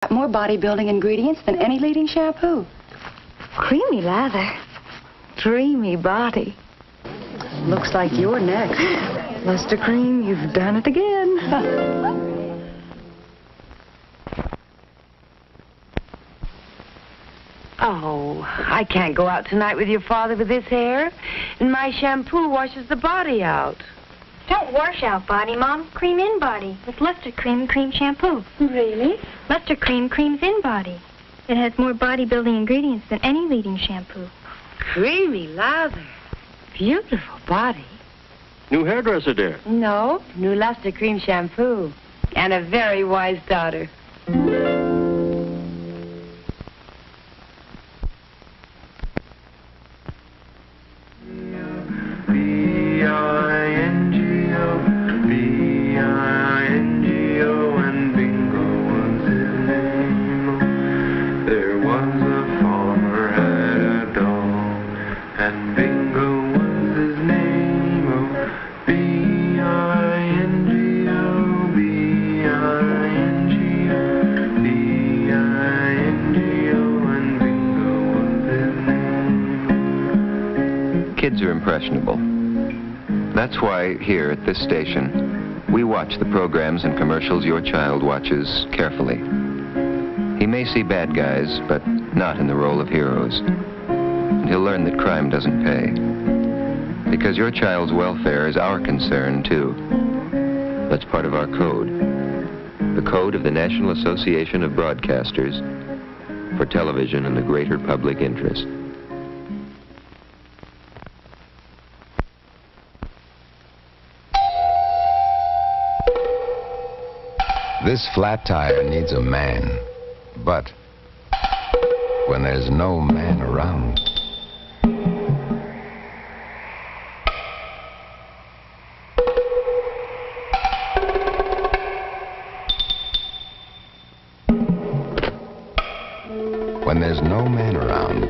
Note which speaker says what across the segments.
Speaker 1: Got more bodybuilding ingredients than any leading shampoo.
Speaker 2: Creamy lather. Dreamy body.
Speaker 1: Looks like you're next.
Speaker 2: Luster Cream, you've done it again.
Speaker 3: Oh, I can't go out tonight with your father with this hair. And my shampoo washes the body out.
Speaker 4: Don't wash out body, Mom. Cream in body with Luster Cream cream shampoo.
Speaker 2: Really?
Speaker 4: Luster Cream creams in body. It has more body-building ingredients than any leading shampoo.
Speaker 3: Creamy lather. Beautiful body.
Speaker 5: New hairdresser, dear.
Speaker 3: No, new Luster Cream shampoo. And a very wise daughter.
Speaker 6: Kids are impressionable. That's why here at this station, we watch the programs and commercials your child watches carefully. He may see bad guys, but not in the role of heroes. And he'll learn that crime doesn't pay. Because your child's welfare is our concern, too. That's part of our code. The code of the National Association of Broadcasters for television and the greater public interest.
Speaker 7: This flat tire needs a man, but when there's no man around, when there's no man around,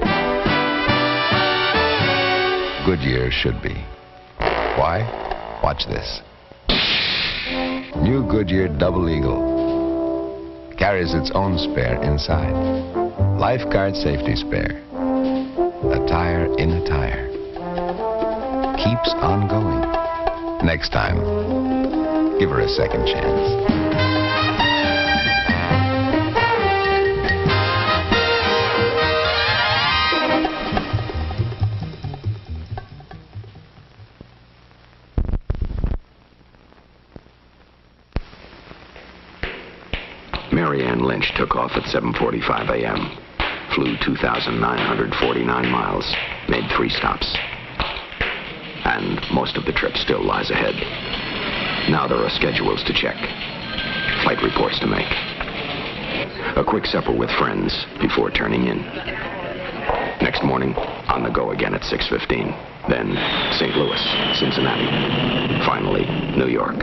Speaker 7: Goodyear should be. Why? Watch this. New Goodyear Double Eagle carries its own spare inside. Lifeguard safety spare. A tire in a tire. Keeps on going. Next time, give her a second chance.
Speaker 8: Lynch took off at 7:45 a.m., flew 2,949 miles, made 3 stops. And most of the trip still lies ahead. Now there are schedules to check, flight reports to make, a quick supper with friends before turning in. Next morning, on the go again at 6:15. Then St. Louis, Cincinnati, finally New York.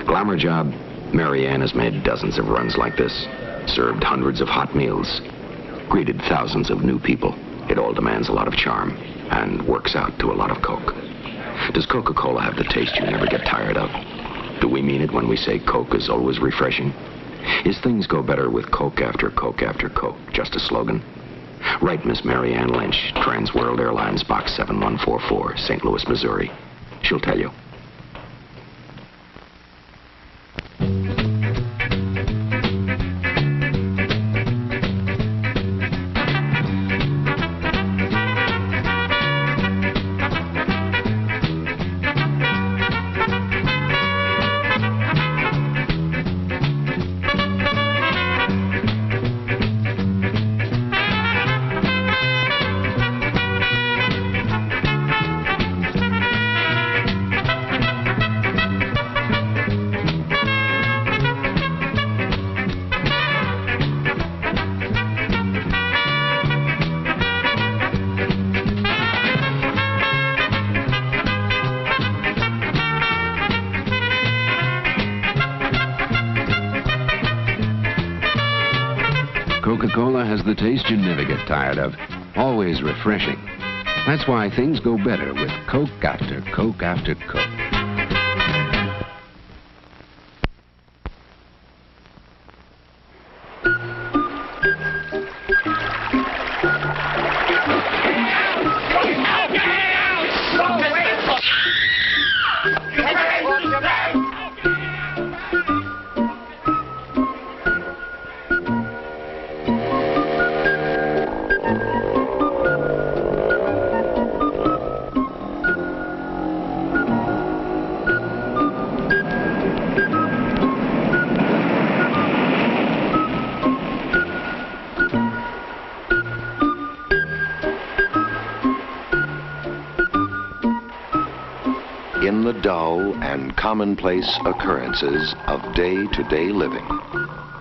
Speaker 8: Glamour job. Mary Ann has made dozens of runs like this, served hundreds of hot meals, greeted thousands of new people. It all demands a lot of charm and works out to a lot of Coke. Does Coca-Cola have the taste you never get tired of? Do we mean it when we say Coke is always refreshing? Is things go better with Coke after Coke after Coke just a slogan? Write Miss Mary Ann Lynch, Trans World Airlines, Box 7144, St. Louis, Missouri. She'll tell you.
Speaker 9: Coca-Cola has the taste you never get tired of. Always refreshing. That's why things go better with Coke after Coke after Coke.
Speaker 10: the dull and commonplace occurrences of day-to-day living,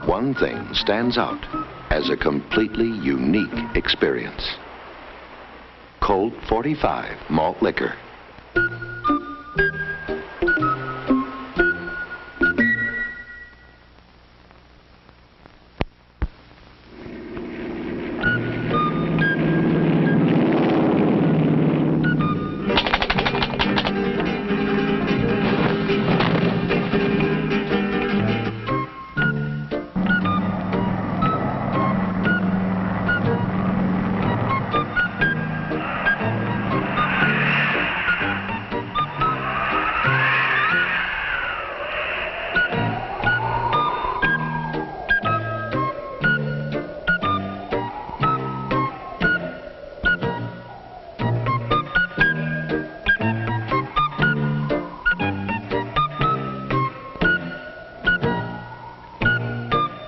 Speaker 10: one thing stands out as a completely unique experience. Colt 45 malt liquor.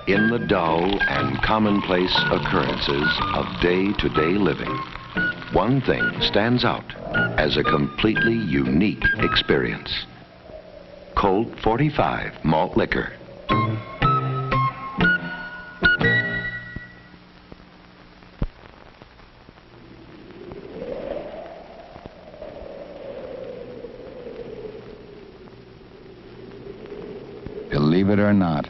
Speaker 10: In the dull and commonplace occurrences of day-to-day living, one thing stands out as a completely unique experience. Colt 45 malt liquor.
Speaker 7: Believe it or not,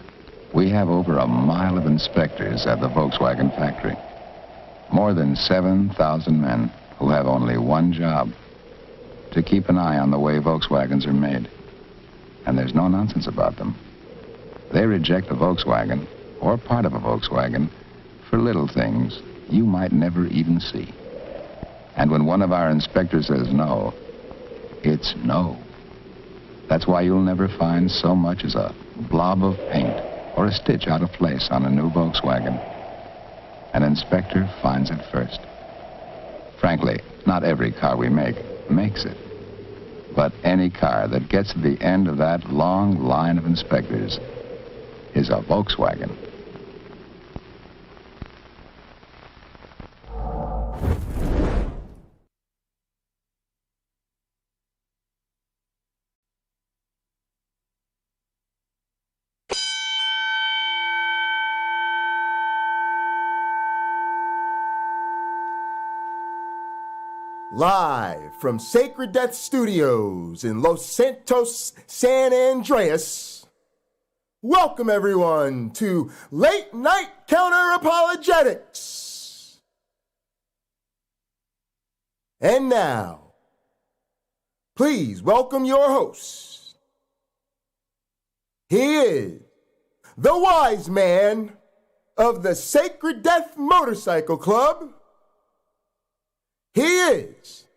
Speaker 7: we have over a mile of inspectors at the Volkswagen factory. More than 7,000 men who have only one job: to keep an eye on the way Volkswagens are made. And there's no nonsense about them. They reject a Volkswagen, or part of a Volkswagen, for little things you might never even see. And when one of our inspectors says no, it's no. That's why you'll never find so much as a blob of paint or a stitch out of place on a new Volkswagen. An inspector finds it first. Frankly, not every car we make makes it. But any car that gets to the end of that long line of inspectors is a Volkswagen.
Speaker 11: Live from Sacred Death Studios in Los Santos, San Andreas, welcome everyone to Late Night Counter-Apologetics. And now, please welcome your host. He is the wise man of the Sacred Death Motorcycle Club. He is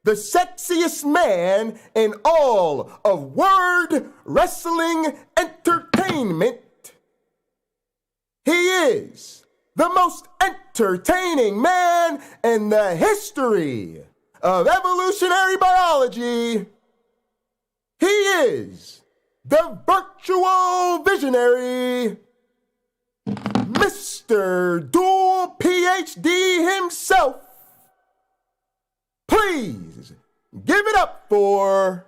Speaker 11: the sexiest man in all of word wrestling entertainment. He is the most entertaining man in the history of evolutionary biology. He is the virtual visionary, Mr. Dual PhD himself. Please give it up for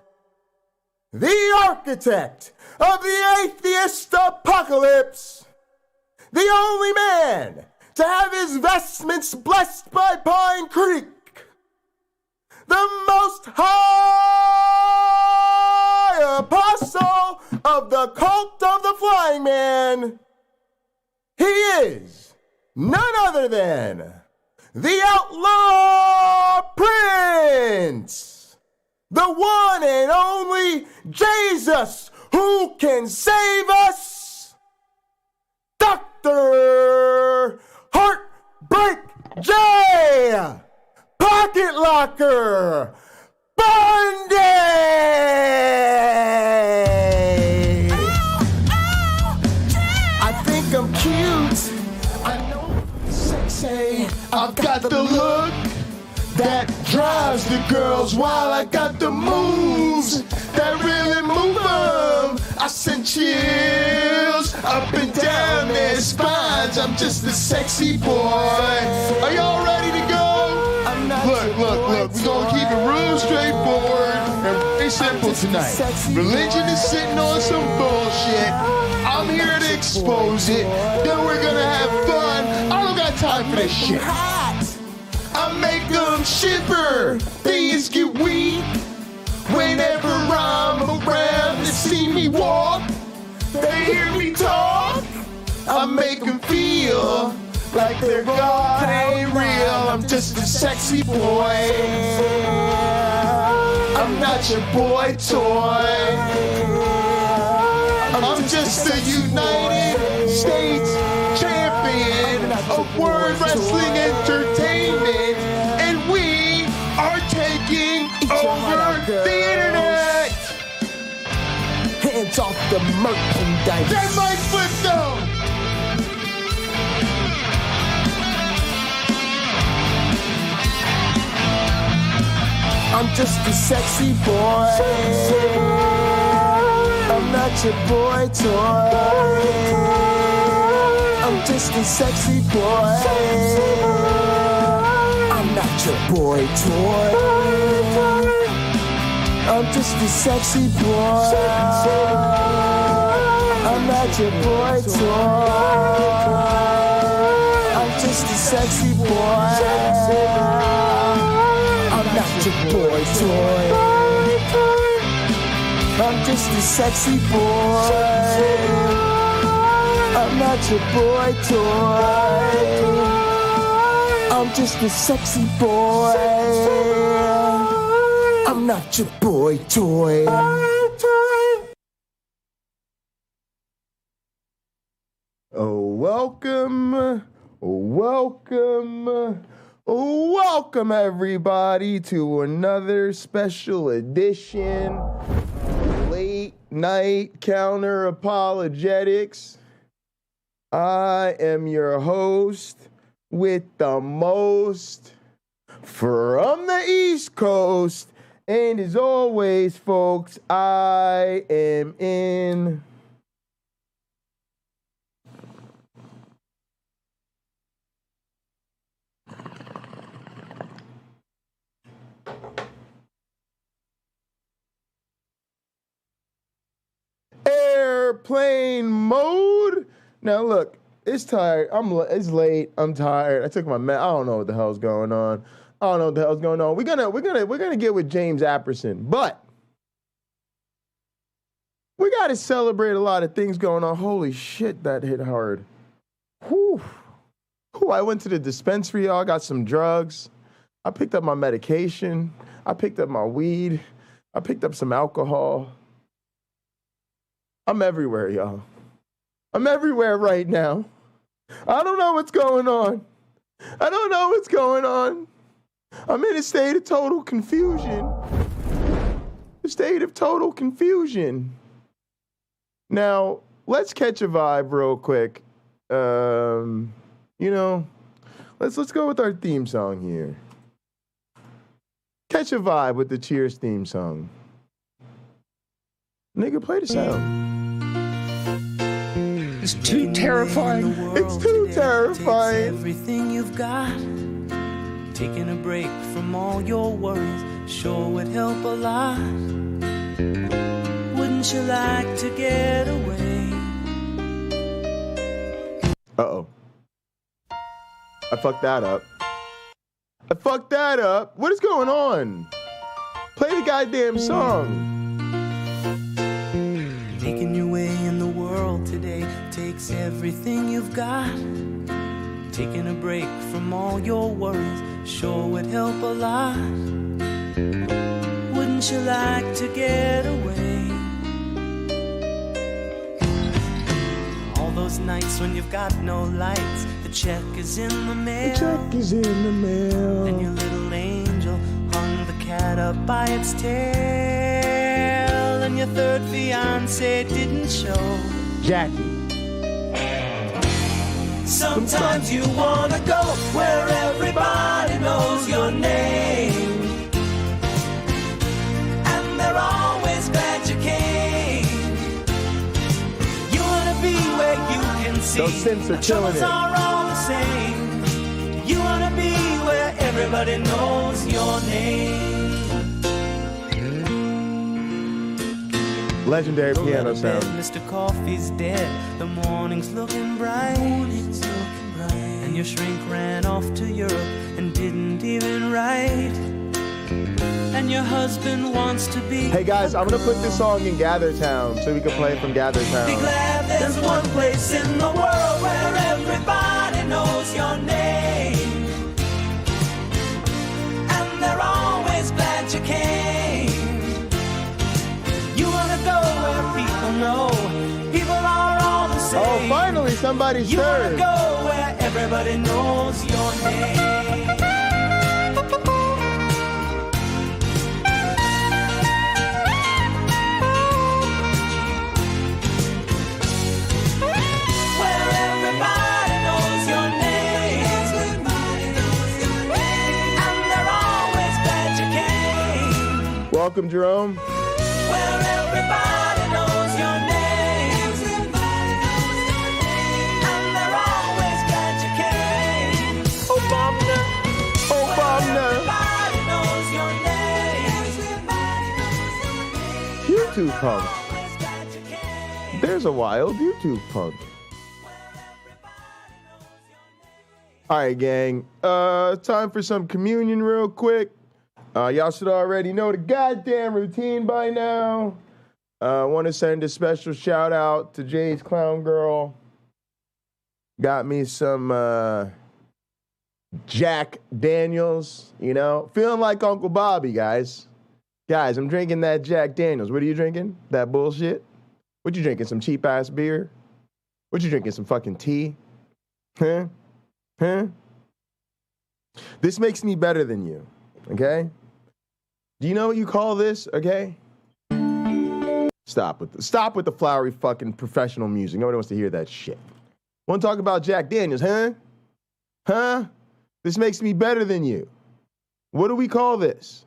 Speaker 11: the architect of the Atheist apocalypse, the only man to have his vestments blessed by Pine Creek, the most high apostle of the cult of the Flying Man. He is none other than the Outlaw Prince, the one and only Jesus who can save us, Dr. Heartbreak J. Pocket Locker Bundy! I think I'm cute. I know I'm sexy. I've got the look that drives the girls, while I got the moves that really move them. I send chills up and down their spines. I'm just a sexy boy. Are y'all ready to go? Look, we're gonna keep it real straightforward and very simple tonight. Religion is sitting on some bullshit. I'm here to expose it. Then we're gonna have fun. I don't got time for this shit. I make them shiver. Things get weak. Whenever I'm around, they see me walk. They hear me talk. I make them feel like their God ain't real. I'm just a sexy boy. I'm not your boy toy. I'm just a United States champion of World Wrestling Entertainment, and we are taking over the internet.
Speaker 12: Hands off the merchandise.
Speaker 11: That mic flip though.
Speaker 12: I'm just a sexy boy. I'm not your boy toy. I'm just a sexy boy. I'm not your boy toy. I'm just a sexy boy. I'm not your boy toy. I'm just a sexy boy. I'm not your boy toy. I'm just a sexy boy. I'm not your boy toy. I'm just a sexy boy. I'm not your boy toy.
Speaker 11: Welcome everybody to another special edition Late Night Counter-Apologetics. I am your host with the most from the East Coast, and as always, folks, I am in airplane mode. Now look, it's tired. It's late. I'm tired. I took my I don't know what the hell's going on. We're gonna get with James Apperson, but we gotta celebrate a lot of things going on. Holy shit, that hit hard. Whew. I went to the dispensary, y'all. Got some drugs. I picked up my medication. I picked up my weed. I picked up some alcohol. I'm everywhere, y'all. I'm everywhere right now. I don't know what's going on. I'm in a state of total confusion. Now, let's catch a vibe real quick. Let's go with our theme song here. Catch a vibe with the Cheers theme song. Nigga, play the sound.
Speaker 13: It's too terrifying.
Speaker 14: Everything you've got. Taking a break from all your worries sure would help a lot. Wouldn't you like to get away?
Speaker 11: Uh-oh. I fucked that up. What is going on? Play the goddamn song.
Speaker 14: Making your way in the world today takes everything you've got. Taking a break from all your worries sure would help a lot. Wouldn't you like to get away? All those nights when you've got no lights, the check is in the mail. And your little angel hung the cat up by its tail. And your third fiancé didn't show.
Speaker 11: Jackie.
Speaker 14: Sometimes you wanna go where everybody knows your name, and they're always glad you came. You wanna be where you can see
Speaker 11: those synths are killing it.
Speaker 14: Are all the same. You wanna be where everybody knows your name.
Speaker 11: Legendary
Speaker 14: Go
Speaker 11: piano
Speaker 14: to bed,
Speaker 11: sound.
Speaker 14: Mr. Coffee's dead. The morning's looking bright. And your shrink ran off to Europe and didn't even write. And your husband wants to be.
Speaker 11: Hey guys, I'm gonna put this song in Gather Town so we can play it from Gather
Speaker 14: Be
Speaker 11: Town.
Speaker 14: glad there's one place in the world where everybody knows your name. And they're always glad you came. You wanna go where people know people are all the same.
Speaker 11: Oh, finally somebody
Speaker 14: You wanna
Speaker 11: stirred.
Speaker 14: go where everybody knows your name. Where everybody knows your name. And they're always glad you came.
Speaker 11: Welcome, Jerome.
Speaker 14: Where everybody knows your name. And they're always glad you came.
Speaker 11: Obama.
Speaker 14: Everybody knows your name.
Speaker 11: YouTube punk. There's a wild YouTube punk. All right, gang. Time for some communion real quick. Y'all should already know the goddamn routine by now. I want to send a special shout out to Jay's Clown Girl. Got me some Jack Daniels, you know. Feeling like Uncle Bobby, guys. Guys, I'm drinking that Jack Daniels. What are you drinking? That bullshit? What you drinking? Some cheap-ass beer? What you drinking? Some fucking tea? Huh? This makes me better than you, okay? Do you know what you call this, okay? Stop with the flowery fucking professional music. Nobody wants to hear that shit. Want to talk about Jack Daniels, huh? Huh? This makes me better than you. What do we call this?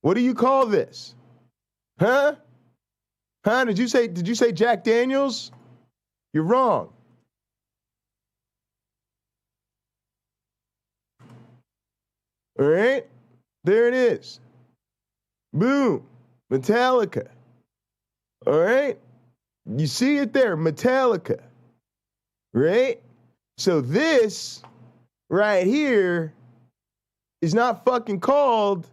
Speaker 11: What do you call this? Huh? Huh? Did you say Jack Daniels? You're wrong. All right? There it is. Boom. Metallica. All right? You see it there, Metallica. Right? So this right here is not fucking called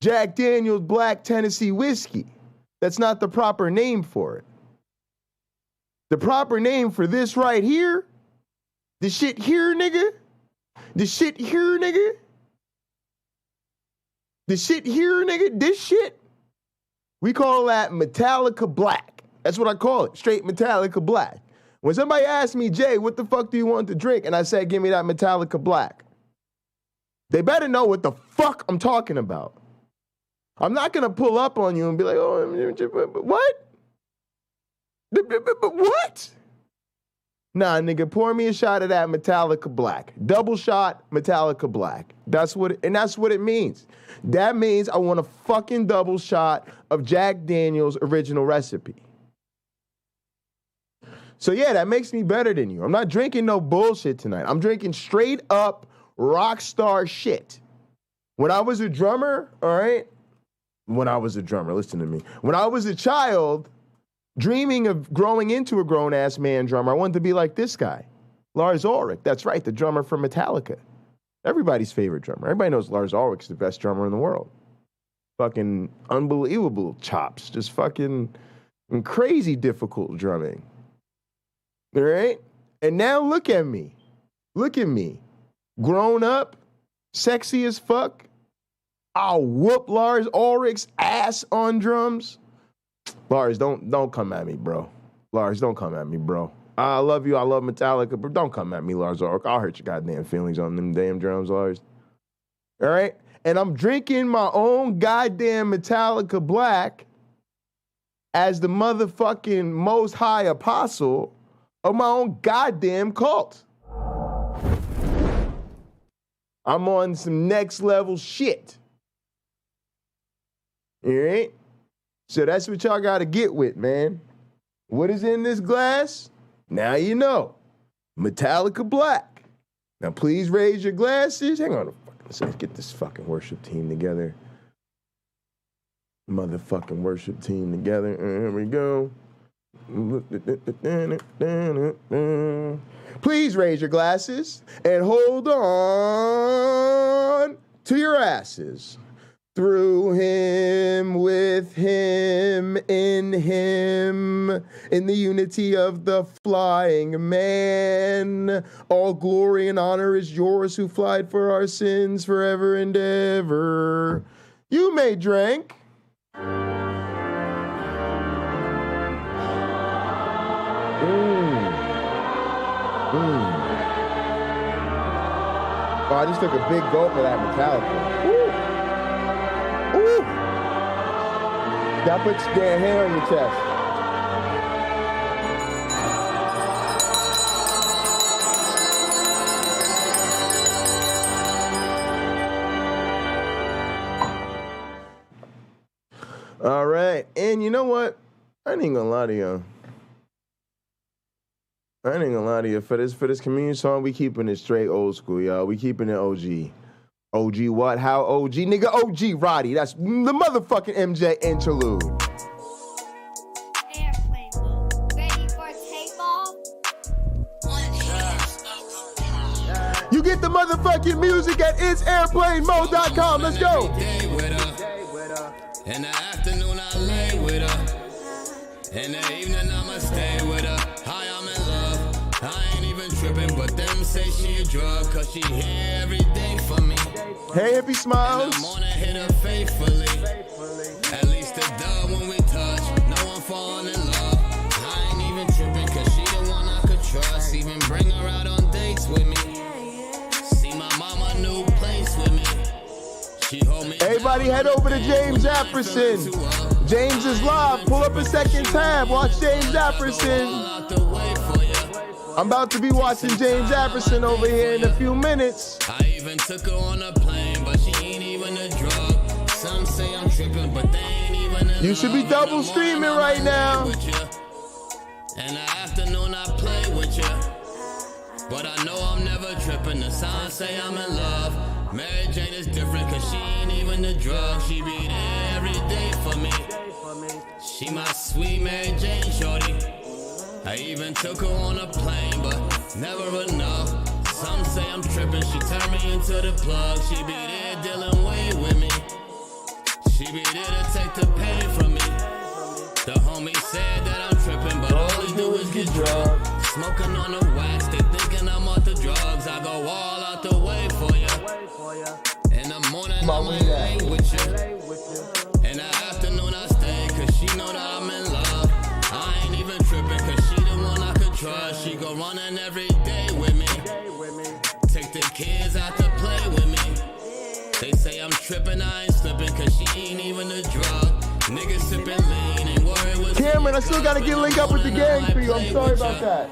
Speaker 11: Jack Daniel's Black Tennessee Whiskey. That's not the proper name for it. The proper name for this right here, the shit here, nigga, this shit, this shit, we call that Metallica Black. That's what I call it, straight Metallica Black. When somebody asks me, Jay, what the fuck do you want to drink? And I say, give me that Metallica Black. They better know what the fuck I'm talking about. I'm not going to pull up on you and be like, oh, what? What? Nah, nigga, pour me a shot of that Metallica Black. Double shot Metallica Black. That's what it means. That means I want a fucking double shot of Jack Daniel's original recipe. So yeah, that makes me better than you. I'm not drinking no bullshit tonight. I'm drinking straight up rock star shit. When I was a drummer, all right? Listen to me. When I was a child, dreaming of growing into a grown-ass man drummer, I wanted to be like this guy, Lars Ulrich. That's right, the drummer from Metallica. Everybody's favorite drummer. Everybody knows Lars Ulrich's the best drummer in the world. Fucking unbelievable chops. Just fucking crazy difficult drumming. All right? And now look at me. Look at me. Grown up, sexy as fuck. I'll whoop Lars Ulrich's ass on drums. Lars, don't come at me, bro. Lars, don't come at me, bro. I love you. I love Metallica, but don't come at me, Lars Ulrich. I'll hurt your goddamn feelings on them damn drums, Lars. All right? And I'm drinking my own goddamn Metallica Black as the motherfucking most high apostle of my own goddamn cult. I'm on some next level shit. All right? So that's what y'all got to get with, man. What is in this glass? Now you know. Metallica Black. Now please raise your glasses. Hang on a fucking second. Get this fucking worship team together. motherfucking worship team together. Here we go. Please raise your glasses and hold on to your asses. Through him, with him, in the unity of the flying man. All glory and honor is yours who flied for our sins forever and ever. You may drink. Oh, I just took a big gulp of that Metallica. Ooh. Ooh. That puts their hair on your chest. All right, and you know what? I ain't gonna lie to you. For this communion song, we keeping it straight old school, y'all. We keeping it OG. OG what? How OG? Nigga, OG Roddy. That's the motherfucking MJ interlude.
Speaker 15: Airplane mode. Ready for takeoff?
Speaker 11: You get the motherfucking music at itsairplanemode.com. Let's go.
Speaker 16: In the afternoon, I lay with her. In the evening, I'ma stay with her. Hi, I'm in love. I ain't even tripping, but them say she a drug, cause she here every day for me.
Speaker 11: Hey, hippie smiles.
Speaker 16: In the morning, hit her faithfully. At least a dub when we touch. No one falling in love. I ain't even tripping, cause she the one I could trust. Even bring her out on dates with me. See my mama new place with me. She hold me.
Speaker 11: Everybody head over to James Apperson. James is live. Pull up a second tab. Watch James Apperson. I'm about to be watching James Apperson over here in a few minutes.
Speaker 16: I even took her on a plane, but she ain't even a drug. Some say I'm tripping, but they ain't even a
Speaker 11: You should be double streaming right now.
Speaker 16: In the afternoon, I play with you. But I know I'm never tripping. The signs say I'm in love. Mary Jane is different, cause she ain't even a drug. She be there every day for me. She my sweet Mary Jane shorty. I even took her on a plane, but never enough. Some say I'm tripping, she turned me into the plug. She be there dealing way with me. She be there to take the pain from me. The homie said that I'm tripping, but all he do is get drunk. Smoking on the wax, they thinking I'm off the drugs. I go all out the way for ya. In the morning, I'ma lay with you. In the afternoon, I stay, cause she know that I'm in love. I ain't even tripping, cause she the one I could trust. She go running every day with me. Take the kids out to play with me. They say I'm tripping, I ain't slipping, cause she ain't even a drug. Niggas sipping lean, ain't worried with
Speaker 11: Cameron, I still gotta get linked up with the gang for you. I'm sorry about that.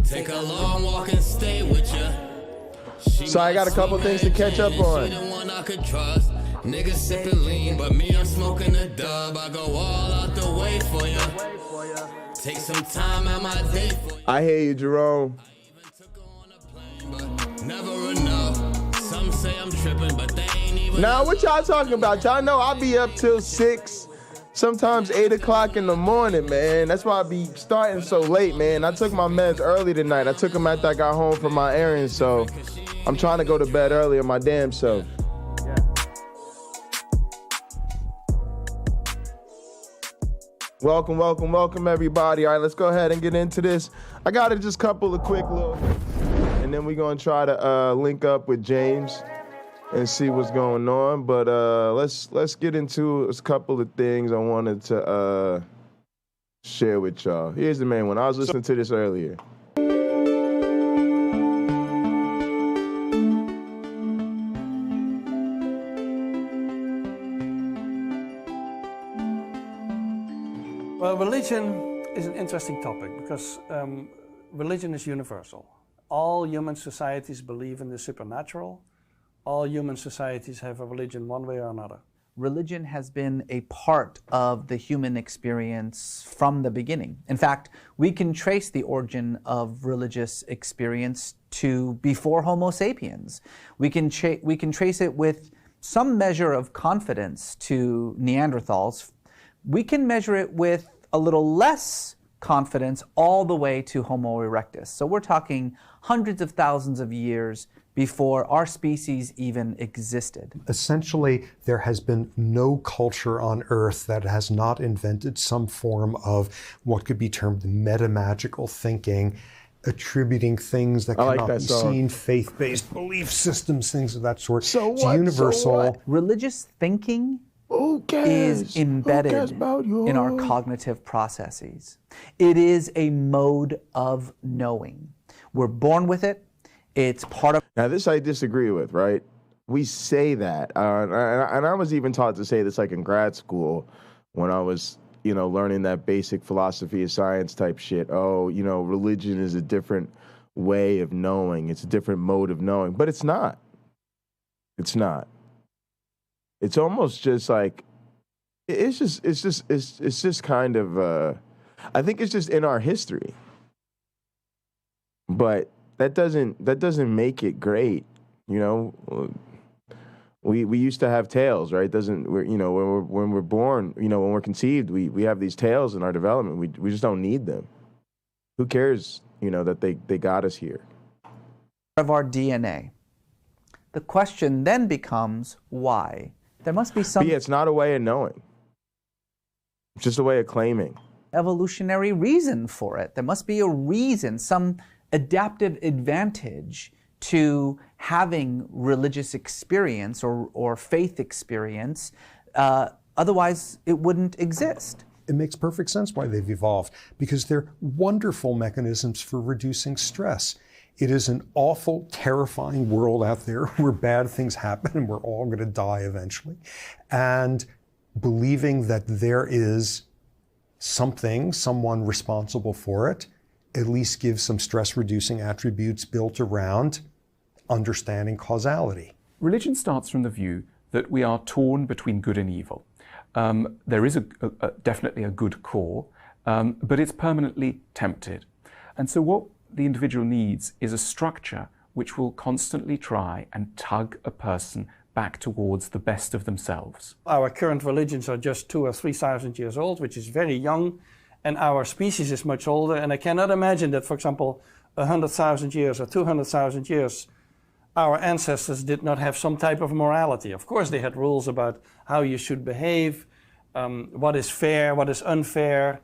Speaker 16: Take a long walk and stay with you.
Speaker 11: So I got a couple things to catch up on.
Speaker 16: She the one I could trust. Niggas sipping lean, but me, I'm smoking a dub. I go all out the way for ya. Take some time out my day for ya.
Speaker 11: I hear you, Jerome.
Speaker 16: Never enough. Some say I'm tripping, but they ain't even.
Speaker 11: Now, what y'all talking about? Y'all know I be up till 6, sometimes 8 o'clock in the morning, man. That's why I be starting so late, man. I took my meds early tonight. I took them after I got home from my errands, so I'm trying to go to bed earlier my damn self. Welcome, welcome, welcome, everybody. All right, let's go ahead and get into this. I got just a couple of quick little, and then we're going to try to link up with James and see what's going on. But let's get into a couple of things I wanted to share with y'all. Here's the main one. I was listening to this earlier.
Speaker 17: Well, religion is an interesting topic because religion is universal. All human societies believe in the supernatural. All human societies have a religion one way or another.
Speaker 18: Religion has been a part of the human experience from the beginning. In fact, we can trace the origin of religious experience to before Homo sapiens. We can trace it with some measure of confidence to Neanderthals, we can measure it with a little less confidence all the way to Homo erectus. So we're talking hundreds of thousands of years before our species even existed.
Speaker 19: Essentially, there has been no culture on Earth that has not invented some form of what could be termed metamagical thinking, attributing things that cannot be seen, faith-based belief systems, things of that sort.
Speaker 11: So
Speaker 19: it's
Speaker 11: what?
Speaker 19: universal.
Speaker 11: So what?
Speaker 18: Religious thinking is embedded in our cognitive processes. It is a mode of knowing. We're born with it. It's part of...
Speaker 20: Now, this I disagree with, right? We say that. And I was even taught to say this like in grad school when I was, you know, learning that basic philosophy of science type shit. Oh, you know, religion is a different way of knowing. It's a different mode of knowing. But it's not. It's not. It's almost just like, it's just kind of, I think it's just in our history. But that doesn't make it great, you know. We used to have tails, right? You know, when we're born, you know, when we're conceived, we have these tails in our development. We just don't need them. Who cares, you know, that they got us here?
Speaker 18: Of our DNA. The question then becomes why. There must be some...
Speaker 20: But yeah, it's not a way of knowing. It's just a way of claiming.
Speaker 18: Evolutionary reason for it. There must be a reason, some adaptive advantage to having religious experience or faith experience. Otherwise, it wouldn't exist.
Speaker 19: It makes perfect sense why they've evolved, because they're wonderful mechanisms for reducing stress. It is an awful, terrifying world out there where bad things happen and we're all going to die eventually. And believing that there is someone responsible for it, at least gives some stress-reducing attributes built around understanding causality.
Speaker 21: Religion starts from the view that we are torn between good and evil. There is definitely a good core, but it's permanently tempted. And so what the individual needs is a structure which will constantly try and tug a person back towards the best of themselves.
Speaker 17: Our current religions are just 2,000 or 3,000 years old, which is very young, and our species is much older, and I cannot imagine that, for example, 100,000 years or 200,000 years, our ancestors did not have some type of morality. Of course, they had rules about how you should behave, what is fair, what is unfair,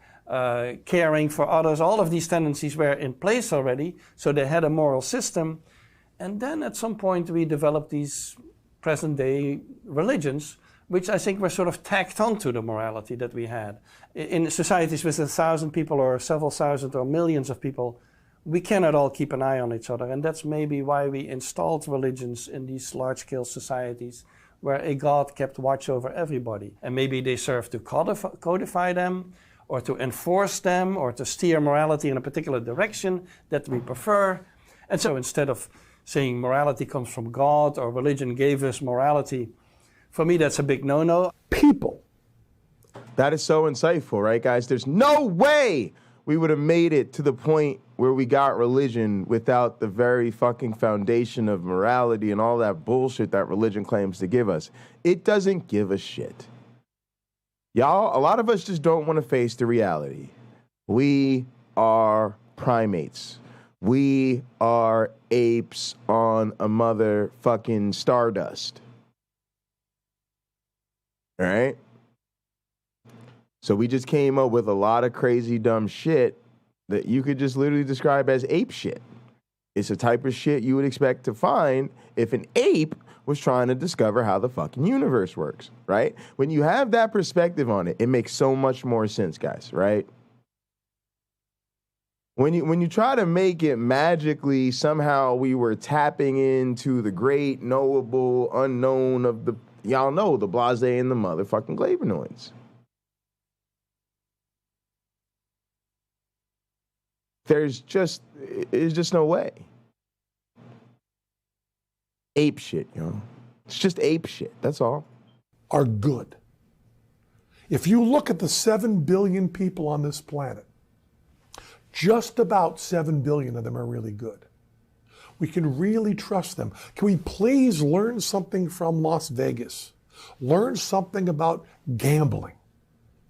Speaker 17: caring for others. All of these tendencies were in place already, so they had a moral system. And then at some point we developed these present-day religions, which I think were sort of tacked onto the morality that we had. In societies with 1,000 people or several thousand or millions of people, we cannot all keep an eye on each other. And that's maybe why we installed religions in these large-scale societies where a God kept watch over everybody. And maybe they served to codify them, or to enforce them, or to steer morality in a particular direction that we prefer. And so instead of saying morality comes from God or religion gave us morality, for me that's a big no-no.
Speaker 20: People. That is so insightful, right, guys? There's no way we would have made it to the point where we got religion without the very fucking foundation of morality and all that bullshit that religion claims to give us. It doesn't give a shit. Y'all, a lot of us just don't want to face the reality. We are primates. We are apes on a motherfucking stardust. All right? So we just came up with a lot of crazy dumb shit that you could just literally describe as ape shit. It's a type of shit you would expect to find if an ape was trying to discover how the fucking universe works, right? When you have that perspective on it, it makes so much more sense, guys, right? When you try to make it magically, somehow we were tapping into the great knowable unknown of the, y'all know, the blase and the motherfucking flavonoids. There's just no way. Ape shit, you know. It's just ape shit, that's all.
Speaker 11: Are good. If you look at the 7 billion people on this planet, just about 7 billion of them are really good.
Speaker 1: We can really trust them. Can we please learn something from Las Vegas? Learn something about gambling,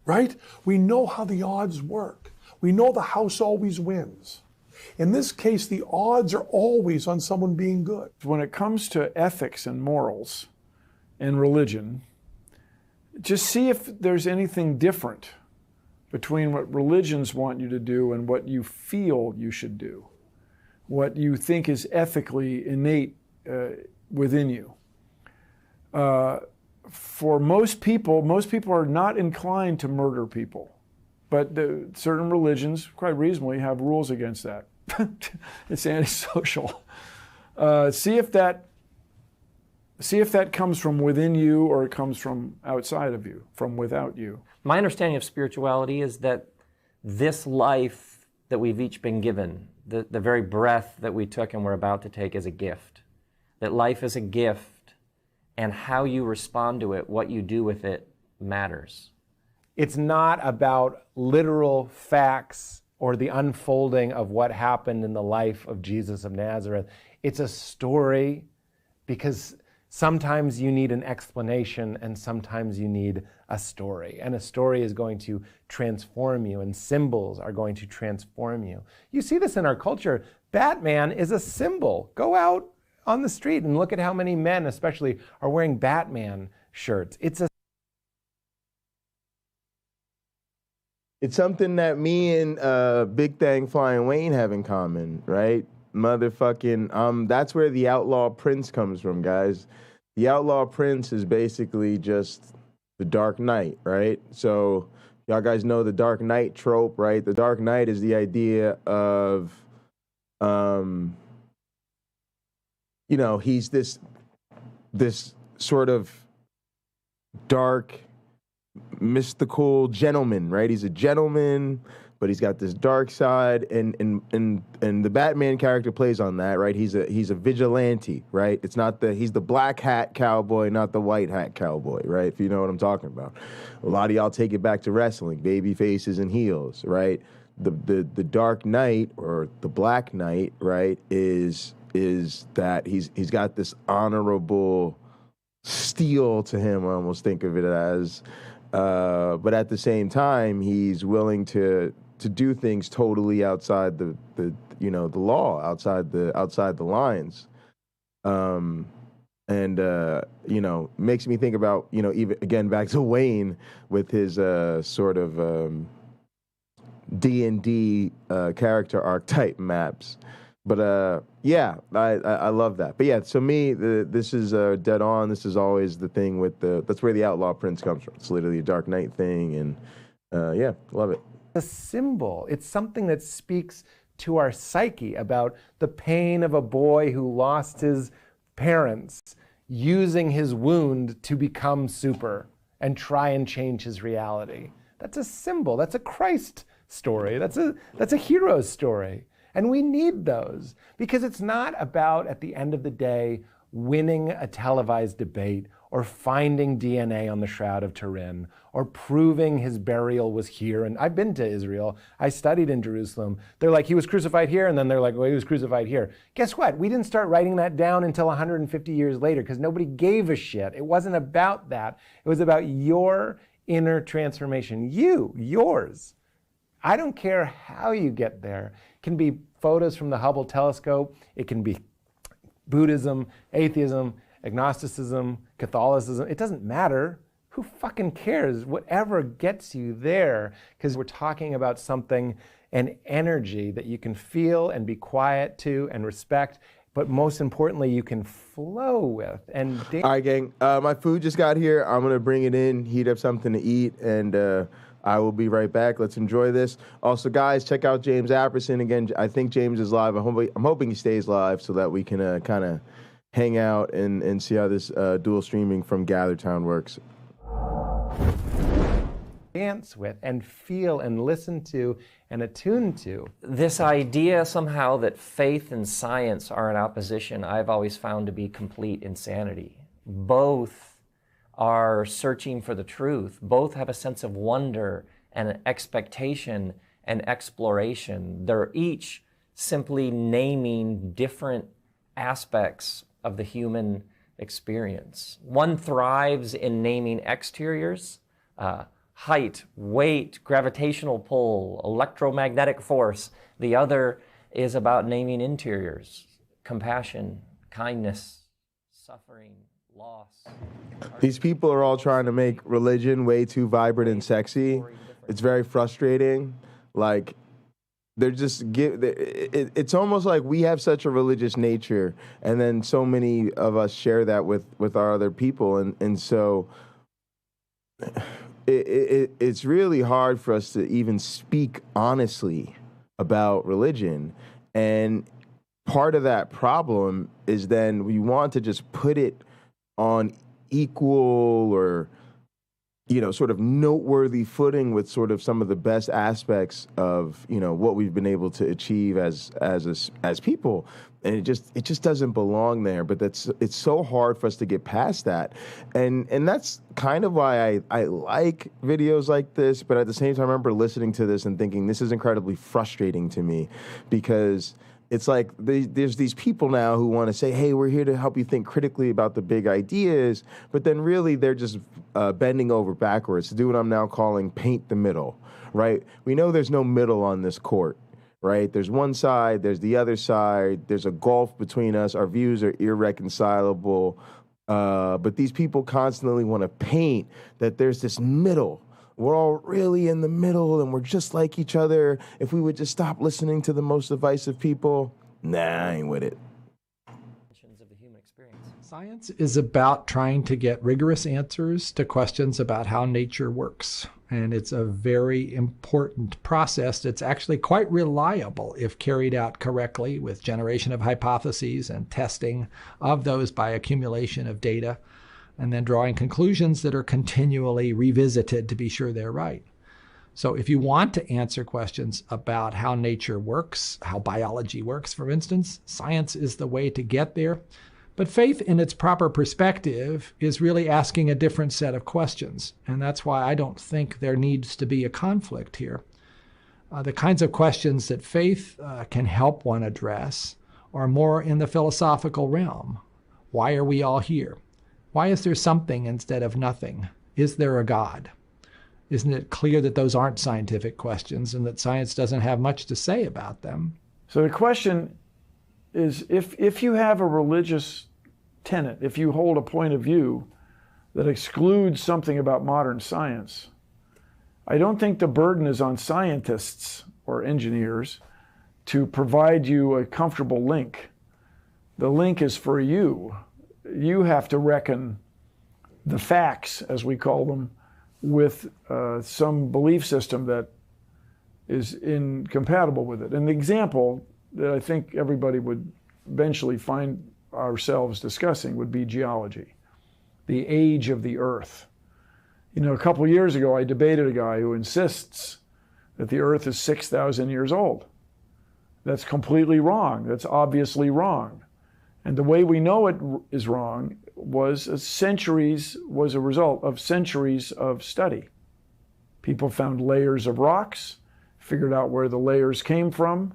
Speaker 1: right? We know how the odds work. We know the house always wins. In this case, the odds are always on someone being good.
Speaker 17: When it comes to ethics and morals and religion, just see if there's anything different between what religions want you to do and what you feel you should do, what you think is ethically innate within you. For most people are not inclined to murder people, but certain religions, quite reasonably, have rules against that. It's antisocial. See if that comes from within you or it comes from outside of you, from without you.
Speaker 22: My understanding of spirituality is that this life that we've each been given, the very breath that we took and we're about to take, is a gift. That life is a gift, and how you respond to it, what you do with it, matters.
Speaker 23: It's not about literal facts or the unfolding of what happened in the life of Jesus of Nazareth. It's a story, because sometimes you need an explanation and sometimes you need a story. And a story is going to transform you, and symbols are going to transform you. You see this in our culture. Batman is a symbol. Go out on the street and look at how many men especially are wearing Batman shirts.
Speaker 20: It's something that me and Big Thang Flying Wayne have in common, right? Motherfucking, that's where the Outlaw Prince comes from, guys. The Outlaw Prince is basically just the Dark Knight, right? So y'all guys know the Dark Knight trope, right? The Dark Knight is the idea of, you know, he's this sort of dark, mystical gentleman, right? He's a gentleman, but he's got this dark side, and the Batman character plays on that, right? He's a vigilante, right? He's the black hat cowboy, not the white hat cowboy, right? If you know what I'm talking about. A lot of y'all take it back to wrestling, baby faces and heels, right? The Dark Knight, or the Black Knight, right, is that he's got this honorable steel to him, I almost think of it as, but at the same time, he's willing to do things totally outside the law, outside the lines, and makes me think about, even again back to Wayne with his sort of D&D character archetype maps. But yeah, I love that. But yeah, so me, this is dead on. This is always the thing with that's where the Outlaw Prince comes from. It's literally a Dark Knight thing, and yeah, love it.
Speaker 23: A symbol. It's something that speaks to our psyche about the pain of a boy who lost his parents, using his wound to become super and try and change his reality. That's a symbol. That's a Christ story. That's a hero story. And we need those, because it's not about, at the end of the day, winning a televised debate or finding DNA on the Shroud of Turin or proving his burial was here. And I've been to Israel. I studied in Jerusalem. They're like, he was crucified here, and then they're like, well, he was crucified here. Guess what? We didn't start writing that down until 150 years later, because nobody gave a shit. It wasn't about that. It was about your inner transformation. Yours. I don't care how you get there. It can be photos from the Hubble telescope. It can be Buddhism, atheism, agnosticism, Catholicism. It doesn't matter. Who fucking cares? Whatever gets you there, because we're talking about something, an energy that you can feel and be quiet to and respect, but most importantly, you can flow with. And
Speaker 20: all right, gang, my food just got here. I'm gonna bring it in, heat up something to eat, and I will be right back. Let's enjoy this. Also, guys, check out James Apperson. Again, I think James is live. I'm hoping he stays live so that we can kind of hang out and see how this dual streaming from GatherTown works.
Speaker 23: Dance with and feel and listen to and attune to.
Speaker 22: This idea somehow that faith and science are in opposition, I've always found to be complete insanity. Both are searching for the truth. Both have a sense of wonder and an expectation and exploration. They're each simply naming different aspects of the human experience. One thrives in naming exteriors, height, weight, gravitational pull, electromagnetic force. The other is about naming interiors, compassion, kindness, suffering, loss.
Speaker 20: These people are all trying to make religion way too vibrant and sexy. It's very frustrating. Like, they're just it's almost like we have such a religious nature, and then so many of us share that with our other people, and so it's really hard for us to even speak honestly about religion. And part of that problem is then we want to just put it on equal or, you know, sort of noteworthy footing with sort of some of the best aspects of, you know, what we've been able to achieve as people. And it just doesn't belong there. But it's so hard for us to get past that. And that's kind of why I like videos like this. But at the same time, I remember listening to this and thinking this is incredibly frustrating to me, because it's like there's these people now who want to say, hey, we're here to help you think critically about the big ideas, but then really they're just bending over backwards to do what I'm now calling paint the middle, right? We know there's no middle on this court, right? There's one side, there's the other side, there's a gulf between us, our views are irreconcilable, but these people constantly want to paint that there's this middle. We're all really in the middle, and we're just like each other. If we would just stop listening to the most divisive people, nah, I ain't with it.
Speaker 2: Science is about trying to get rigorous answers to questions about how nature works. And it's a very important process that's actually quite reliable if carried out correctly, with generation of hypotheses and testing of those by accumulation of data, and then drawing conclusions that are continually revisited to be sure they're right. So if you want to answer questions about how nature works, how biology works, for instance, science is the way to get there. But faith in its proper perspective is really asking a different set of questions. And that's why I don't think there needs to be a conflict here. The kinds of questions that faith can help one address are more in the philosophical realm. Why are we all here? Why is there something instead of nothing? Is there a God? Isn't it clear that those aren't scientific questions and that science doesn't have much to say about them?
Speaker 4: So the question is, if you have a religious tenet, if you hold a point of view that excludes something about modern science, I don't think the burden is on scientists or engineers to provide you a comfortable link. The link is for you. You have to reckon the facts, as we call them, with some belief system that is incompatible with it. And the example that I think everybody would eventually find ourselves discussing would be geology, the age of the Earth. You know, a couple of years ago, I debated a guy who insists that the Earth is 6,000 years old. That's completely wrong. That's obviously wrong. And the way we know it is wrong was a result of centuries of study. People found layers of rocks, figured out where the layers came from.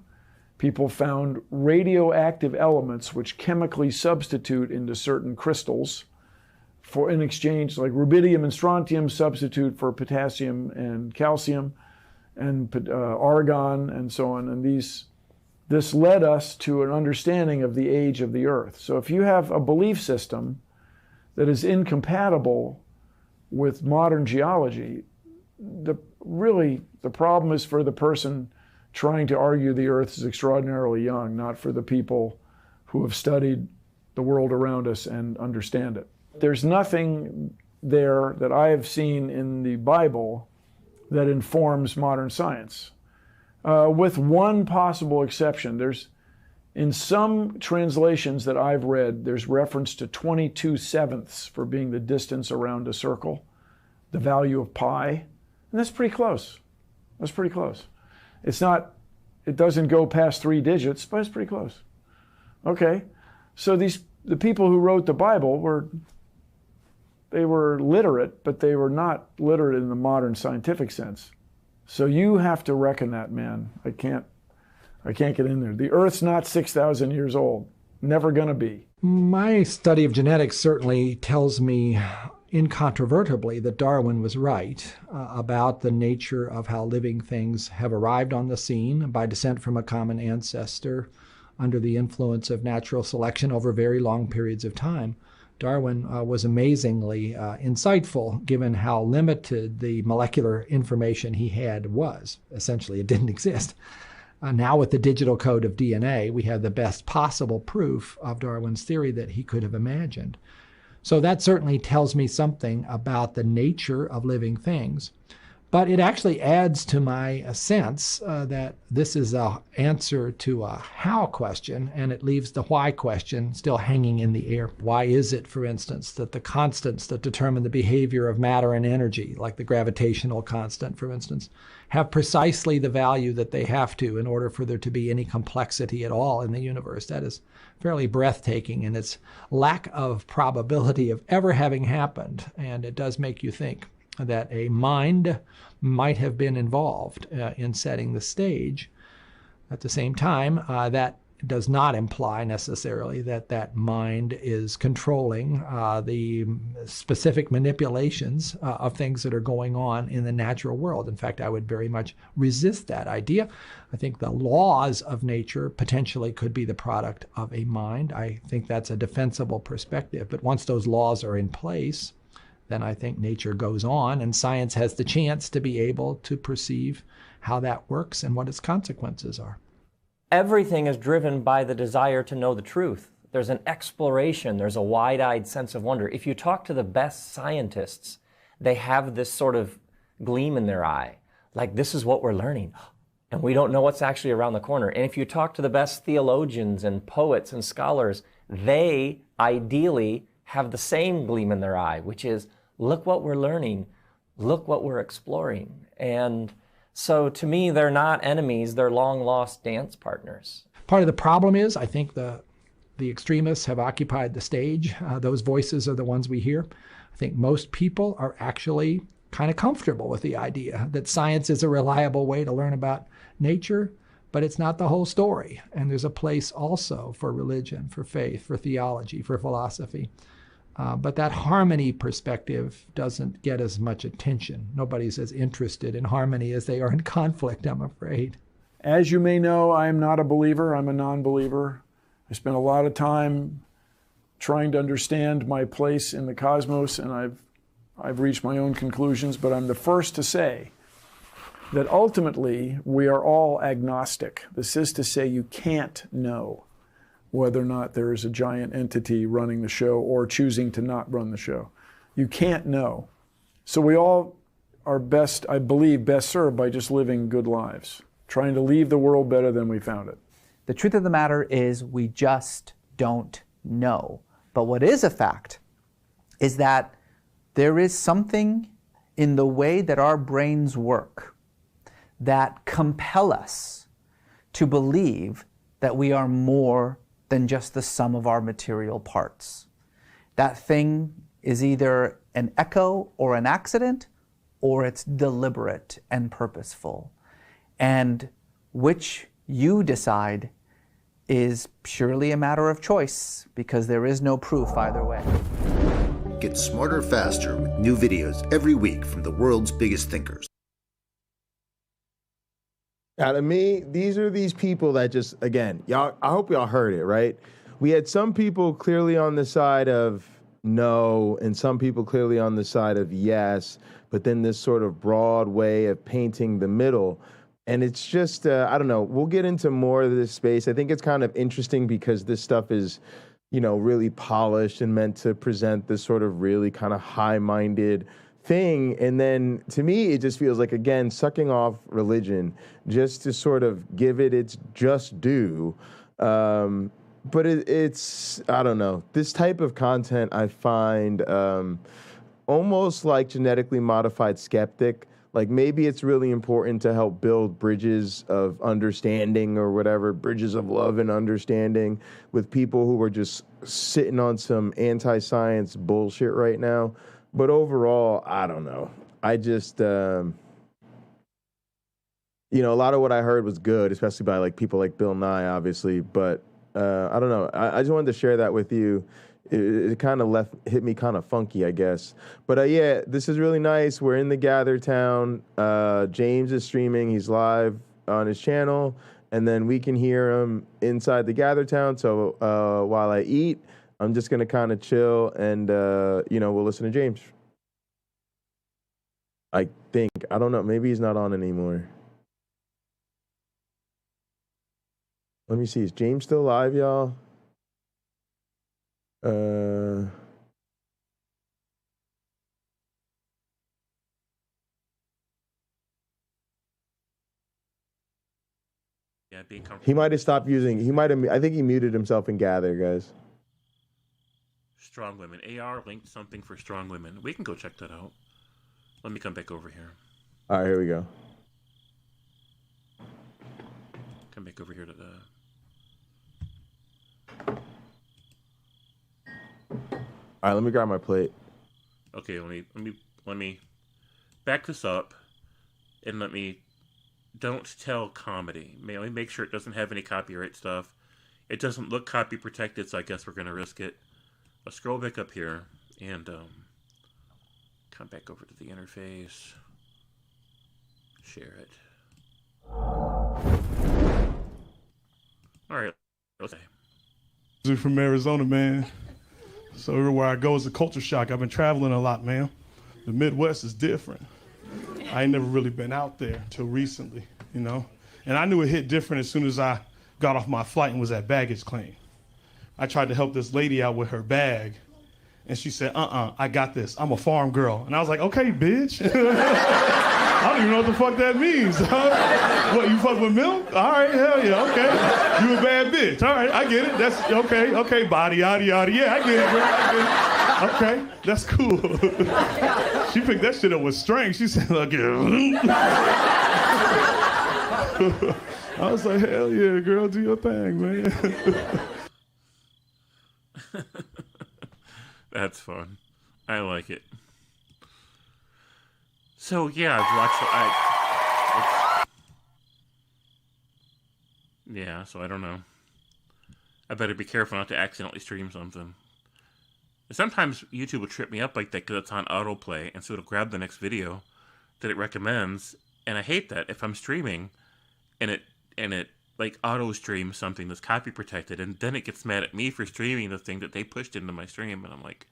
Speaker 4: People found radioactive elements which chemically substitute into certain crystals for, in exchange, like rubidium and strontium substitute for potassium and calcium and argon and so on. And this led us to an understanding of the age of the Earth. So if you have a belief system that is incompatible with modern geology, the problem is for the person trying to argue the Earth is extraordinarily young, not for the people who have studied the world around us and understand it. There's nothing there that I have seen in the Bible that informs modern science. With one possible exception. In some translations that I've read, there's reference to 22/7 for being the distance around a circle, the value of pi, and that's pretty close. That's pretty close. It doesn't go past 3 digits, but it's pretty close. Okay, so the people who wrote the Bible were literate, but they were not literate in the modern scientific sense. So you have to reckon that, man. I can't get in there. The Earth's not 6,000 years old. never going to be?
Speaker 2: My study of genetics certainly tells me incontrovertibly that Darwin was right about the nature of how living things have arrived on the scene by descent from a common ancestor under the influence of natural selection over very long periods of time. Darwin was amazingly insightful given how limited the molecular information he had was. Essentially, it didn't exist. Now with the digital code of DNA, we have the best possible proof of Darwin's theory that he could have imagined. So that certainly tells me something about the nature of living things. But it actually adds to my sense that this is an answer to a how question, and it leaves the why question still hanging in the air. Why is it, for instance, that the constants that determine the behavior of matter and energy, like the gravitational constant, for instance, have precisely the value that they have to in order for there to be any complexity at all in the universe? That is fairly breathtaking in its lack of probability of ever having happened, and it does make you think that a mind might have been involved in setting the stage. At the same time, that does not imply necessarily that that mind is controlling the specific manipulations of things that are going on in the natural world. In fact, I would very much resist that idea. I think the laws of nature potentially could be the product of a mind. I think that's a defensible perspective. But once those laws are in place, then I think nature goes on, and science has the chance to be able to perceive how that works and what its consequences are.
Speaker 22: Everything is driven by the desire to know the truth. There's an exploration, there's a wide-eyed sense of wonder. If you talk to the best scientists, they have this sort of gleam in their eye, like this is what we're learning, and we don't know what's actually around the corner. And if you talk to the best theologians and poets and scholars, they ideally have the same gleam in their eye, which is, look what we're learning, look what we're exploring. And so to me, they're not enemies, they're long-lost dance partners.
Speaker 2: Part of the problem is, I think the extremists have occupied the stage. Those voices are the ones we hear. I think most people are actually kind of comfortable with the idea that science is a reliable way to learn about nature, but it's not the whole story. And there's a place also for religion, for faith, for theology, for philosophy. But that harmony perspective doesn't get as much attention. Nobody's as interested in harmony as they are in conflict, I'm afraid.
Speaker 4: As you may know, I am not a believer. I'm a non-believer. I spent a lot of time trying to understand my place in the cosmos, and I've reached my own conclusions, but I'm the first to say that ultimately we are all agnostic. This is to say you can't know whether or not there is a giant entity running the show or choosing to not run the show. You can't know. So we all are best, I believe, best served by just living good lives, trying to leave the world better than we found it.
Speaker 18: The truth of the matter is we just don't know. But what is a fact is that there is something in the way that our brains work that compel us to believe that we are more than just the sum of our material parts. That thing is either an echo or an accident, or it's deliberate and purposeful. And which you decide is purely a matter of choice, because there is no proof either way.
Speaker 3: Get smarter faster with new videos every week from the world's biggest thinkers.
Speaker 20: To me, these are these people that just, again, y'all, I hope y'all heard it, right? We had some people clearly on the side of no, and some people clearly on the side of yes, but then this sort of broad way of painting the middle. And it's just, I don't know, we'll get into more of this space. I think it's kind of interesting because this stuff is, you know, really polished and meant to present this sort of really kind of high-minded thing. And then to me, it just feels like, again, sucking off religion just to sort of give it its just due. But it's, I don't know, this type of content I find almost like genetically modified skeptic. Like maybe it's really important to help build bridges of understanding or whatever, bridges of love and understanding with people who are just sitting on some anti-science bullshit right now. But overall, I don't know. I just, you know, a lot of what I heard was good, especially by like people like Bill Nye, obviously. But I don't know. I just wanted to share that with you. It kind of hit me kind of funky, I guess. But yeah, this is really nice. We're in the Gather Town. James is streaming. He's live on his channel. And then we can hear him inside the Gather Town. So while I eat, I'm just going to kind of chill and, we'll listen to James. I think. I don't know. Maybe he's not on anymore. Let me see. Is James still live, y'all?
Speaker 5: Yeah, being comfortable.
Speaker 20: He might have stopped using. I think he muted himself in Gather, guys.
Speaker 5: Strong women. AR linked something for strong women. We can go check that out. Let me come back over here.
Speaker 20: All right, here we go.
Speaker 5: Come back over here to the.
Speaker 20: All right, let me grab my plate.
Speaker 5: Okay, let me back this up, and let me. Don't tell comedy. Let me make sure it doesn't have any copyright stuff. It doesn't look copy protected, so I guess we're gonna risk it. I'll scroll back up here and come back over to the interface. Share it. All right. Okay.
Speaker 6: I'm from Arizona, man. So everywhere I go is a culture shock. I've been traveling a lot, man. The Midwest is different. I ain't never really been out there until recently, And I knew it hit different as soon as I got off my flight and was at baggage claim. I tried to help this lady out with her bag, and she said, I got this. I'm a farm girl. And I was like, okay, bitch. I don't even know what the fuck that means. What, you fuck with milk? All right, hell yeah, okay. You a bad bitch. All right, I get it. That's okay, body, yada, yada. Yeah, I get it, girl. I get it. Okay, that's cool. She picked that shit up with strength. She said, look, I was like, hell yeah, girl, do your thing, man.
Speaker 5: That's fun. I like it. So yeah, I've watched. So I don't know. I better be careful not to accidentally stream something. Sometimes YouTube will trip me up like that because it's on autoplay, and so it'll grab the next video that it recommends, and I hate that if I'm streaming, and it like auto streams something that's copy protected, and then it gets mad at me for streaming the thing that they pushed into my stream, and I'm like,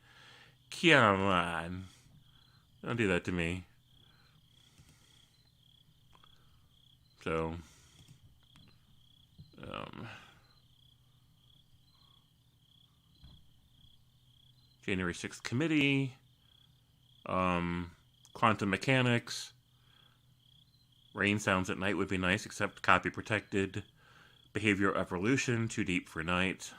Speaker 5: come on, don't do that to me. So, January 6th committee, quantum mechanics, rain sounds at night would be nice, except copy protected, behavioral evolution, too deep for night,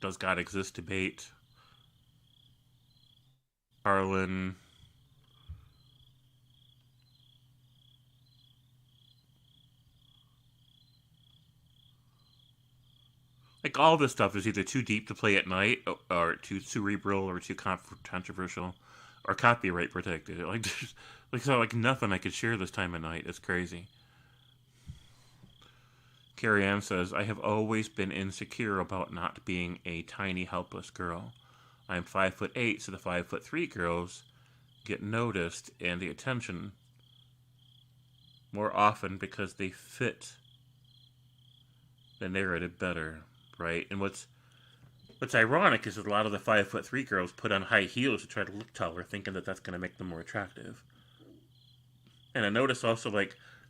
Speaker 5: does God exist debate, Carlin, like all this stuff is either too deep to play at night, or too cerebral, or too controversial, or copyright protected. Like there's nothing I could share this time of night. It's crazy. Carrie Ann says, I have always been insecure about not being a tiny, helpless girl. I'm 5'8", so the 5'3" girls get noticed and the attention more often because they fit the narrative better, right? And what's ironic is that a lot of the 5'3" girls put on high heels to try to look taller, thinking that that's going to make them more attractive. And I notice also,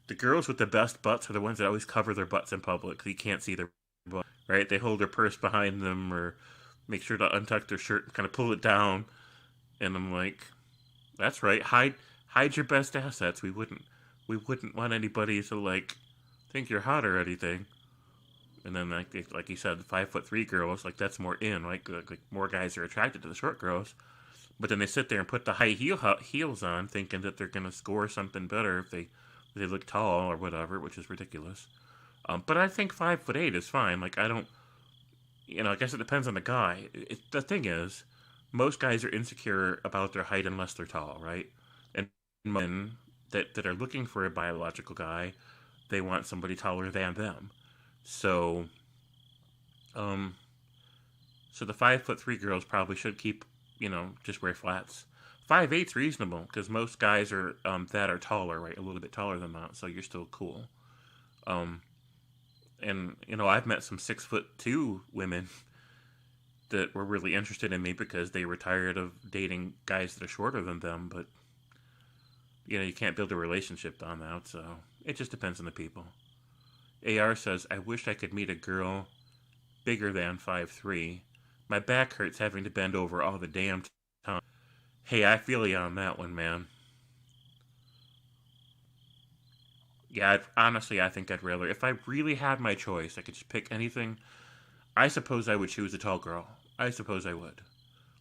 Speaker 5: the girls with the best butts are the ones that always cover their butts in public, so you can't see their butt, right? They hold their purse behind them or make sure to untuck their shirt and kind of pull it down. And I'm like, that's right. Hide your best assets. We wouldn't want anybody to think you're hot or anything. And then like you said, 5'3" girls, that's more in, like more guys are attracted to the short girls. But then they sit there and put the high heels on, thinking that they're gonna score something better if they look tall or whatever, which is ridiculous. But I think 5'8" is fine. I don't, I guess it depends on the guy. The thing is, most guys are insecure about their height unless they're tall, right? And men that are looking for a biological guy, they want somebody taller than them. So, so the 5'3" girls probably should keep, just wear flats. 5'8's reasonable because most guys are that are taller, right? A little bit taller than that, so you're still cool. And I've met some 6'2" women that were really interested in me because they were tired of dating guys that are shorter than them, but you can't build a relationship on that, so it just depends on the people. AR says, I wish I could meet a girl bigger than 5'3". My back hurts having to bend over all the damn time. Hey, I feel you on that one, man. Yeah, honestly, I think I'd rather, if I really had my choice, I could just pick anything. I suppose I would choose a tall girl. I suppose I would.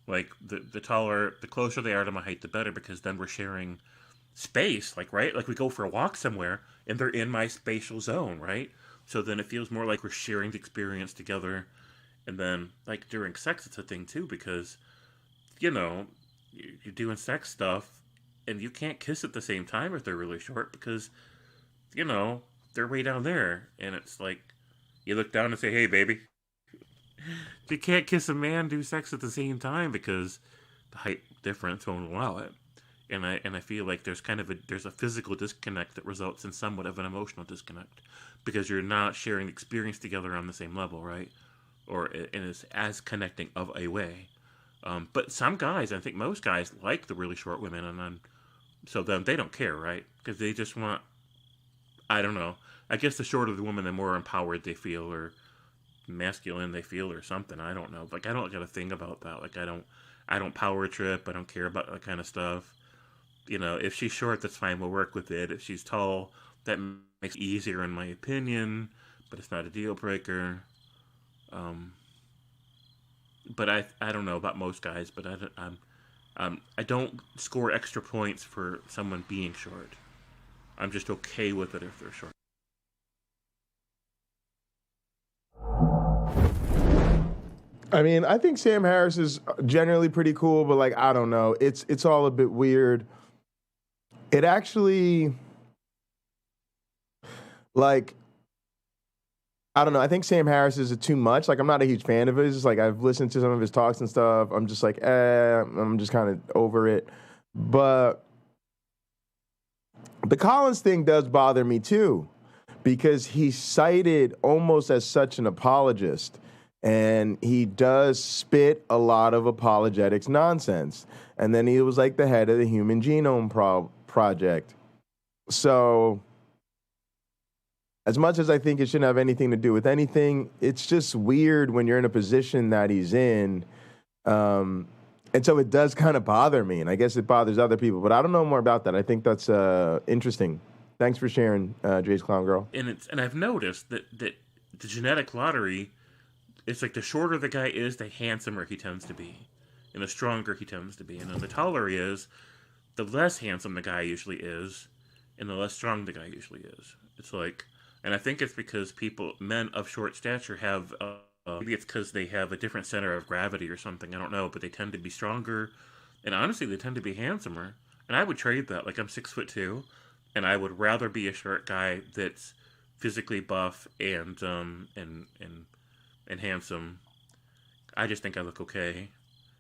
Speaker 5: Like, the taller, the closer they are to my height, the better, because then we're sharing space, right? Like, we go for a walk somewhere, and they're in my spatial zone, right? So then it feels more like we're sharing the experience together. And then, like, during sex, it's a thing, too, because, you're doing sex stuff, and you can't kiss at the same time if they're really short, because, they're way down there. And it's like, you look down and say, hey, baby. You can't kiss a man, do sex at the same time, because the height difference won't allow it. And I feel like there's a physical disconnect that results in somewhat of an emotional disconnect, because you're not sharing the experience together on the same level, right? Or and it's as connecting of a way. But some guys, I think most guys, like the really short women, and then so then they don't care, right? Because they just want, I don't know. I guess the shorter the woman, the more empowered they feel, or masculine they feel, or something. I don't know. Like, I don't got a thing about that. Like, I don't power trip. I don't care about that kind of stuff. If she's short, that's fine. We'll work with it. If she's tall, that makes it easier in my opinion, but it's not a deal breaker. But I don't know about most guys, but I don't score extra points for someone being short. I'm just okay with it if they're short.
Speaker 20: I mean, I think Sam Harris is generally pretty cool, but like, I don't know. It's all a bit weird. It actually, like, I don't know. I think Sam Harris is too much. Like, I'm not a huge fan of his. Like, I've listened to some of his talks and stuff. I'm just like, I'm just kind of over it. But the Collins thing does bother me too, because he's cited almost as such an apologist. And he does spit a lot of apologetics nonsense. And then he was like the head of the Human Genome Project. So as much as I think it shouldn't have anything to do with anything, it's just weird when you're in a position that he's in. And so it does kind of bother me. And I guess it bothers other people. But I don't know more about that. I think that's interesting. Thanks for sharing, Jay's Clown Girl.
Speaker 5: And I've noticed that the genetic lottery, it's like the shorter the guy is, the handsomer he tends to be. And the stronger he tends to be. And then the taller he is, the less handsome the guy usually is, and the less strong the guy usually is. It's like, and I think it's because men of short stature have, maybe it's because they have a different center of gravity or something, I don't know, but they tend to be stronger, and honestly, they tend to be handsomer. And I would trade that. Like, I'm 6'2", and I would rather be a short guy that's physically buff and handsome. I just think I look okay.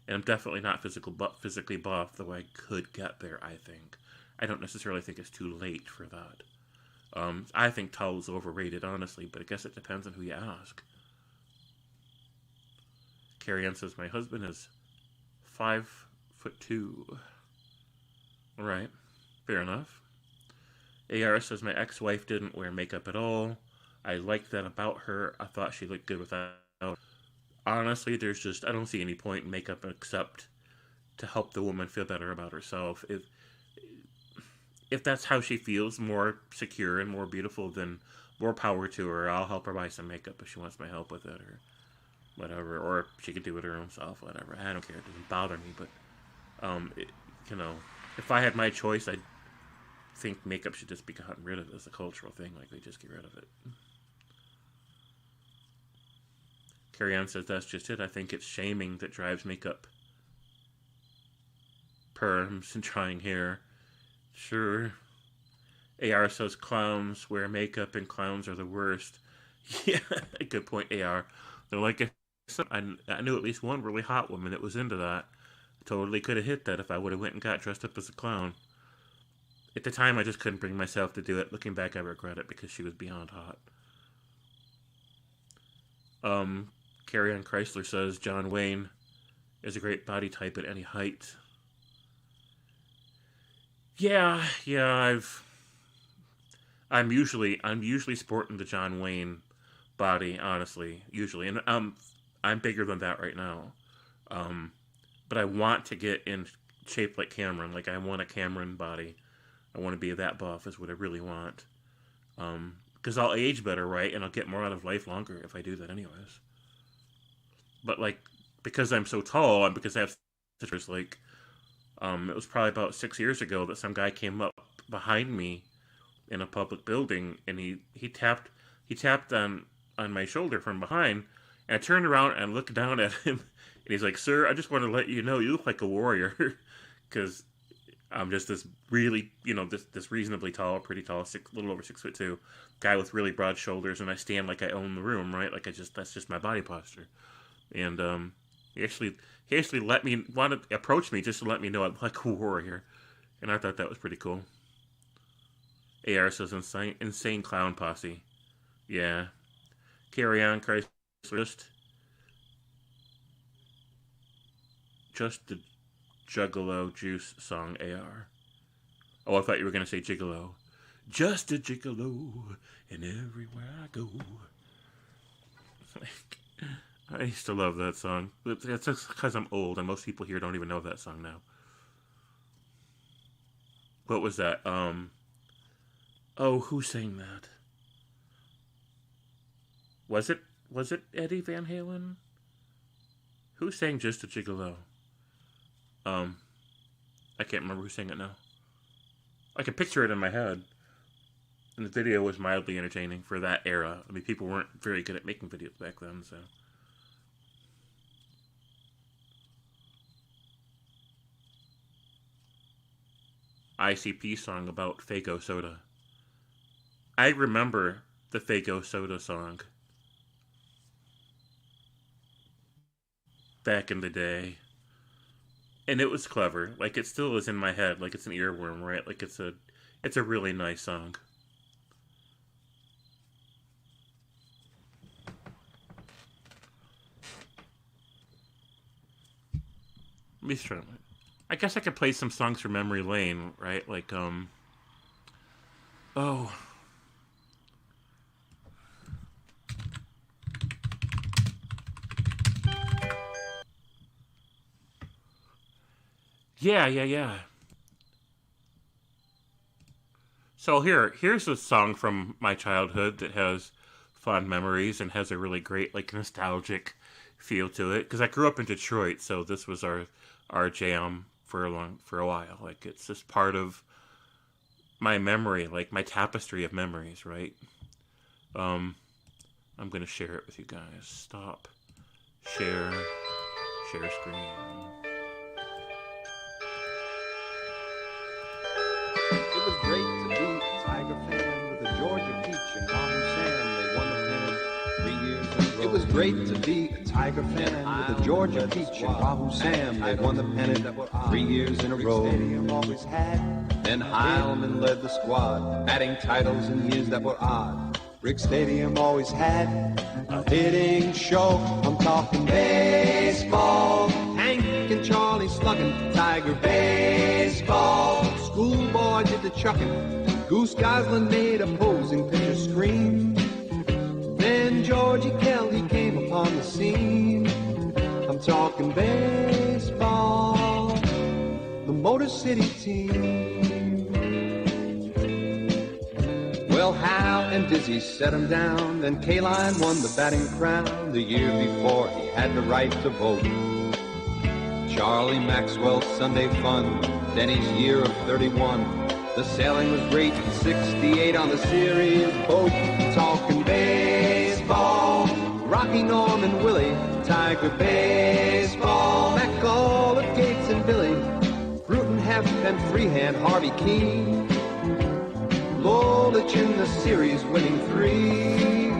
Speaker 5: And I'm definitely not physically buff, though I could get there, I think. I don't necessarily think it's too late for that. I think tall is overrated, honestly, but I guess it depends on who you ask. Carrie Ann says, my husband is 5'2". All right, fair enough. AR says, my ex-wife didn't wear makeup at all. I liked that about her. I thought she looked good without. Honestly, I don't see any point in makeup except to help the woman feel better about herself. If that's how she feels, more secure and more beautiful, then more power to her. I'll help her buy some makeup if she wants my help with it, or whatever. Or she could do it her own self, whatever. I don't care. It doesn't bother me. But, if I had my choice, I'd think makeup should just be gotten rid of as a cultural thing. Like, they just get rid of it. Carrie Ann says, that's just it. I think it's shaming that drives makeup perms and trying hair. Sure. AR says clowns wear makeup and clowns are the worst. Yeah, good point, AR. They're like, I knew at least one really hot woman that was into that. Totally could have hit that if I would have went and got dressed up as a clown. At the time, I just couldn't bring myself to do it. Looking back, I regret it because she was beyond hot. Carrie Ann Chrysler says John Wayne is a great body type at any height. Yeah, I'm usually sporting the John Wayne body, honestly, usually, and I'm bigger than that right now. But I want to get in shape like Cameron. Like, I want a Cameron body. I want to be that buff is what I really want. Because I'll age better, right? And I'll get more out of life longer if I do that anyways. But, like, because I'm so tall and because I have sisters, like, it was probably about 6 years ago that some guy came up behind me in a public building, and he tapped on my shoulder from behind, and I turned around and looked down at him, and he's like, "Sir, I just want to let you know you look like a warrior," because I'm just this really, this reasonably tall, pretty tall, little over 6'2" guy with really broad shoulders, and I stand like I own the room, right? Like that's just my body posture, and he actually wanted to approach me just to let me know I'm like a warrior, and I thought that was pretty cool. AR says insane clown posse. Yeah. Carry on, Christ. Just the Juggalo Juice song, AR. Oh, I thought you were going to say Gigolo. Just a gigolo, and everywhere I go. I used to love that song. That's just because I'm old, and most people here don't even know that song now. What was that? Oh, who sang that? Was it Eddie Van Halen? Who sang Just a Gigolo? I can't remember who sang it now. I can picture it in my head. And the video was mildly entertaining for that era. I mean, people weren't very good at making videos back then, so. ICP song about Faygo soda. I remember the Faygo soda song. Back in the day. And it was clever. Like, it still is in my head. Like, it's an earworm, right? Like, it's a really nice song. Let me try. I guess I could play some songs from memory lane, right? Like, oh. Yeah. So here's a song from my childhood that has fond memories and has a really great, like, nostalgic feel to it. Because I grew up in Detroit, so this was our jam for a while. Like, it's just part of my memory, like my tapestry of memories, right? I'm gonna share it with you guys. Stop. Share screen.
Speaker 8: It was great to be a Tiger fan with a Georgia peach and Mom and Sam. They won the pennant 3 years in a row. It was great to be a Tiger fan with a Georgia peach and Wahoo Sam. They won the pennant 3 years in a row. Then Heilman led the squad, adding titles in years that were odd. Rick Stadium always had a hitting show. I'm talking baseball. Hank and Charlie slugging Tiger baseball. Schoolboy did the chucking. Goose Gosling made opposing pitchers scream. Then Georgie Kelly came upon the scene. I'm talking baseball. The Motor City team. Well, Hal and Dizzy set him down. Then K-Line won the batting crown. The year before he had the right to vote. Charlie Maxwell's Sunday fun. Denny's year of 31. The sailing was great in 68 on the Sirius boat. Talking baseball. Rocky, Norman, Willie. Tiger baseball. Macaulay, Gates, and Billy. Fruit and freehand Harvey Keene. Lolich in the series winning 3.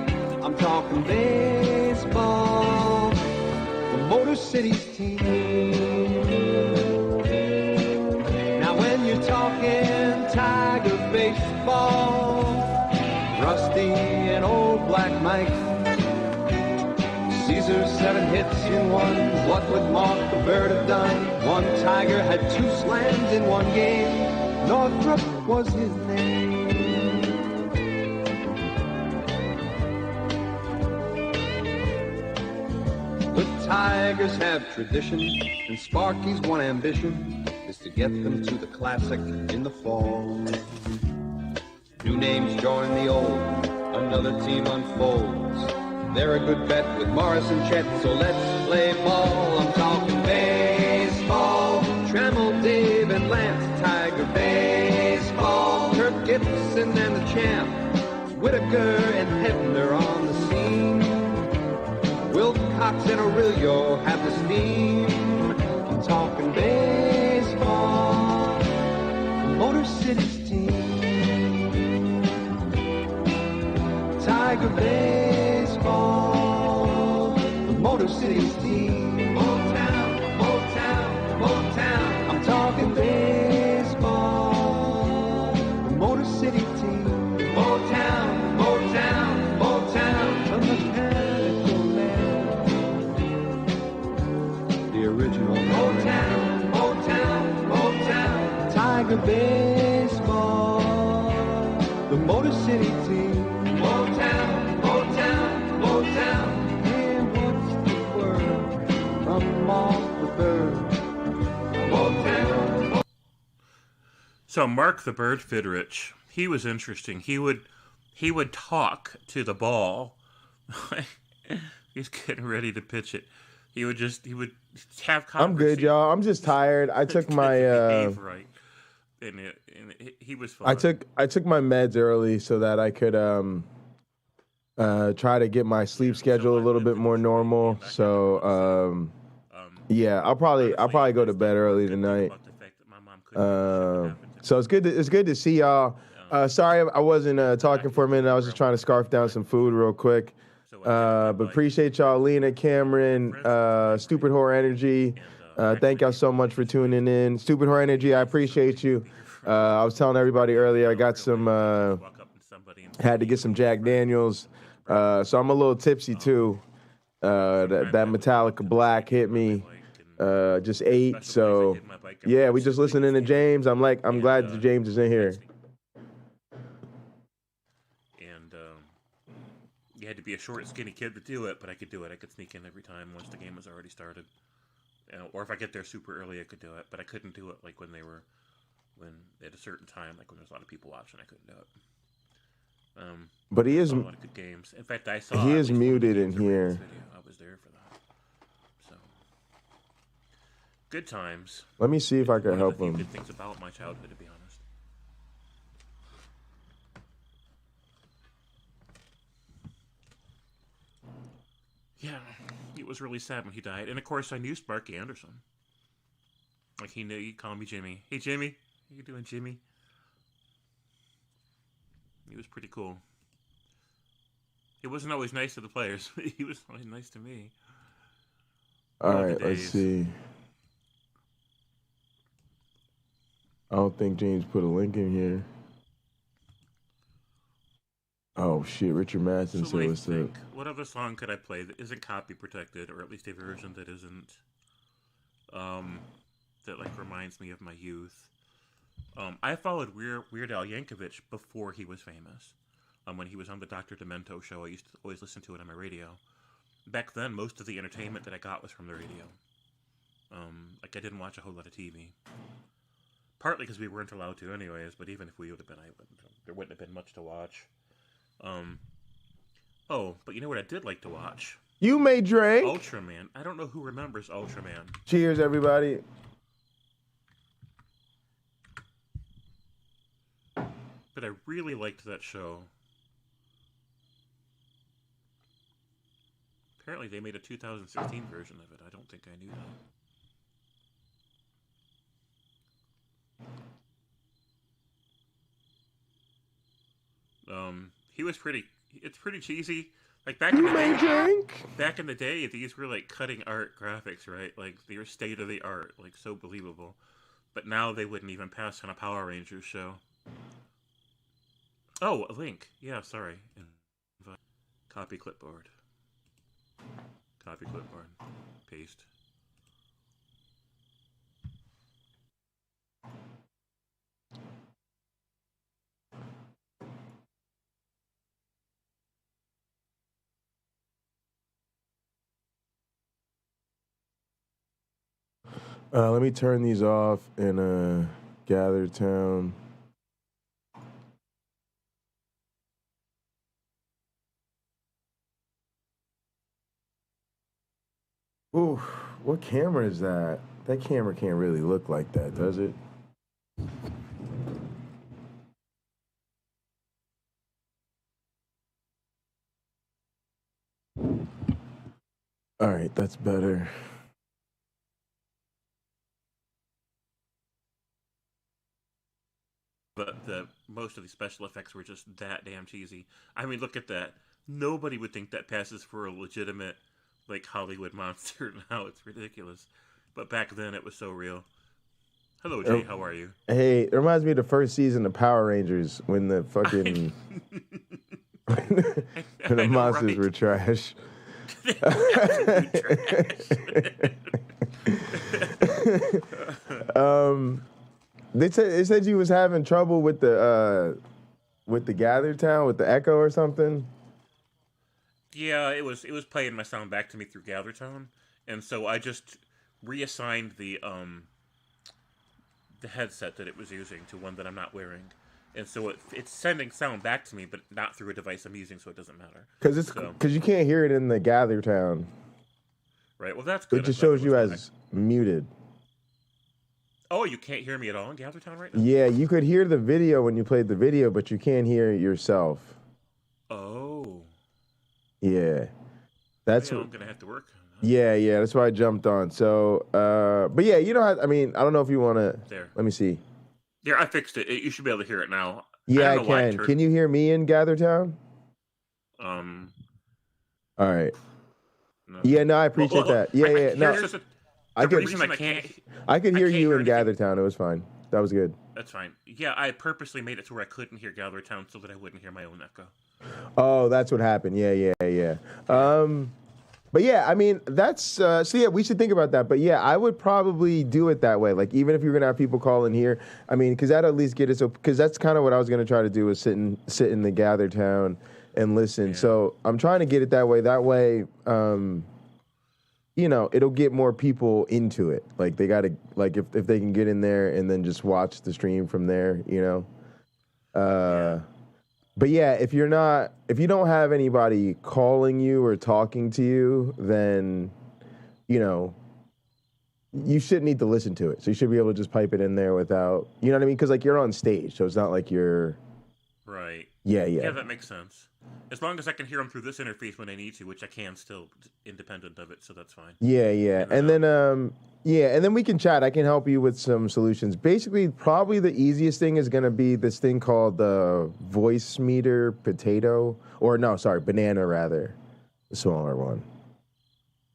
Speaker 8: I'm talking baseball, the Motor City's team. Now when you're talking Tiger baseball, Rusty and old Black Mike, Caesar 7 hits in 1. What would Mark the Bird have done? One Tiger had 2 slams in 1 game. Northrop was his name. The Tigers have tradition, and Sparky's one ambition is to get them to the Classic in the fall. New names join the old, another team unfolds. They're a good bet with Morris and Chet, so let's play ball. I'm talking baseball. Trammell, Dave, and Lance, Tiger baseball. Kirk Gibson and the champ, Whitaker and Hebner on the scene. Wilcox and Aurelio have the steam. I'm talking baseball. Motor City's team. Tiger baseball, the Motor City's team. Motown, Motown, Motown. I'm talking baseball, the Motor City team. Motown, Motown, Motown. The mechanical man, the original Motown, Motown, Motown. Tiger baseball, the Motor City team. Motown, Motown, Motown. And what's the word from Mark the Bird? Motown.
Speaker 5: So Mark the Bird Fidrich, he was interesting. He would talk to the ball. He's getting ready to pitch it. He would have conversation.
Speaker 20: I'm good, y'all. I'm just tired. I took my
Speaker 5: right. And he was fun.
Speaker 20: I took my meds early so that I could try to get my sleep schedule a little bit more normal. So yeah, I'll probably go to bed early tonight. So it's good to see y'all. Sorry I wasn't talking for a minute. I was just trying to scarf down some food real quick. But appreciate y'all, Lena, Cameron, Stupid Horror Energy. Thank y'all so much for tuning in. Stupid Horror Energy, I appreciate you. I was telling everybody earlier, I got some, had to get some Jack Daniels. So I'm a little tipsy too. That Metallica Black hit me. Just ate. So yeah, we just listening to James. I'm glad that James is in here.
Speaker 5: And you had to be a short, skinny kid to do it, but I could do it. I could sneak in every time once the game was already started. Or if I get there super early, I could do it. But I couldn't do it like when at a certain time, like when there's a lot of people watching, I couldn't do it.
Speaker 20: But he is
Speaker 5: a lot of good games. In fact, I saw
Speaker 20: he is muted in here.
Speaker 5: I was there for that. So good times.
Speaker 20: Let me see if I can help him.
Speaker 5: Good things about my childhood, to be honest. Yeah, it was really sad when he died. And of course, I knew Sparky Anderson. Like he knew, he'd call me Jimmy. Hey, Jimmy, how you doing, Jimmy? He was pretty cool. He wasn't always nice to the players, but he was always nice to me.
Speaker 20: All right, let's see. I don't think James put a link in here. Oh shit, Richard Madsen said what's up.
Speaker 5: What other song could I play that isn't copy protected, or at least a version that isn't, that like reminds me of my youth? I followed Weird Al Yankovic before he was famous. When he was on the Dr. Demento show, I used to always listen to it on my radio. Back then, most of the entertainment that I got was from the radio. Like I didn't watch a whole lot of TV. Partly because we weren't allowed to anyways, but even if we would have been, there wouldn't have been much to watch. Oh, but you know what I did like to watch?
Speaker 20: You may drink.
Speaker 5: Ultraman. I don't know who remembers Ultraman.
Speaker 20: Cheers, everybody.
Speaker 5: But I really liked that show. Apparently they made a 2016 version of it. I don't think I knew He was pretty. It's pretty cheesy. Like back in the day, these were like cutting art graphics, right? Like they were state of the art, like so believable. But now they wouldn't even pass on a Power Rangers show. Oh, a link. Yeah, sorry. Copy clipboard. Copy clipboard. Paste.
Speaker 20: Let me turn these off in Gather Town. Ooh, what camera is that? That camera can't really look like that, does it? All right, that's better.
Speaker 5: But most of the special effects were just that damn cheesy. I mean, look at that. Nobody would think that passes for a legitimate, like, Hollywood monster now. It's ridiculous. But back then, it was so real. Hello, Jay. How are you?
Speaker 20: Hey, it reminds me of the first season of Power Rangers when the fucking when the monsters were trash. They said you was having trouble with the Gather Town, with the echo or something.
Speaker 5: Yeah, it was playing my sound back to me through GatherTone, and so I just reassigned the headset that it was using to one that I'm not wearing, and so it's sending sound back to me, but not through a device I'm using, so it doesn't matter.
Speaker 20: Because you can't hear it in the Gather Town.
Speaker 5: Right. Well, that's good.
Speaker 20: It just shows you as muted.
Speaker 5: Oh, you can't hear me at all in GatherTown right now?
Speaker 20: Yeah, you could hear the video when you played the video, but you can't hear yourself.
Speaker 5: Oh.
Speaker 20: Yeah. That's
Speaker 5: I'm going to have to work.
Speaker 20: Yeah, that's why I jumped on. So, but yeah, you don't have, I mean, I don't know if you want to.
Speaker 5: There.
Speaker 20: Let me see.
Speaker 5: Yeah, I fixed it. You should be able to hear it now.
Speaker 20: Yeah, I can. Can you hear me in GatherTown? All right.
Speaker 5: No.
Speaker 20: Yeah, no, I appreciate that. Yeah, no. I could hear you in GatherTown. It was fine. That was good.
Speaker 5: That's fine. Yeah, I purposely made it to where I couldn't hear GatherTown so that I wouldn't hear my own echo.
Speaker 20: Oh, that's what happened. Yeah. But yeah, I mean, that's so yeah, we should think about that. But yeah, I would probably do it that way. Like, even if you're gonna have people call in here, I mean, because that'll at least get it. So, because that's kind of what I was gonna try to do, is sit in the GatherTown and listen. Yeah. So I'm trying to get it that way. That way, you know, it'll get more people into it. Like, they gotta, like, if they can get in there and then just watch the stream from there, you know. But yeah, if you don't have anybody calling you or talking to you, then, you know, you shouldn't need to listen to it. So you should be able to just pipe it in there without, you know what I mean? Because, like, you're on stage, so it's not like you're...
Speaker 5: Right.
Speaker 20: Yeah.
Speaker 5: Yeah, that makes sense. As long as I can hear them through this interface when I need to, which I can still, independent of it, so that's fine.
Speaker 20: Yeah. And then we can chat. I can help you with some solutions. Basically, probably the easiest thing is going to be this thing called the Voice Meter Potato. Banana, rather. The smaller one.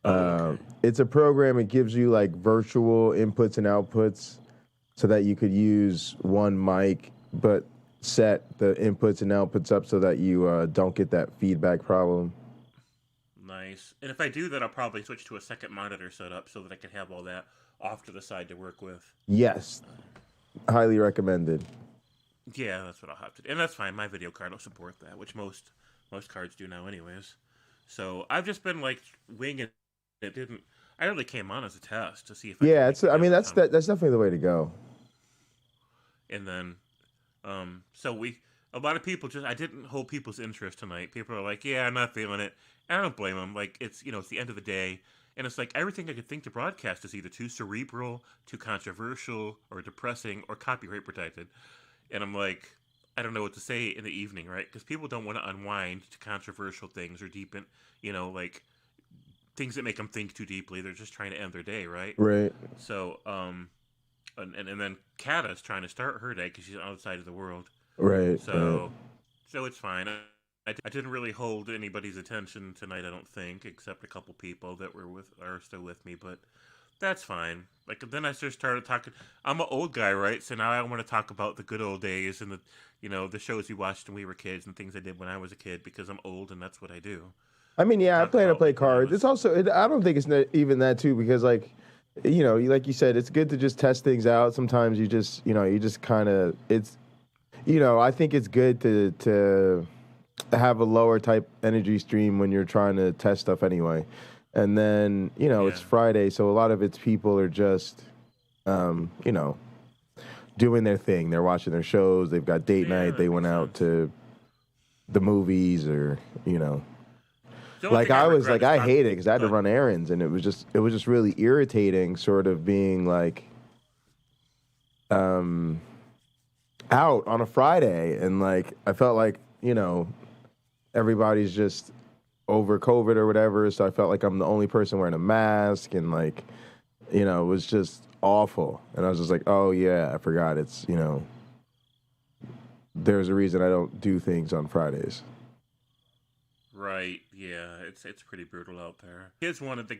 Speaker 20: Okay. It's a program. It gives you, like, virtual inputs and outputs so that you could use one mic, but set the inputs and outputs up so that you don't get that feedback problem.
Speaker 5: Nice. And if I do that, I'll probably switch to a second monitor setup so that I can have all that off to the side to work with.
Speaker 20: Yes. Highly recommended.
Speaker 5: Yeah, that's what I'll have to do. And that's fine. My video card will support that, which most cards do now anyways. So I've just been, like, winging it. I really came on as a test to see if
Speaker 20: that's definitely the way to go.
Speaker 5: And then so a lot of people I didn't hold people's interest tonight. People are like, yeah, I'm not feeling it. I don't blame them. Like, it's the end of the day. And it's like, everything I could think to broadcast is either too cerebral, too controversial, or depressing, or copyright protected. And I'm like, I don't know what to say in the evening, right? Because people don't want to unwind to controversial things or deepen, like, things that make them think too deeply. They're just trying to end their day, right?
Speaker 20: Right.
Speaker 5: So, and then Kata's trying to start her day because she's outside of the world.
Speaker 20: Right.
Speaker 5: So So it's fine. I didn't really hold anybody's attention tonight, I don't think, except a couple people that are still with me, but that's fine. Like, then I just started talking. I'm an old guy, right? So now I want to talk about the good old days and the shows we watched when we were kids and things I did when I was a kid because I'm old and that's what I do.
Speaker 20: I mean, yeah, I plan to play cards. It's also, I don't think it's even that too, because like you said, it's good to just test things out. Sometimes you just kind of, I think it's good to have a lower type energy stream when you're trying to test stuff anyway. And then, it's Friday, so a lot of its people are just, doing their thing. They're watching their shows. They've got date night. They went out to the movies or, Like I hate it because I had to run errands, and it was just really irritating, sort of being like, out on a Friday, and like I felt like everybody's just over COVID or whatever, so I felt like I'm the only person wearing a mask, and like, it was just awful, and I was just like, oh yeah, I forgot it's there's a reason I don't do things on Fridays.
Speaker 5: Right, yeah, it's pretty brutal out there. Kids wanted to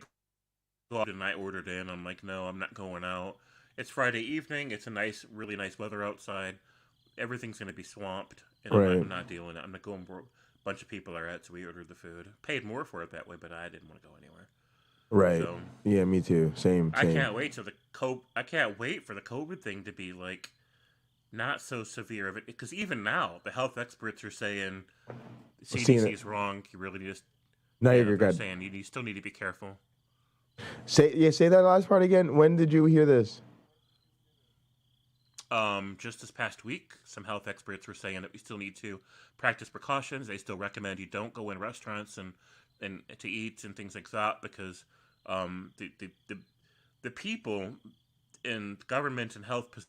Speaker 5: go out and I ordered in. I'm like, no, I'm not going out. It's Friday evening. It's really nice weather outside. Everything's going to be swamped, and I'm not dealing it. I'm not going where a bunch of people are at, so we ordered the food. Paid more for it that way, but I didn't want to go anywhere.
Speaker 20: Right.
Speaker 5: So,
Speaker 20: yeah, me too. Same.
Speaker 5: I can't wait for the COVID thing to be like not so severe of it, because even now the health experts are saying CDC's wrong. You really just
Speaker 20: you're good.
Speaker 5: Saying you still need to be careful.
Speaker 20: Say that last part again. When did you hear this?
Speaker 5: Just this past week, some health experts were saying that we still need to practice precautions. They still recommend you don't go in restaurants and to eat and things like that, because the people in government and health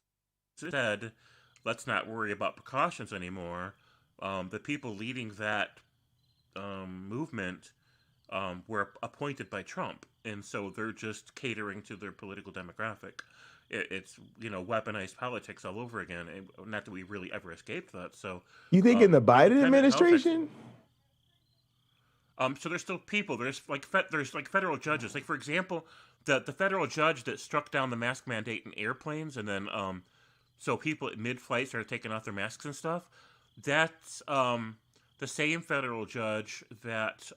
Speaker 5: said, let's not worry about precautions anymore. The people leading that movement were appointed by Trump, and so they're just catering to their political demographic. It's weaponized politics all over again. Not that we really ever escaped that. So
Speaker 20: you think in the Biden administration?
Speaker 5: So there's still people. There's federal judges. Like, for example, the federal judge that struck down the mask mandate in airplanes, and then so people at mid-flight started taking off their masks and stuff. That's the same federal judge that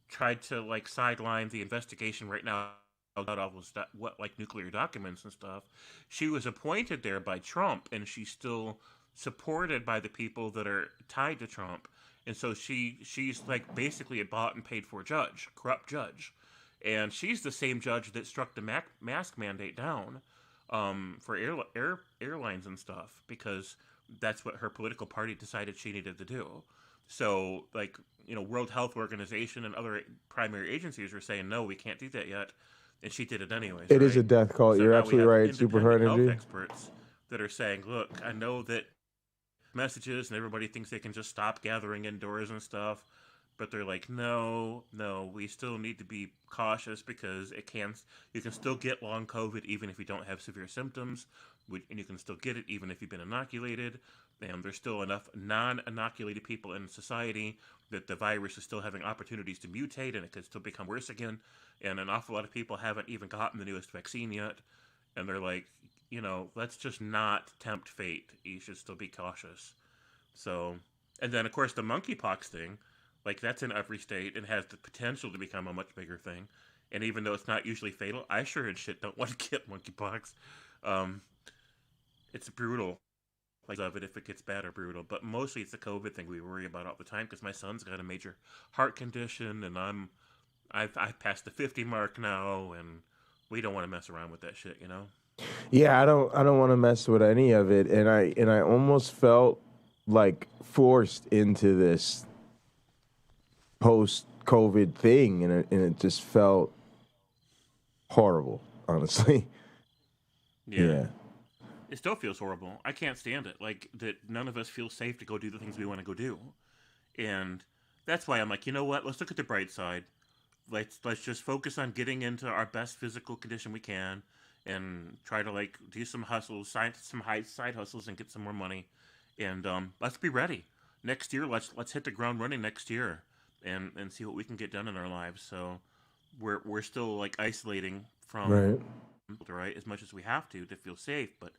Speaker 5: tried to sideline the investigation right now about all those nuclear documents and stuff. She was appointed there by Trump, and she's still supported by the people that are tied to Trump. And so she's basically a bought and paid for judge, corrupt judge. And she's the same judge that struck the mask mandate down for airlines and stuff, because that's what her political party decided she needed to do. So, World Health Organization and other primary agencies are saying, no, we can't do that yet. And she did it anyways.
Speaker 20: It is a death cult. You're absolutely right. Super hard energy.
Speaker 5: Health experts that are saying, look, I know that messages and everybody thinks they can just stop gathering indoors and stuff, but they're like, no, we still need to be cautious, because you can still get long COVID even if you don't have severe symptoms, and you can still get it even if you've been inoculated, and there's still enough non-inoculated people in society that the virus is still having opportunities to mutate, and it could still become worse again, and an awful lot of people haven't even gotten the newest vaccine yet, and they're like, let's just not tempt fate. You should still be cautious. So, and then of course the monkeypox thing, that's in every state and has the potential to become a much bigger thing. And even though it's not usually fatal, I sure as shit don't want to get monkeypox. It's brutal. Of it, if it gets bad or brutal, but mostly it's the COVID thing we worry about all the time, because my son's got a major heart condition, and I've passed the 50 mark now, and we don't want to mess around with that shit,
Speaker 20: Yeah, I don't want to mess with any of it, and I almost felt forced into this post-COVID thing, and it just felt horrible, honestly. Yeah.
Speaker 5: It still feels horrible. I can't stand it. That none of us feel safe to go do the things we want to go do. And that's why I'm like, you know what? Let's look at the bright side. Let's just focus on getting into our best physical condition we can, and try to do some hustles, some side hustles, and get some more money, And let's be ready. Next year, let's hit the ground running next year and see what we can get done in our lives. So we're still like isolating from right as much as we have to feel safe, but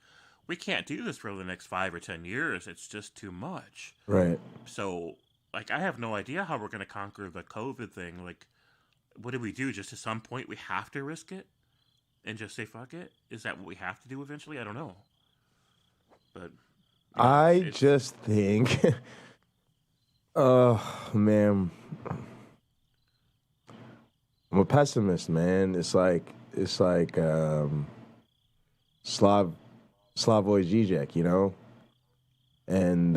Speaker 5: we can't do this for the next 5 or 10 years. It's just too much.
Speaker 20: Right.
Speaker 5: So like I have no idea how we're going to conquer the COVID thing. Like, what do we do? Just at some point we have to risk it and just say fuck it? Is that what we have to do eventually? I don't know. But
Speaker 20: I just think, oh man, I'm a pessimist, man. It's like Slavoj Žižek, you know, and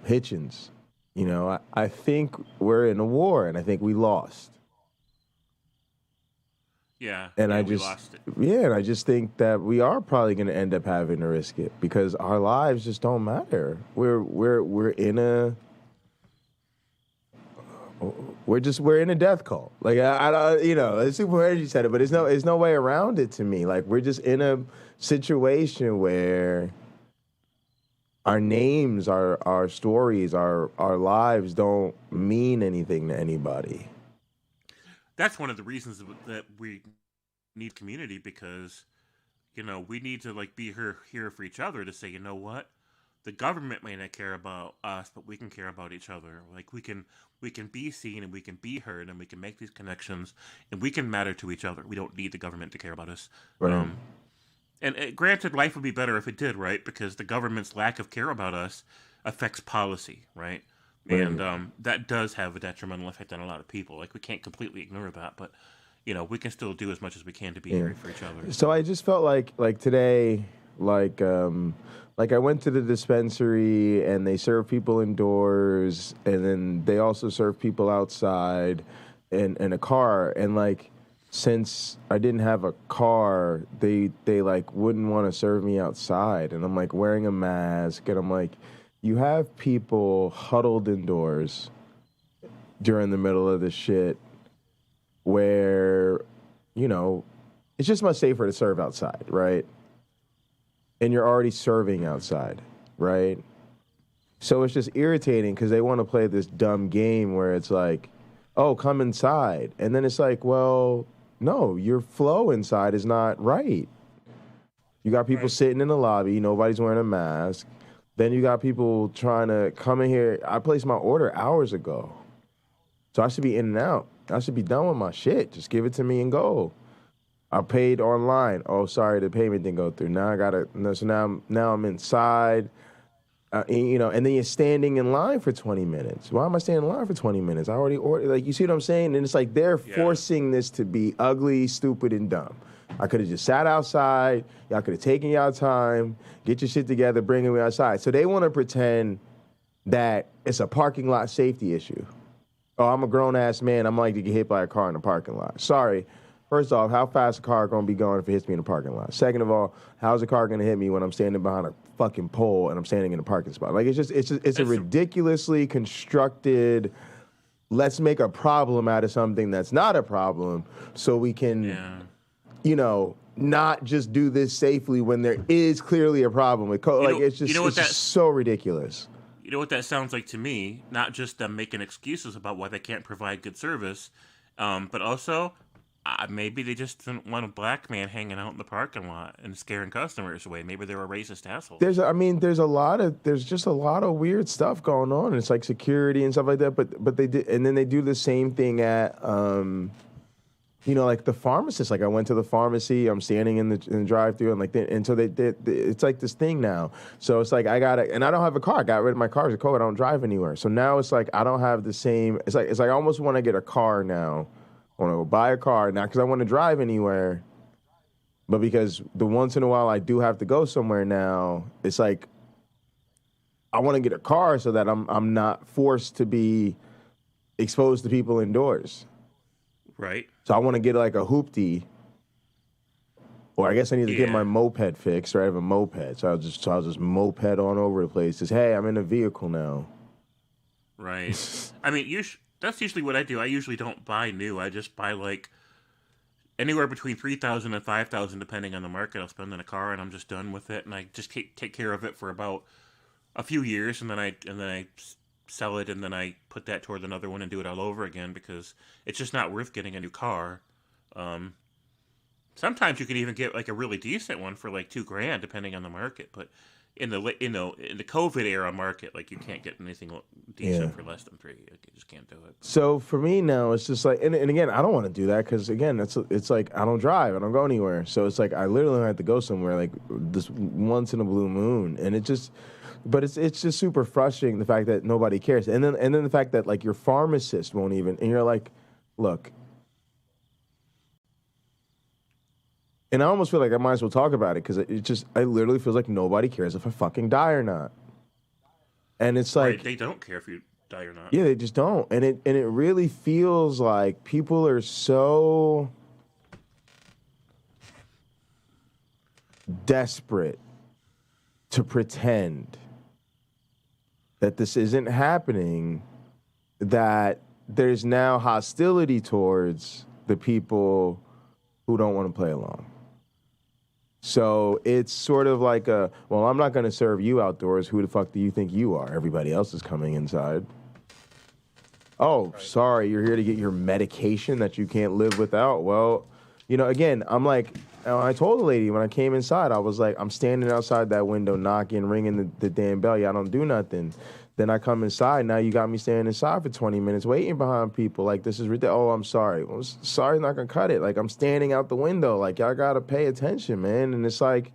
Speaker 20: Hitchens. You know, I think we're in a war, and I think we lost.
Speaker 5: Yeah,
Speaker 20: and
Speaker 5: we lost it.
Speaker 20: Yeah, and I just think that we are probably going to end up having to risk it because our lives just don't matter. We're in a death cult. Like I don't, you know, Super Energy said it, but there's no way around it to me. Like we're just in a situation where our names, our stories, our lives don't mean anything to anybody.
Speaker 5: That's one of the reasons that we need community, because, you know, we need to like be here for each other to say, you know what, the government may not care about us, but we can care about each other. Like we can be seen and we can be heard and we can make these connections and we can matter to each other. We don't need the government to care about us.
Speaker 20: Right.
Speaker 5: And granted, life would be better if it did, right? Because the government's lack of care about us affects policy, right? And that does have a detrimental effect on a lot of people. Like, we can't completely ignore that, but, you know, we can still do as much as we can to be here for each other.
Speaker 20: So I just felt like today, like I went to the dispensary and they serve people indoors, and then they also serve people outside in a car. And like, since I didn't have a car, they like wouldn't want to serve me outside. And I'm like wearing a mask, and I'm like, you have people huddled indoors during the middle of this shit where, you know, it's just much safer to serve outside, right? And you're already serving outside, right? So it's just irritating because they want to play this dumb game where it's like, oh, come inside. And then it's like, well, no, your flow inside is not right. You got people sitting in the lobby, nobody's wearing a mask. Then you got people trying to come in here. I placed my order hours ago. So I should be in and out. I should be done with my shit. Just give it to me and go. I paid online. Oh, sorry, the payment didn't go through. Now I gotta. So now I'm inside. You know, and then you're standing in line for 20 minutes. Why am I standing in line for 20 minutes? I already ordered. Like, you see what I'm saying? And it's like they're forcing this to be ugly, stupid, and dumb. I could have just sat outside. Y'all could have taken y'all time, get your shit together, bring me outside. So they want to pretend that it's a parking lot safety issue. Oh, I'm a grown-ass man. I'm like to get hit by a car in the parking lot. Sorry. First off, how fast a car going to be going if it hits me in the parking lot? Second of all, how's a car going to hit me when I'm standing behind a fucking pole and I'm standing in a parking spot? Like, it's a ridiculously constructed, let's make a problem out of something that's not a problem so we can... you know, not just do this safely when there is clearly a problem with COVID. Like, it's just so ridiculous.
Speaker 5: You know what that sounds like to me? Not just them making excuses about why they can't provide good service, but also maybe they just didn't want a black man hanging out in the parking lot and scaring customers away. Maybe they were racist assholes.
Speaker 20: There's just a lot of weird stuff going on. And it's like security and stuff like that. But they did, and then they do the same thing at you know, like the pharmacist. Like, I went to the pharmacy, I'm standing in the drive-thru, and like, and so they it's like this thing now. So it's like and I don't have a car. I got rid of my car. It's COVID. I don't drive anywhere. So now it's like I don't have the same. It's like I almost want to get a car now. I want to go buy a car now because I want to drive anywhere. But because the once in a while I do have to go somewhere now, it's like I want to get a car so that I'm not forced to be exposed to people indoors.
Speaker 5: Right.
Speaker 20: So I want to get like a hoopty, or I guess I need to get my moped fixed. Right, I have a moped, so I'll just moped on over the place. Just, hey, I'm in a vehicle now.
Speaker 5: Right. I mean, that's usually what I do. I usually don't buy new. I just buy like anywhere between $3,000 and $5,000, depending on the market. I'll spend on a car, and I'm just done with it, and I just take care of it for about a few years, and then I sell it, and then I put that toward another one and do it all over again because it's just not worth getting a new car. Sometimes you can even get like a really decent one for like $2,000 depending on the market, but in the COVID era market, like you can't get anything decent for less than $3,000. You just can't do it.
Speaker 20: So for me now, it's just like, and again, I don't want to do that because again, it's like I don't drive, I don't go anywhere, so it's like I literally have to go somewhere like this once in a blue moon, and it just. But it's just super frustrating the fact that nobody cares, and then the fact that like your pharmacist won't even, and you're like, look, and I almost feel like I might as well talk about it because I literally feels like nobody cares if I fucking die or not, and it's like
Speaker 5: they don't care if you die or not.
Speaker 20: Yeah, they just don't, and it really feels like people are so desperate to pretend that this isn't happening, that there's now hostility towards the people who don't want to play along. So it's sort of like well, I'm not going to serve you outdoors. Who the fuck do you think you are? Everybody else is coming inside. Oh, sorry, you're here to get your medication that you can't live without. Well, again, I'm like, I told the lady when I came inside, I was like, I'm standing outside that window knocking, ringing the damn bell. Yeah, I don't do nothing. Then I come inside. Now you got me standing inside for 20 minutes waiting behind people. Like, this is ridiculous. Oh, I'm sorry. Well, sorry's not going to cut it. Like, I'm standing out the window. Like, y'all got to pay attention, man. And it's like,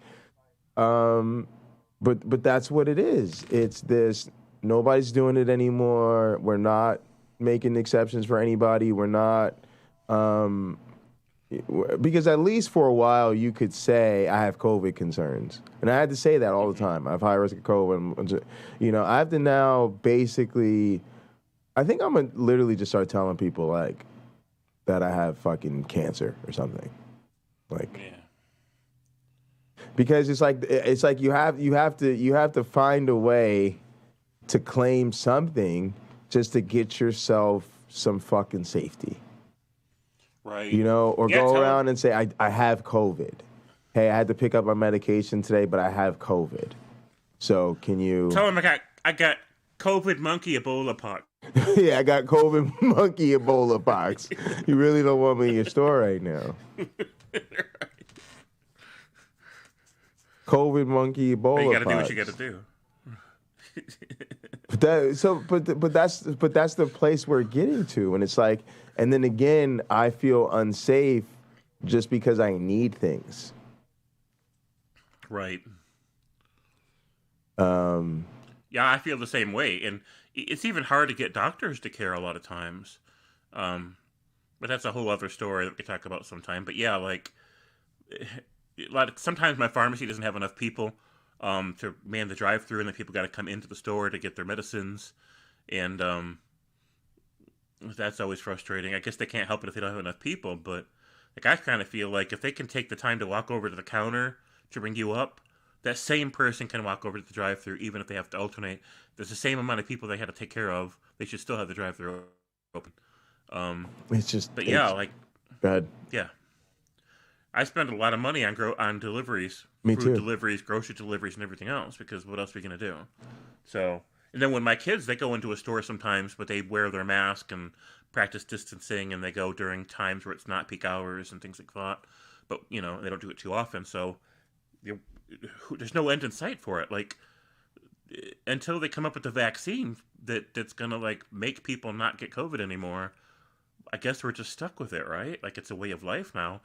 Speaker 20: but that's what it is. It's this, nobody's doing it anymore. We're not making exceptions for anybody. We're not, because at least for a while you could say I have COVID concerns, and I had to say that all the time. I have high risk of COVID. I have to now basically. I think I'm gonna literally just start telling people like that I have fucking cancer or something, like. Yeah. Because it's like you have to find a way to claim something just to get yourself some fucking safety.
Speaker 5: Right.
Speaker 20: Or go around and say, I have COVID. Hey, I had to pick up my medication today, but I have COVID. So can you...
Speaker 5: Tell him I got COVID monkey Ebola pox.
Speaker 20: Yeah, I got COVID monkey Ebola pox. You really don't want me in your store right now. COVID monkey Ebola pox.
Speaker 5: You gotta do what you gotta do.
Speaker 20: But that's the place we're getting to, and it's like, and then again, I feel unsafe just because I need things.
Speaker 5: Right. Yeah, I feel the same way, and it's even hard to get doctors to care a lot of times. But that's a whole other story that we could talk about sometime. But yeah, sometimes my pharmacy doesn't have enough people to man the drive-through, and then people got to come into the store to get their medicines, and that's always frustrating. I guess they can't help it if they don't have enough people, but I kind of feel like if they can take the time to walk over to the counter to ring you up, that same person can walk over to the drive-through, even if they have to alternate. There's the same amount of people they had to take care of. They should still have the drive-through open.
Speaker 20: It's just,
Speaker 5: but yeah,
Speaker 20: go ahead.
Speaker 5: Yeah. I spend a lot of money on deliveries,
Speaker 20: Me
Speaker 5: food
Speaker 20: too.
Speaker 5: deliveries, grocery deliveries, and everything else, because what else are we going to do? So, and then when my kids, they go into a store sometimes, but they wear their mask and practice distancing, and they go during times where it's not peak hours and things like that. But, they don't do it too often, so there's no end in sight for it. Until they come up with a vaccine that's going to, make people not get COVID anymore, I guess we're just stuck with it, right? It's a way of life now.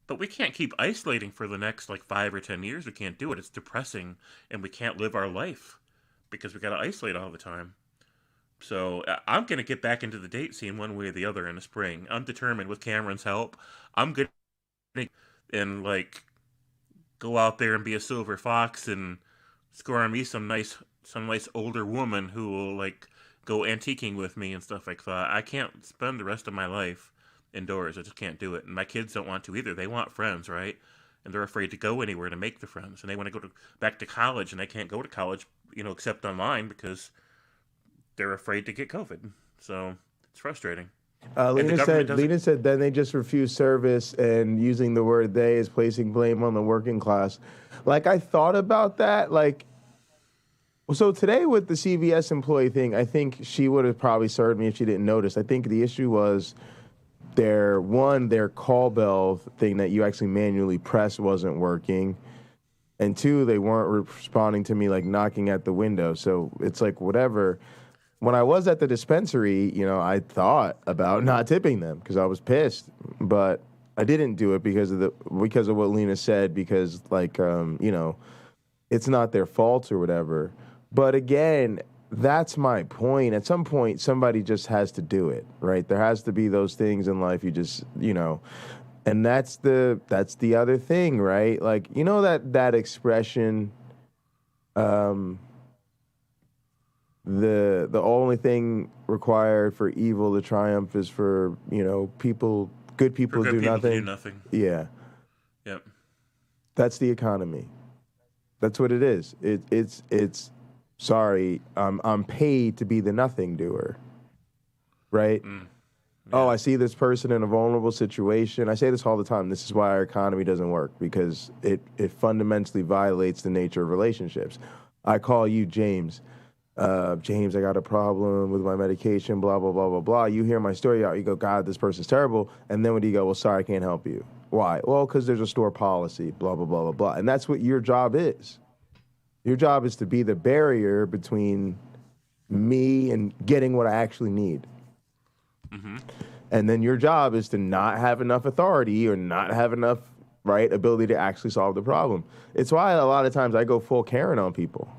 Speaker 5: But we can't keep isolating for the next 5 or 10 years. We can't do it. It's depressing, and we can't live our life because we got to isolate all the time. So I'm going to get back into the date scene one way or the other in the spring. I'm determined with Cameron's help. I'm going to go out there and be a silver fox and score on me some nice older woman who will go antiquing with me and stuff like that. I can't spend the rest of my life indoors. I just can't do it. And my kids don't want to either. They want friends, right? And they're afraid to go anywhere to make the friends. And they want to go back to college, and they can't go to college, except online because they're afraid to get COVID. So it's frustrating.
Speaker 20: Lena said then they just refuse service, and using the word they is placing blame on the working class. I thought about that. Well, so today with the CVS employee thing, I think she would have probably served me if she didn't notice. I think the issue was their call bell thing that you actually manually press wasn't working. And two, they weren't responding to me like knocking at the window. So it's like whatever. When I was at the dispensary, I thought about not tipping them because I was pissed, but I didn't do it because of what Lena said, because it's not their fault or whatever. But again, that's my point. At some point, somebody just has to do it, right? There has to be those things in life you just, and that's the other thing, right? Like, that expression, the only thing required for evil to triumph is for, good people to do nothing. Yeah.
Speaker 5: Yep.
Speaker 20: That's the economy. That's what it is. It's sorry, I'm paid to be the nothing doer, right? Yeah. Oh, I see this person in a vulnerable situation. I say this all the time. This is why our economy doesn't work, because it fundamentally violates the nature of relationships. I call you James. James, I got a problem with my medication, blah, blah, blah, blah, blah. You hear my story out. You go, God, this person's terrible. And then when you go, well, sorry, I can't help you. Why? Well, because there's a store policy, blah, blah, blah, blah, blah. And that's what your job is. Your job is to be the barrier between me and getting what I actually need.
Speaker 5: Mm-hmm.
Speaker 20: And then your job is to not have enough authority or not have enough, ability to actually solve the problem. It's why a lot of times I go full Karen on people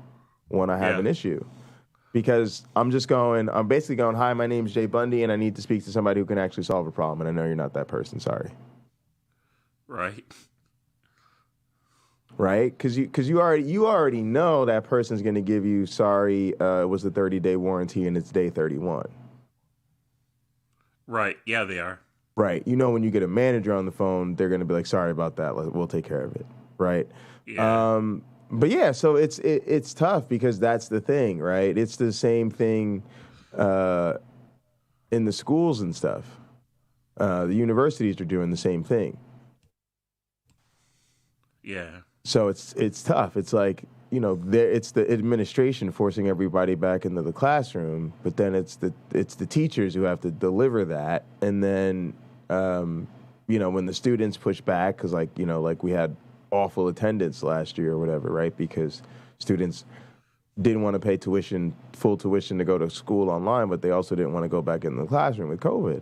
Speaker 20: when I have an issue. Because I'm basically going, hi, my name's Jay Bundy, and I need to speak to somebody who can actually solve a problem. And I know you're not that person, sorry.
Speaker 5: Right.
Speaker 20: Right? Because you already know that person's going to give you, sorry, it was a 30-day warranty and it's day 31.
Speaker 5: Right. Yeah, they are.
Speaker 20: Right. When you get a manager on the phone, they're going to be like, sorry about that. We'll take care of it. Right.
Speaker 5: Yeah.
Speaker 20: But yeah, so it's tough because that's the thing, right? It's the same thing in the schools and stuff. The universities are doing the same thing.
Speaker 5: Yeah.
Speaker 20: So it's tough. It's like, it's the administration forcing everybody back into the classroom, but then it's the teachers who have to deliver that. And then, when the students push back, because like we had awful attendance last year or whatever, right? Because students didn't want to pay full tuition to go to school online, but they also didn't want to go back in the classroom with COVID.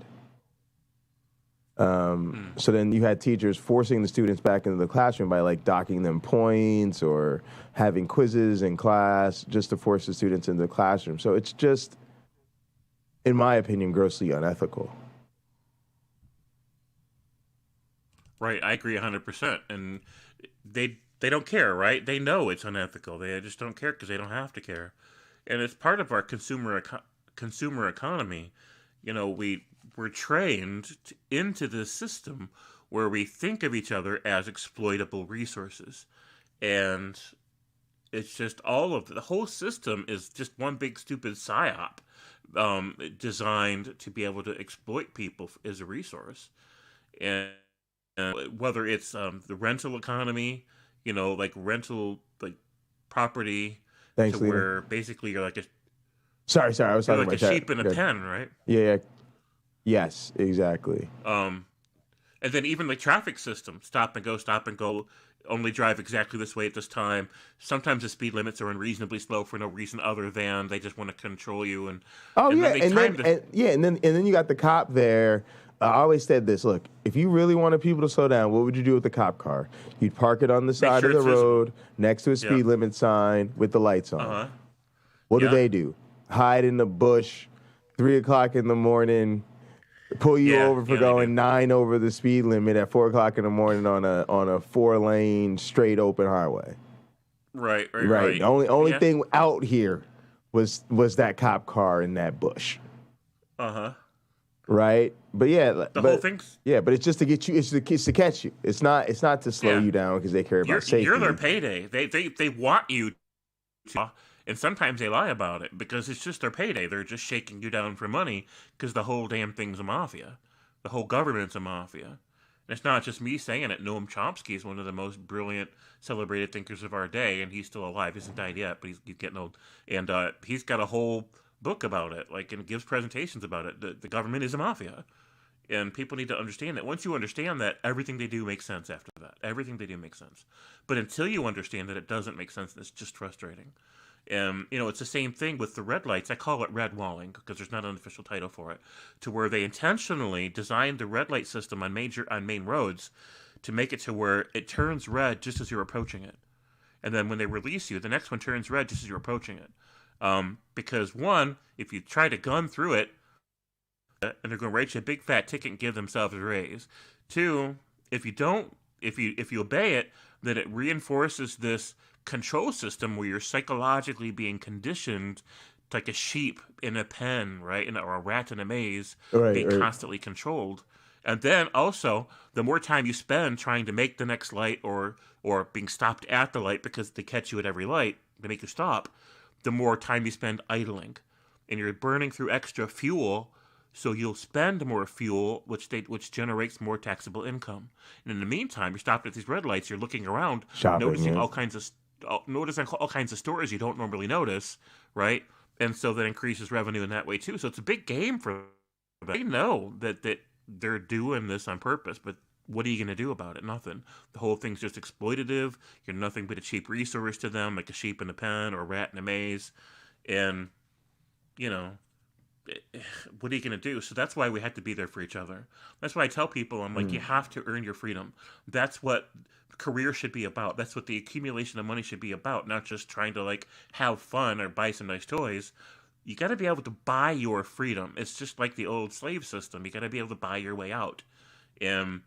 Speaker 20: So then you had teachers forcing the students back into the classroom by docking them points or having quizzes in class just to force the students into the classroom. So it's just, in my opinion, grossly unethical.
Speaker 5: Right, I agree 100%. And they don't care, right? They know it's unethical. They just don't care because they don't have to care. And it's part of our consumer economy. We're trained into this system where we think of each other as exploitable resources. And it's just the whole system is just one big stupid psyop designed to be able to exploit people as a resource. And whether it's the rental economy, rental property,
Speaker 20: Thanks,
Speaker 5: to
Speaker 20: Lena.
Speaker 5: where basically you're like a
Speaker 20: Sorry, I was talking
Speaker 5: like
Speaker 20: about
Speaker 5: a sheep in a pen, right?
Speaker 20: Yeah. Yes, exactly.
Speaker 5: And then even the traffic system, stop and go, only drive exactly this way at this time. Sometimes the speed limits are unreasonably slow for no reason other than they just want to control you. And
Speaker 20: then you got the cop there. I always said this, look, if you really wanted people to slow down, what would you do with the cop car? You'd park it on the side of the road next to a speed limit sign with the lights on.
Speaker 5: Uh-huh.
Speaker 20: What do they do? Hide in the bush, 3 o'clock in the morning, pull you over for going 9 over the speed limit at 4 o'clock in the morning on a 4-lane straight open highway.
Speaker 5: Right.
Speaker 20: The only thing out here was that cop car in that bush.
Speaker 5: Uh-huh.
Speaker 20: Right, but
Speaker 5: whole thing's
Speaker 20: but it's just to get you. It's to catch you. It's not to slow you down because they care about safety.
Speaker 5: You're their payday. They want you to, and sometimes they lie about it because it's just their payday. They're just shaking you down for money because the whole damn thing's a mafia. The whole government's a mafia, It's not just me saying it. Noam Chomsky is one of the most brilliant, celebrated thinkers of our day, and he's still alive. He hasn't died yet, but he's getting old. And he's got a whole book about it, like, and gives presentations about it. The government is a mafia. And people need to understand that. Once you understand that, everything they do makes sense after that. Everything they do makes sense. But until you understand that it doesn't make sense, it's just frustrating. It's the same thing with the red lights. I call it red walling because there's not an official title for it, to where they intentionally designed the red light system on main roads to make it to where it turns red just as you're approaching it. And then when they release you, the next one turns red just as you're approaching it. Because one, if you try to gun through it, and they're going to write you a big fat ticket and give themselves a raise. Two, if you obey it, then it reinforces this control system where you're psychologically being conditioned like a sheep in a pen, right? Or a rat in a maze, being constantly controlled. And then also, the more time you spend trying to make the next light or being stopped at the light because they catch you at every light to make you stop, the more time you spend idling. And you're burning through extra fuel, so you'll spend more fuel, which generates more taxable income. And in the meantime, you're stopped at these red lights, you're looking around, noticing all kinds of stores you don't normally notice, right? And so that increases revenue in that way too. So it's a big game for them. They know that they're doing this on purpose, but what are you going to do about it? Nothing. The whole thing's just exploitative. You're nothing but a cheap resource to them, like a sheep in a pen or a rat in a maze. And, what are you going to do? So that's why we have to be there for each other. That's why I tell people, I'm like, you have to earn your freedom. That's what career should be about. That's what the accumulation of money should be about, not just trying to like have fun or buy some nice toys. You got to be able to buy your freedom. It's just like the old slave system. You got to be able to buy your way out. And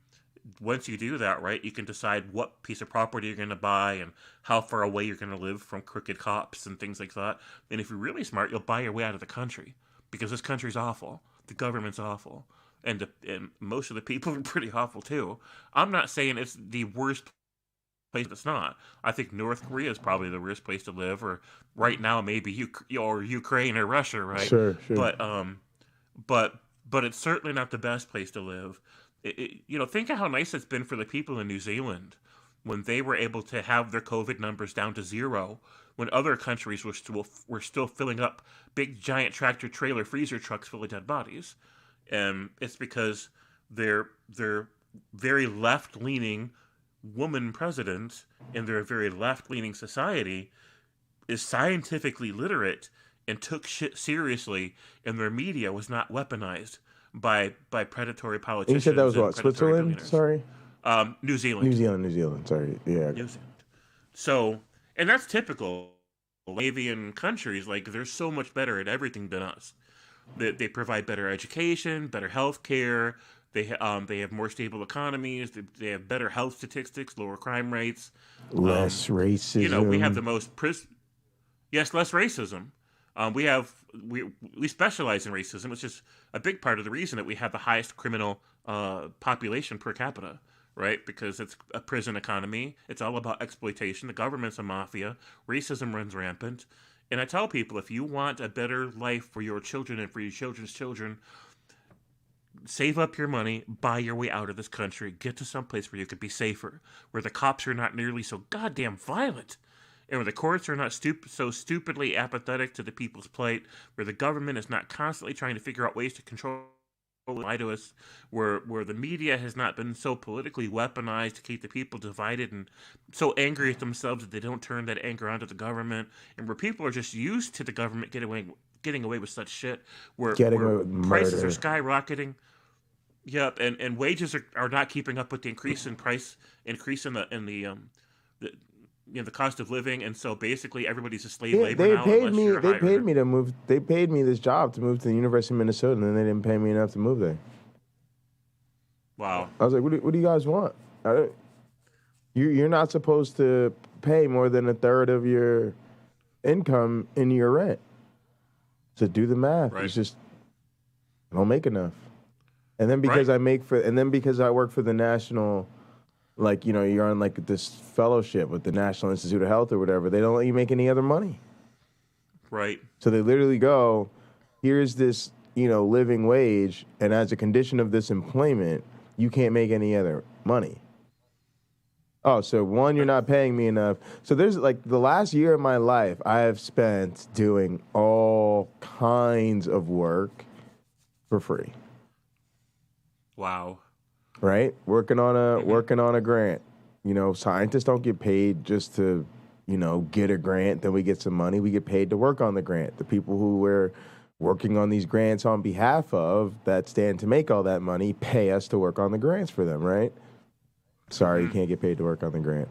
Speaker 5: once you do that, right, you can decide what piece of property you're going to buy and how far away you're going to live from crooked cops and things like that. And if you're really smart, you'll buy your way out of the country. Because this country's awful. The government's awful. And most of the people are pretty awful, too. I'm not saying it's the worst place. It's not. I think North Korea is probably the worst place to live. Or right now, maybe Ukraine or Russia, right?
Speaker 20: Sure.
Speaker 5: But it's certainly not the best place to live. Think of how nice it's been for the people in New Zealand when they were able to have their COVID numbers down to zero, when other countries were still filling up big, giant tractor-trailer freezer trucks full of dead bodies. And it's because their very left-leaning woman president in their very left-leaning society is scientifically literate and took shit seriously, and their media was not weaponized by predatory politicians.
Speaker 20: You said that was what, Switzerland? Sorry?
Speaker 5: New Zealand.
Speaker 20: New Zealand. Sorry. Yeah.
Speaker 5: New Zealand. So, and that's typical. Scandinavian countries, like, they're so much better at everything than us. They provide better education, better health care. They have more stable economies. They have better health statistics, lower crime rates,
Speaker 20: less racism.
Speaker 5: We have the most less racism. We specialize in racism, which is a big part of the reason that we have the highest criminal population per capita. Right? Because it's a prison economy. It's all about exploitation. The government's a mafia. Racism runs rampant. And I tell people, if you want a better life for your children and for your children's children, save up your money, buy your way out of this country, get to some place where you could be safer, where the cops are not nearly so goddamn violent, and where the courts are not so stupidly apathetic to the people's plight, where the government is not constantly trying to figure out ways to control lie to us, where the media has not been so politically weaponized to keep the people divided and so angry at themselves that they don't turn that anger onto the government, and where people are just used to the government getting away with such shit, where prices are skyrocketing. Yep, and wages are not keeping up with the increase in the cost of living, and so basically everybody's a slave labor now.
Speaker 20: They paid me this job to move to the University of Minnesota, and then they didn't pay me enough to move there.
Speaker 5: Wow.
Speaker 20: I was like, what do you guys want? You're not supposed to pay more than a third of your income in your rent. So do the math.
Speaker 5: Right.
Speaker 20: It's just I don't make enough. And then because I work for the national, like, you're on like this fellowship with the National Institute of Health or whatever, they don't let you make any other money.
Speaker 5: Right.
Speaker 20: So they literally go, here's this, living wage, and as a condition of this employment, you can't make any other money. Oh, so one, you're not paying me enough. So there's like the last year of my life I have spent doing all kinds of work for free.
Speaker 5: Wow.
Speaker 20: Right? Working on a grant. You know, scientists don't get paid just to, you know, get a grant, then we get some money. We get paid to work on the grant. The people who we're working on these grants on behalf of that stand to make all that money pay us to work on the grants for them, right? Sorry, you can't get paid to work on the grant.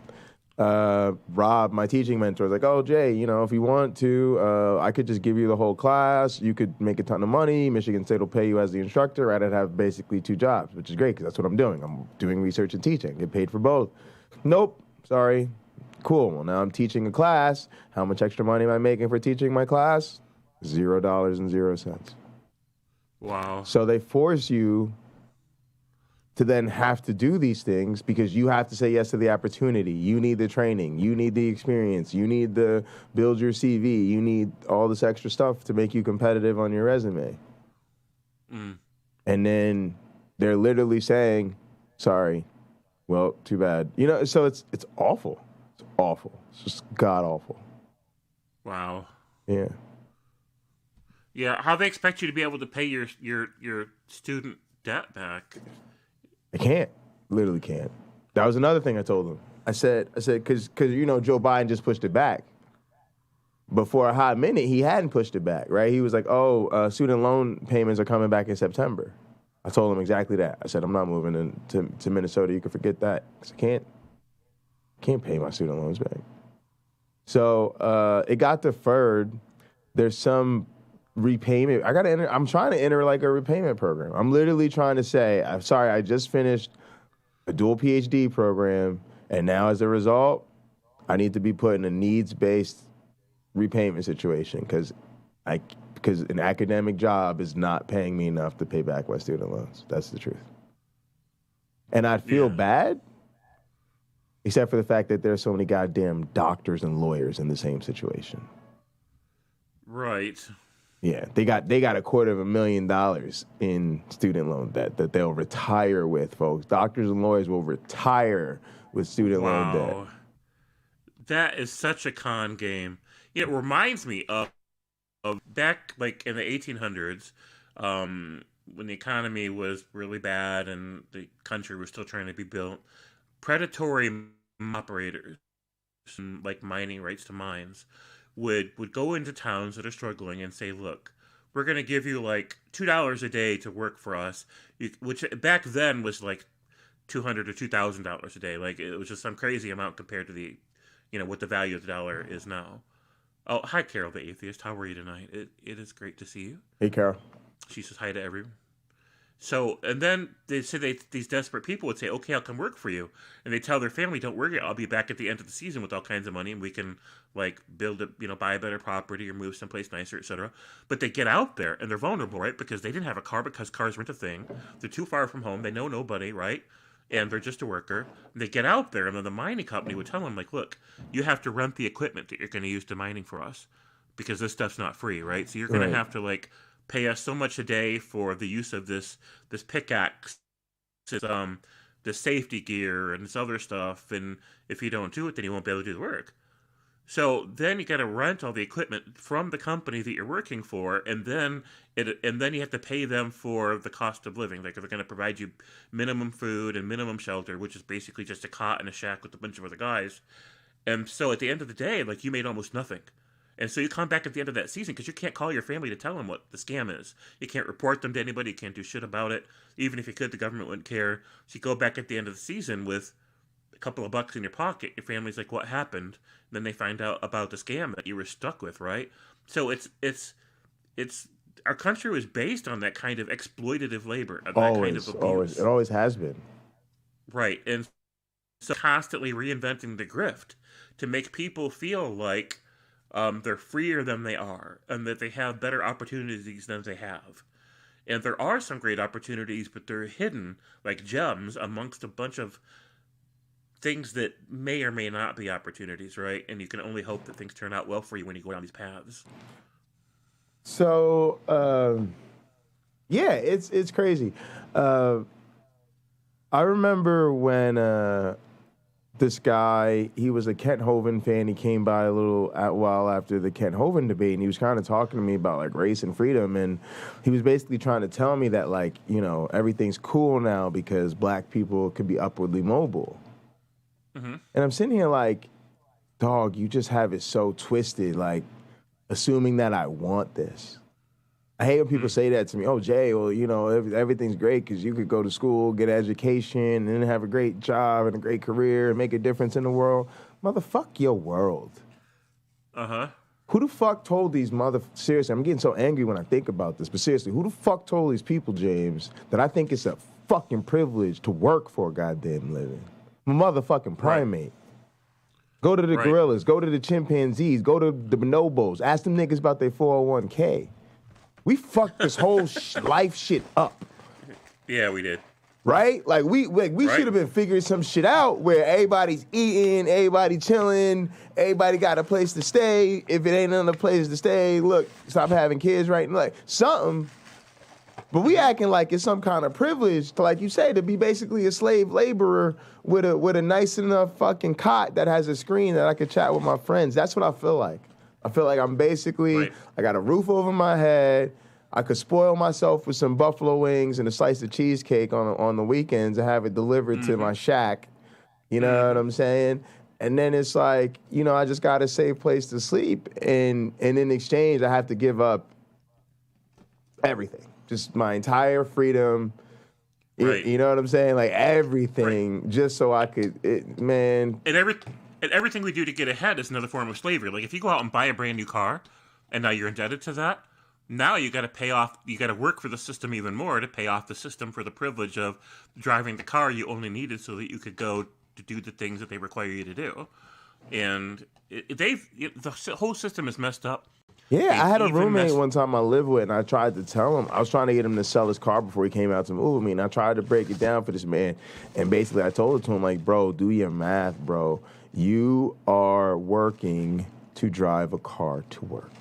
Speaker 20: Rob, my teaching mentor, is like, oh, Jay, you know, if you want to, I could just give you the whole class. You could make a ton of money. Michigan State will pay you as the instructor. I'd have basically 2 jobs, which is great because that's what I'm doing. I'm doing research and teaching. Get paid for both. Nope, sorry. Cool, well, now I'm teaching a class. How much extra money am I making for teaching my class? $0.00.
Speaker 5: Wow.
Speaker 20: So they force you to then have to do these things because you have to say yes to the opportunity. You need the training. You need the experience. You need the build your CV. You need all this extra stuff to make you competitive on your resume. And then they're literally saying, sorry, well, too bad. You know, so it's awful. It's awful. It's just god awful.
Speaker 5: Wow.
Speaker 20: Yeah.
Speaker 5: Yeah, how they expect you to be able to pay your student debt back?
Speaker 20: I can't. Literally can't. That was another thing I told them. I said, because you know Joe Biden just pushed it back. But for a hot minute, he hadn't pushed it back, right? He was like, student loan payments are coming back in September. I told him exactly that. I said, I'm not moving to Minnesota. You can forget that because I can't pay my student loans back. So it got deferred. There's some repayment. I'm trying to enter like a repayment program. I'm literally trying to say, I'm sorry, I just finished a dual PhD program, and now as a result, I need to be put in a needs-based repayment situation because an academic job is not paying me enough to pay back my student loans. That's the truth. And I'd feel bad, except for the fact that there's so many goddamn doctors and lawyers in the same situation.
Speaker 5: Right.
Speaker 20: Yeah, they got $250,000 in student loan debt that they'll retire with, folks. Doctors and lawyers will retire with student loan debt.
Speaker 5: That is such a con game. It reminds me of back like in the 1800s, when the economy was really bad and the country was still trying to be built. Predatory operators, like mining rights to mines, would go into towns that are struggling and say, look, we're going to give you like $2 a day to work for us, which back then was like $200 or $2,000 a day. Like it was just some crazy amount compared to the, you know, what the value of the dollar is now. Oh, hi, Carol the Atheist. How are you tonight? It is great to see you.
Speaker 20: Hey, Carol.
Speaker 5: She says hi to everyone. So, and then they say these desperate people would say, okay, I'll come work for you. And they tell their family, don't worry, I'll be back at the end of the season with all kinds of money and we can like build a, you know, buy a better property or move someplace nicer, etc. But they get out there and they're vulnerable, right? Because they didn't have a car because cars weren't a thing. They're too far from home. They know nobody, right? And they're just a worker. And they get out there and then the mining company would tell them like, look, you have to rent the equipment that you're going to use to mining for us because this stuff's not free, right? So you're going to have to like pay us so much a day for the use of this pickaxe, the safety gear and this other stuff, and if you don't do it, then you won't be able to do the work. So then you got to rent all the equipment from the company that you're working for, and then you have to pay them for the cost of living. Like they're going to provide you minimum food and minimum shelter, which is basically just a cot and a shack with a bunch of other guys. And so at the end of the day, like you made almost nothing. And so you come back at the end of that season because you can't call your family to tell them what the scam is. You can't report them to anybody. You can't do shit about it. Even if you could, the government wouldn't care. So you go back at the end of the season with a couple of bucks in your pocket. Your family's like, what happened? And then they find out about the scam that you were stuck with, right? So it's our country was based on that kind of exploitative labor, that kind of abuse.
Speaker 20: It always has been.
Speaker 5: Right. And so constantly reinventing the grift to make people feel like they're freer than they are, and that they have better opportunities than they have. And there are some great opportunities, but they're hidden like gems amongst a bunch of things that may or may not be opportunities, right? And you can only hope that things turn out well for you when you go down these paths.
Speaker 20: So, yeah, it's crazy. I remember when this guy, he was a Kent Hovind fan. He came by a while after the Kent Hovind debate, and he was kind of talking to me about like race and freedom, and he was basically trying to tell me that like, you know, everything's cool now because black people could be upwardly mobile. Mm-hmm. And I'm sitting here like, dog, you just have it so twisted, like assuming that I want this. I hate when people say that to me. Oh, Jay, well, you know, everything's great because you could go to school, get an education, and then have a great job and a great career and make a difference in the world. Motherfuck your world.
Speaker 5: Uh-huh.
Speaker 20: Who the fuck told these seriously, I'm getting so angry when I think about this, but seriously, who the fuck told these people, James, that I think it's a fucking privilege to work for a goddamn living? I'm a motherfucking primate. Right. Go to the gorillas, go to the chimpanzees, go to the bonobos, ask them niggas about their 401k. We fucked this whole life shit up.
Speaker 5: Yeah, we did.
Speaker 20: Right? Like we should have been figuring some shit out where everybody's eating, everybody chilling, everybody got a place to stay. If it ain't another place to stay, look, stop having kids, right? Like something. But we acting like it's some kind of privilege to, like you say, to be basically a slave laborer with a nice enough fucking cot that has a screen that I could chat with my friends. That's what I feel like. I feel like I'm basically, I got a roof over my head. I could spoil myself with some buffalo wings and a slice of cheesecake on the weekends and have it delivered to my shack. You know what I'm saying? And then it's like, you know, I just got a safe place to sleep. And in exchange, I have to give up everything. Just my entire freedom.
Speaker 5: Right.
Speaker 20: You know what I'm saying? Like everything, just so I could, man.
Speaker 5: And everything we do to get ahead is another form of slavery. Like if you go out and buy a brand new car, and now you're indebted to that, now you got to pay off. You got to work for the system even more to pay off the system for the privilege of driving the car you only needed so that you could go to do the things that they require you to do. And the whole system is messed up.
Speaker 20: Yeah, I had a roommate one time I lived with, and I tried to tell him, I was trying to get him to sell his car before he came out to move with me, and I tried to break it down for this man, and basically I told it to him, like, bro, do your math, bro. You are working to drive a car to work.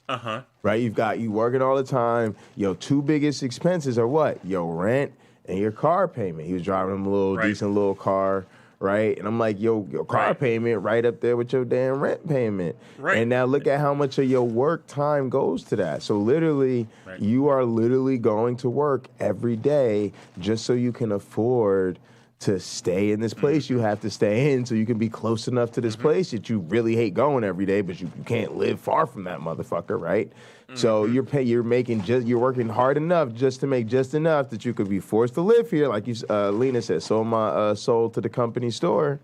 Speaker 5: Uh-huh.
Speaker 20: Right? You working all the time. Your two biggest expenses are what? Your rent and your car payment. He was driving him a little decent little car. Right? And I'm like, your car payment right up there with your damn rent payment. Right. And now look at how much of your work time goes to that. So literally, you are literally going to work every day just so you can afford to stay in this place you have to stay in so you can be close enough to this place that you really hate going every day, but you can't live far from that motherfucker, right? So you're working hard enough just to make just enough that you could be forced to live here, like Lena said, sold my soul to the company store,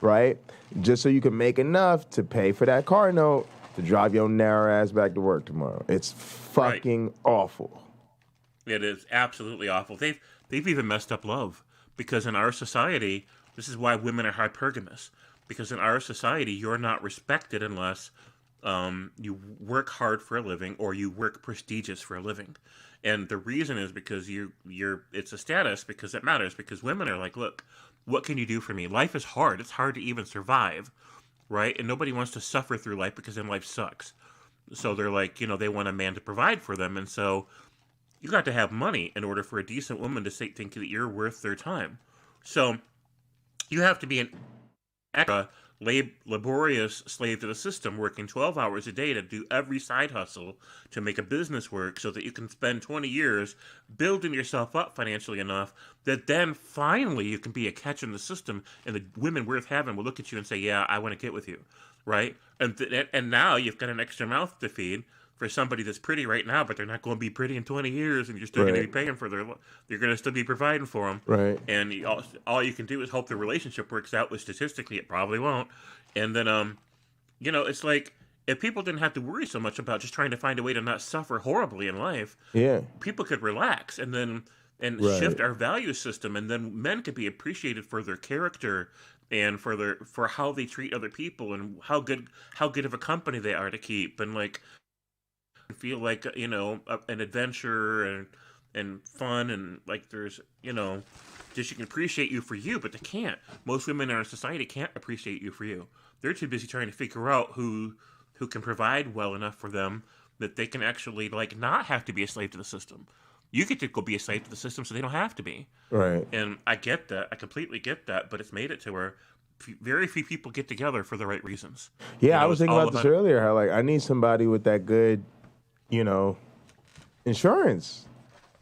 Speaker 20: right? Just so you can make enough to pay for that car note to drive your narrow ass back to work tomorrow. It's fucking awful.
Speaker 5: It is absolutely awful. They've even messed up love. Because in our society, this is why women are hypergamous. Because in our society, you're not respected unless you work hard for a living or you work prestigious for a living. And the reason is because it's a status, because it matters. Because women are like, look, what can you do for me? Life is hard. It's hard to even survive, right? And nobody wants to suffer through life because then life sucks. So they're like, they want a man to provide for them. And so you got to have money in order for a decent woman to think that you're worth their time. So you have to be an extra laborious slave to the system, working 12 hours a day to do every side hustle to make a business work so that you can spend 20 years building yourself up financially enough that then finally you can be a catch in the system and the women worth having will look at you and say, yeah, I want to get with you, right? And now you've got an extra mouth to feed for somebody that's pretty right now, but they're not going to be pretty in 20 years, and you're still going to be paying for you're going to still be providing for them.
Speaker 20: Right.
Speaker 5: And all you can do is hope the relationship works out, which statistically it probably won't. And then, it's like, if people didn't have to worry so much about just trying to find a way to not suffer horribly in life, people could relax and shift our value system, and then men could be appreciated for their character and for how they treat other people and how good of a company they are to keep, and like feel like an adventure and fun, and like there's just you can appreciate you for you, but they can't. Most women in our society can't appreciate you for you. They're too busy trying to figure out who can provide well enough for them that they can actually like not have to be a slave to the system. You get to go be a slave to the system so they don't have to be.
Speaker 20: Right.
Speaker 5: And I get that. I completely get that. But it's made it to where very few people get together for the right reasons.
Speaker 20: Yeah, I was thinking about this earlier, how like I need somebody with that good, insurance.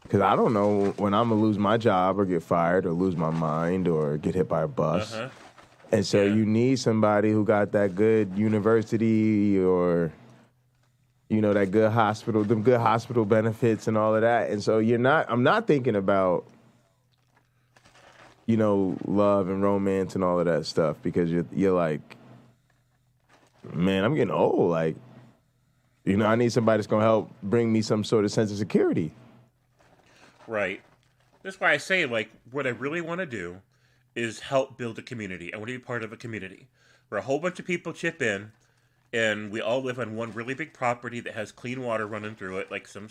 Speaker 20: Because I don't know when I'm going to lose my job or get fired or lose my mind or get hit by a bus.
Speaker 5: Uh-huh.
Speaker 20: And so you need somebody who got that good university or, that good hospital, them good hospital benefits and all of that. And so I'm not thinking about, love and romance and all of that stuff because you're like, man, I'm getting old. Like, I need somebody that's going to help bring me some sort of sense of security.
Speaker 5: Right. That's why I say, like, what I really want to do is help build a community. I want to be part of a community where a whole bunch of people chip in and we all live on one really big property that has clean water running through it, like some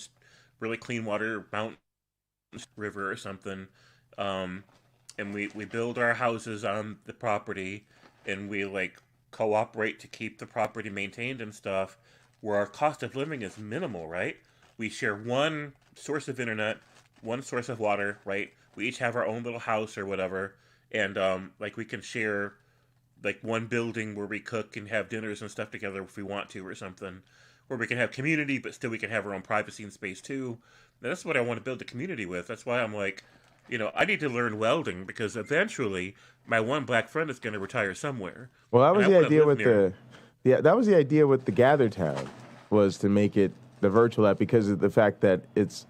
Speaker 5: really clean water mountain, river or something. And we build our houses on the property and we, like, cooperate to keep the property maintained and stuff where our cost of living is minimal, right? We share one source of internet, one source of water, right? We each have our own little house or whatever, and like we can share like one building where we cook and have dinners and stuff together if we want to or something, where we can have community, but still we can have our own privacy and space too. And that's what I want to build a community with. That's why I'm like, I need to learn welding because eventually my one black friend is going to retire somewhere.
Speaker 20: Well, that was the idea with that was the idea with the Gather Town, was to make it the virtual app because of the fact that it's.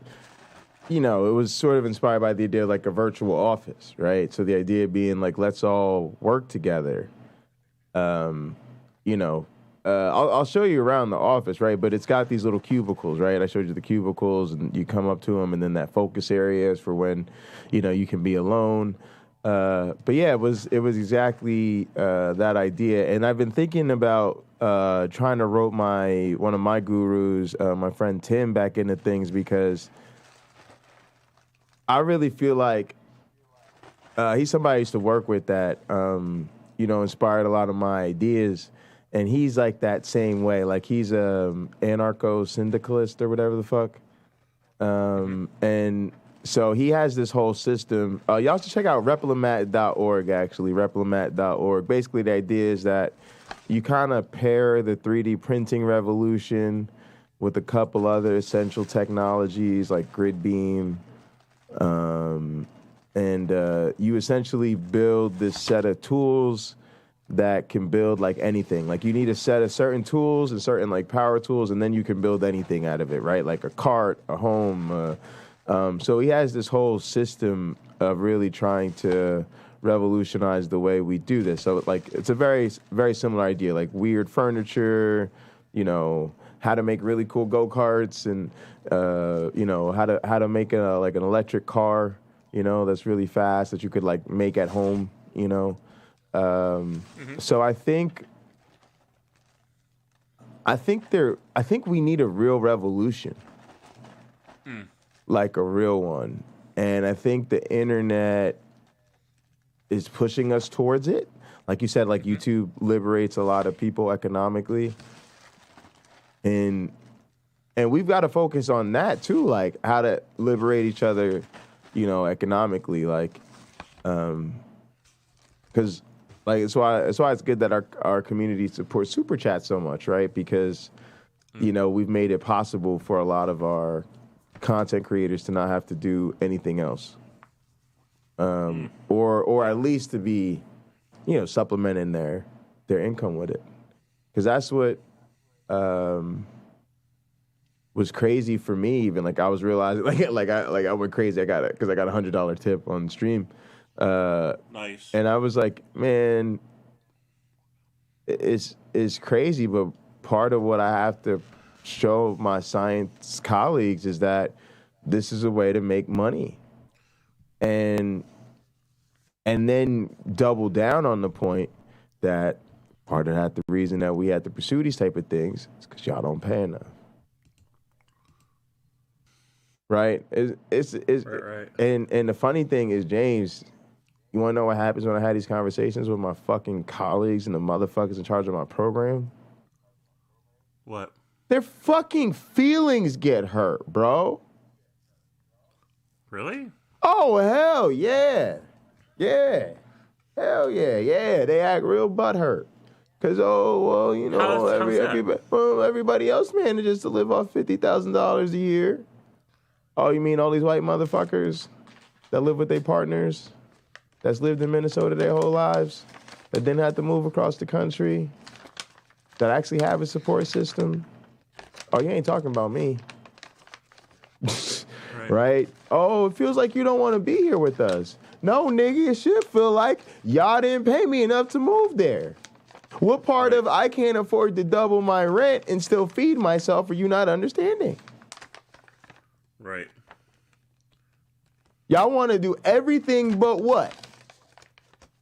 Speaker 20: It was sort of inspired by the idea of like a virtual office, right? So the idea being like, let's all work together. I'll show you around the office, right? But it's got these little cubicles, right? I showed you the cubicles and you come up to them and then that focus area is for when, you can be alone. But yeah, it was exactly that idea. And I've been thinking about trying to rope one of my gurus, my friend Tim, back into things because I really feel like he's somebody I used to work with that, inspired a lot of my ideas. And he's like that same way. Like he's a anarcho-syndicalist or whatever the fuck. And so he has this whole system. Y'all should check out replimat.org, actually, replimat.org. Basically, the idea is that you kind of pair the 3D printing revolution with a couple other essential technologies like grid beam, and you essentially build this set of tools that can build like anything. Like you need a set of certain tools and certain like power tools, and then you can build anything out of it, right? Like a cart, a home. So he has this whole system of really trying to revolutionize the way we do this. So like it's a very, very similar idea, like weird furniture, how to make really cool go-karts and, how to make like an electric car, that's really fast that you could like make at home, So I think we need a real revolution, like a real one. And I think the internet is pushing us towards it. Like you said, like YouTube liberates a lot of people economically. And we've got to focus on that too, like how to liberate each other, economically, like, because like it's why it's good that our community supports Super Chat so much, right? Because we've made it possible for a lot of our content creators to not have to do anything else, or at least to be, supplementing their income with it, because that's what was crazy for me. Even like I was realizing, I went crazy. I got it because I got $100 tip on stream.
Speaker 5: Nice.
Speaker 20: And I was like, man, it's crazy, but part of what I have to show my science colleagues is that this is a way to make money, and then double down on the point that part of that, the reason that we had to pursue these type of things is because y'all don't pay enough. Right? It's
Speaker 5: right.
Speaker 20: And the funny thing is, James, you want to know what happens when I had these conversations with my fucking colleagues and the motherfuckers in charge of my program?
Speaker 5: What?
Speaker 20: Their fucking feelings get hurt, bro.
Speaker 5: Really?
Speaker 20: Oh, hell yeah. Yeah. Hell yeah. Yeah. They act real butthurt. Because, everybody else manages to live off $50,000 a year. Oh, you mean all these white motherfuckers that live with their partners, that's lived in Minnesota their whole lives, that didn't have to move across the country, that actually have a support system? Oh, you ain't talking about me. Right? Oh, it feels like you don't want to be here with us. No, nigga, it should feel like y'all didn't pay me enough to move there. What part of I can't afford to double my rent and still feed myself are you not understanding?
Speaker 5: Right.
Speaker 20: Y'all want to do everything but what?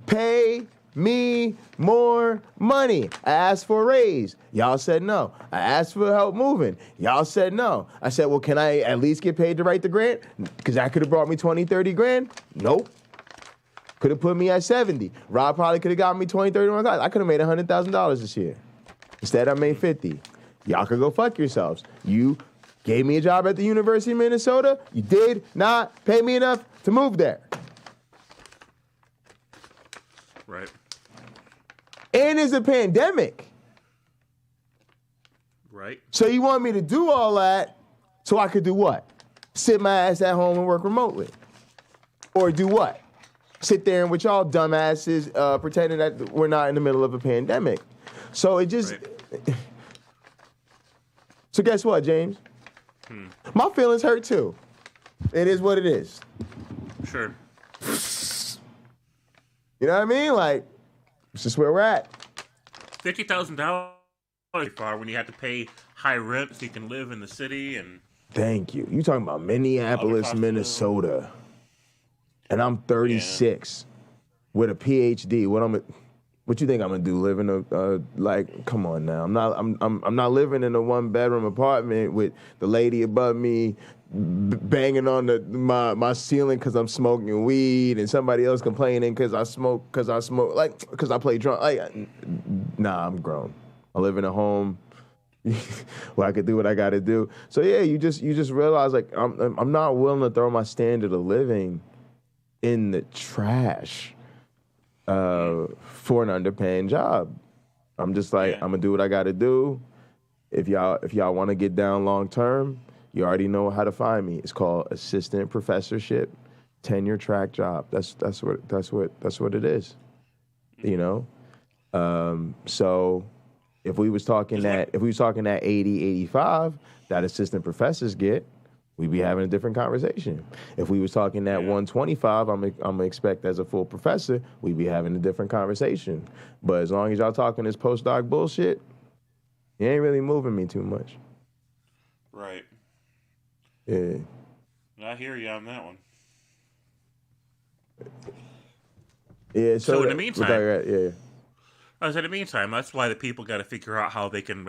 Speaker 20: Pay me more money. I asked for a raise. Y'all said no. I asked for help moving. Y'all said no. I said, well, can I at least get paid to write the grant? Because that could have brought me 20, 30 grand. Nope. Could have put me at 70. Rob probably could have got me 20, 30. I could have made $100,000 this year. Instead, I made 50. Y'all could go fuck yourselves. You gave me a job at the University of Minnesota. You did not pay me enough to move there.
Speaker 5: Right.
Speaker 20: And it's a pandemic.
Speaker 5: Right.
Speaker 20: So you want me to do all that so I could do what? Sit my ass at home and work remotely? Or do what? Sit there and with y'all dumbasses pretending that we're not in the middle of a pandemic. So it just... Right. So guess what, James? My feelings hurt too. It is what it is.
Speaker 5: Sure.
Speaker 20: You know what I mean? Like, it's just where we're at.
Speaker 5: $50,000 far when you have to pay high rent so you can live in the city and...
Speaker 20: Thank you. You talking about Minneapolis, Minnesota. And I'm 36 with a PhD. What you think I'm gonna do? Live in a come on now. I'm not living in a 1-bedroom apartment with the lady above me banging on my ceiling because I'm smoking weed and somebody else complaining because I play drunk. Nah, I'm grown. I live in a home where I could do what I got to do. So yeah, you just realize like I'm not willing to throw my standard of living in the trash for an underpaying job. I'm just like, I'm gonna do what I gotta do. If y'all want to get down long term, you already know how to find me. It's called assistant professorship, tenure track job. That's what it is. You know? So if we was talking that 80, 85 that assistant professors get, we'd be having a different conversation. If we was talking that 125, I'm gonna expect as a full professor, we'd be having a different conversation. But as long as y'all talking this postdoc bullshit, you ain't really moving me too much.
Speaker 5: Right.
Speaker 20: Yeah.
Speaker 5: I hear you on that one.
Speaker 20: Yeah.
Speaker 5: So in the meantime,
Speaker 20: in
Speaker 5: the meantime, that's why the people got to figure out how they can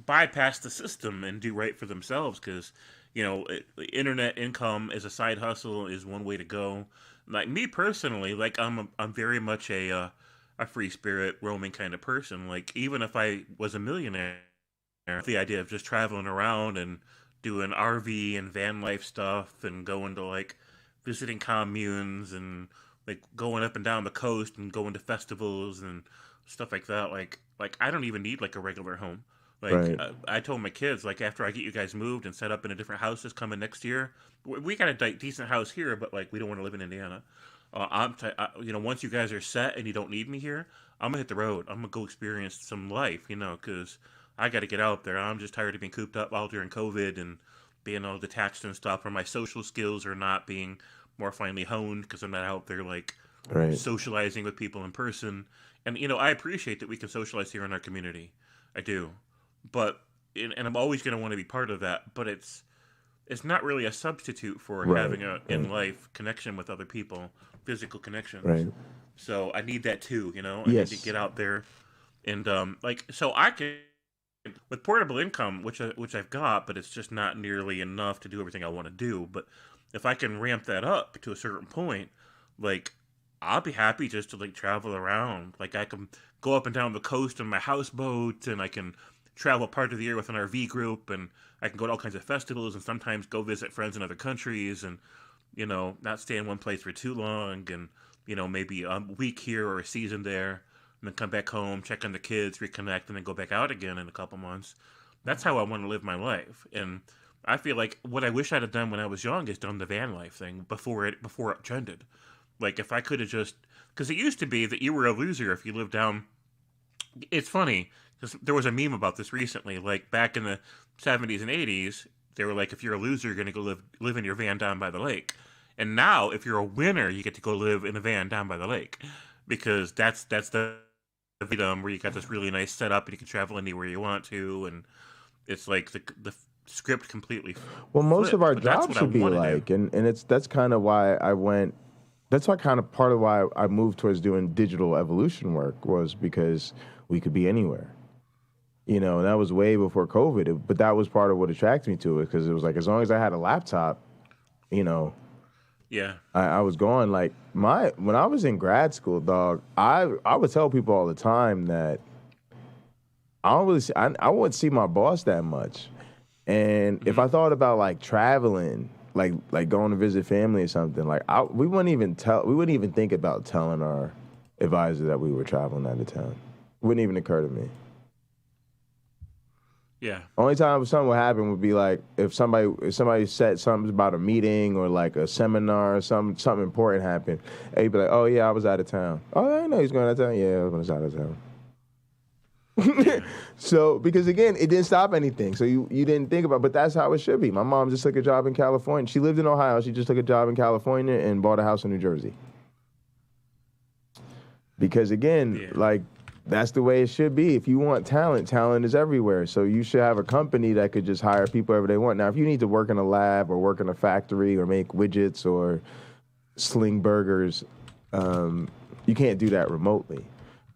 Speaker 5: bypass the system and do right for themselves, because internet income as a side hustle is one way to go. Like me personally, like I'm very much a free spirit roaming kind of person. Like even if I was a millionaire, the idea of just traveling around and doing RV and van life stuff and going to like visiting communes and like going up and down the coast and going to festivals and stuff like that, like I don't even need like a regular home. Like,
Speaker 20: right.
Speaker 5: I told my kids, like, after I get you guys moved and set up in a different houses coming next year, we got a decent house here, but, like, we don't want to live in Indiana. Once you guys are set and you don't need me here, I'm going to hit the road. I'm going to go experience some life, because I got to get out there. I'm just tired of being cooped up all during COVID and being all detached and stuff, or my social skills are not being more finely honed because I'm not out there, like,
Speaker 20: right.
Speaker 5: socializing with people in person. And, I appreciate that we can socialize here in our community. I do. But and I'm always going to want to be part of that. But it's not really a substitute for having a in life connection with other people, physical connections.
Speaker 20: Right.
Speaker 5: So I need that too. I
Speaker 20: Yes.
Speaker 5: need to get out there, and so I can with portable income, which I've got, but it's just not nearly enough to do everything I want to do. But if I can ramp that up to a certain point, like I'll be happy just to like travel around. Like I can go up and down the coast in my houseboat, and I can travel part of the year with an RV group, and I can go to all kinds of festivals and sometimes go visit friends in other countries and, you know, not stay in one place for too long and, you know, maybe a week here or a season there and then come back home, check on the kids, reconnect, and then go back out again in a couple months. That's how I want to live my life. And I feel like what I wish I'd have done when I was young is done the van life thing before it trended. Like if I could have just, because it used to be that you were a loser if you lived down. It's funny because there was a meme about this recently. Like back in the 70s and 80s, they were like, if you're a loser, you're going to go live in your van down by the lake. And now, if you're a winner, you get to go live in a van down by the lake, because that's the freedom where you got this really nice setup and you can travel anywhere you want to, and it's like the script completely.
Speaker 20: Well, most
Speaker 5: flipped,
Speaker 20: of our
Speaker 5: but that's
Speaker 20: jobs
Speaker 5: what I
Speaker 20: should be
Speaker 5: wanna
Speaker 20: like,
Speaker 5: do.
Speaker 20: and that's kind of why I went. That's why kind of part of why I moved towards doing digital evolution work, was because we could be anywhere. You know, and that was way before COVID, but that was part of what attracted me to it, because it was like, as long as I had a laptop, you know.
Speaker 5: Yeah.
Speaker 20: I was going like when I was in grad school, dog, I would tell people all the time that I wouldn't see my boss that much. And if I thought about like traveling, like going to visit family or something, like we wouldn't even think about telling our advisor that we were traveling out of town. It wouldn't even occur to me.
Speaker 5: Yeah.
Speaker 20: Only time something would happen would be like if somebody said something about a meeting or like a seminar or something important happened. And you'd be like, oh yeah, I was out of town. Oh, I didn't know he was going out of town. Yeah, I was out of town. So, because again, it didn't stop anything. So you didn't think about, but that's how it should be. My mom just took a job in California. She lived in Ohio. She just took a job in California and bought a house in New Jersey. Because again, like, that's the way it should be. If you want talent is everywhere. So you should have a company that could just hire people wherever they want. Now, if you need to work in a lab or work in a factory or make widgets or sling burgers, you can't do that remotely.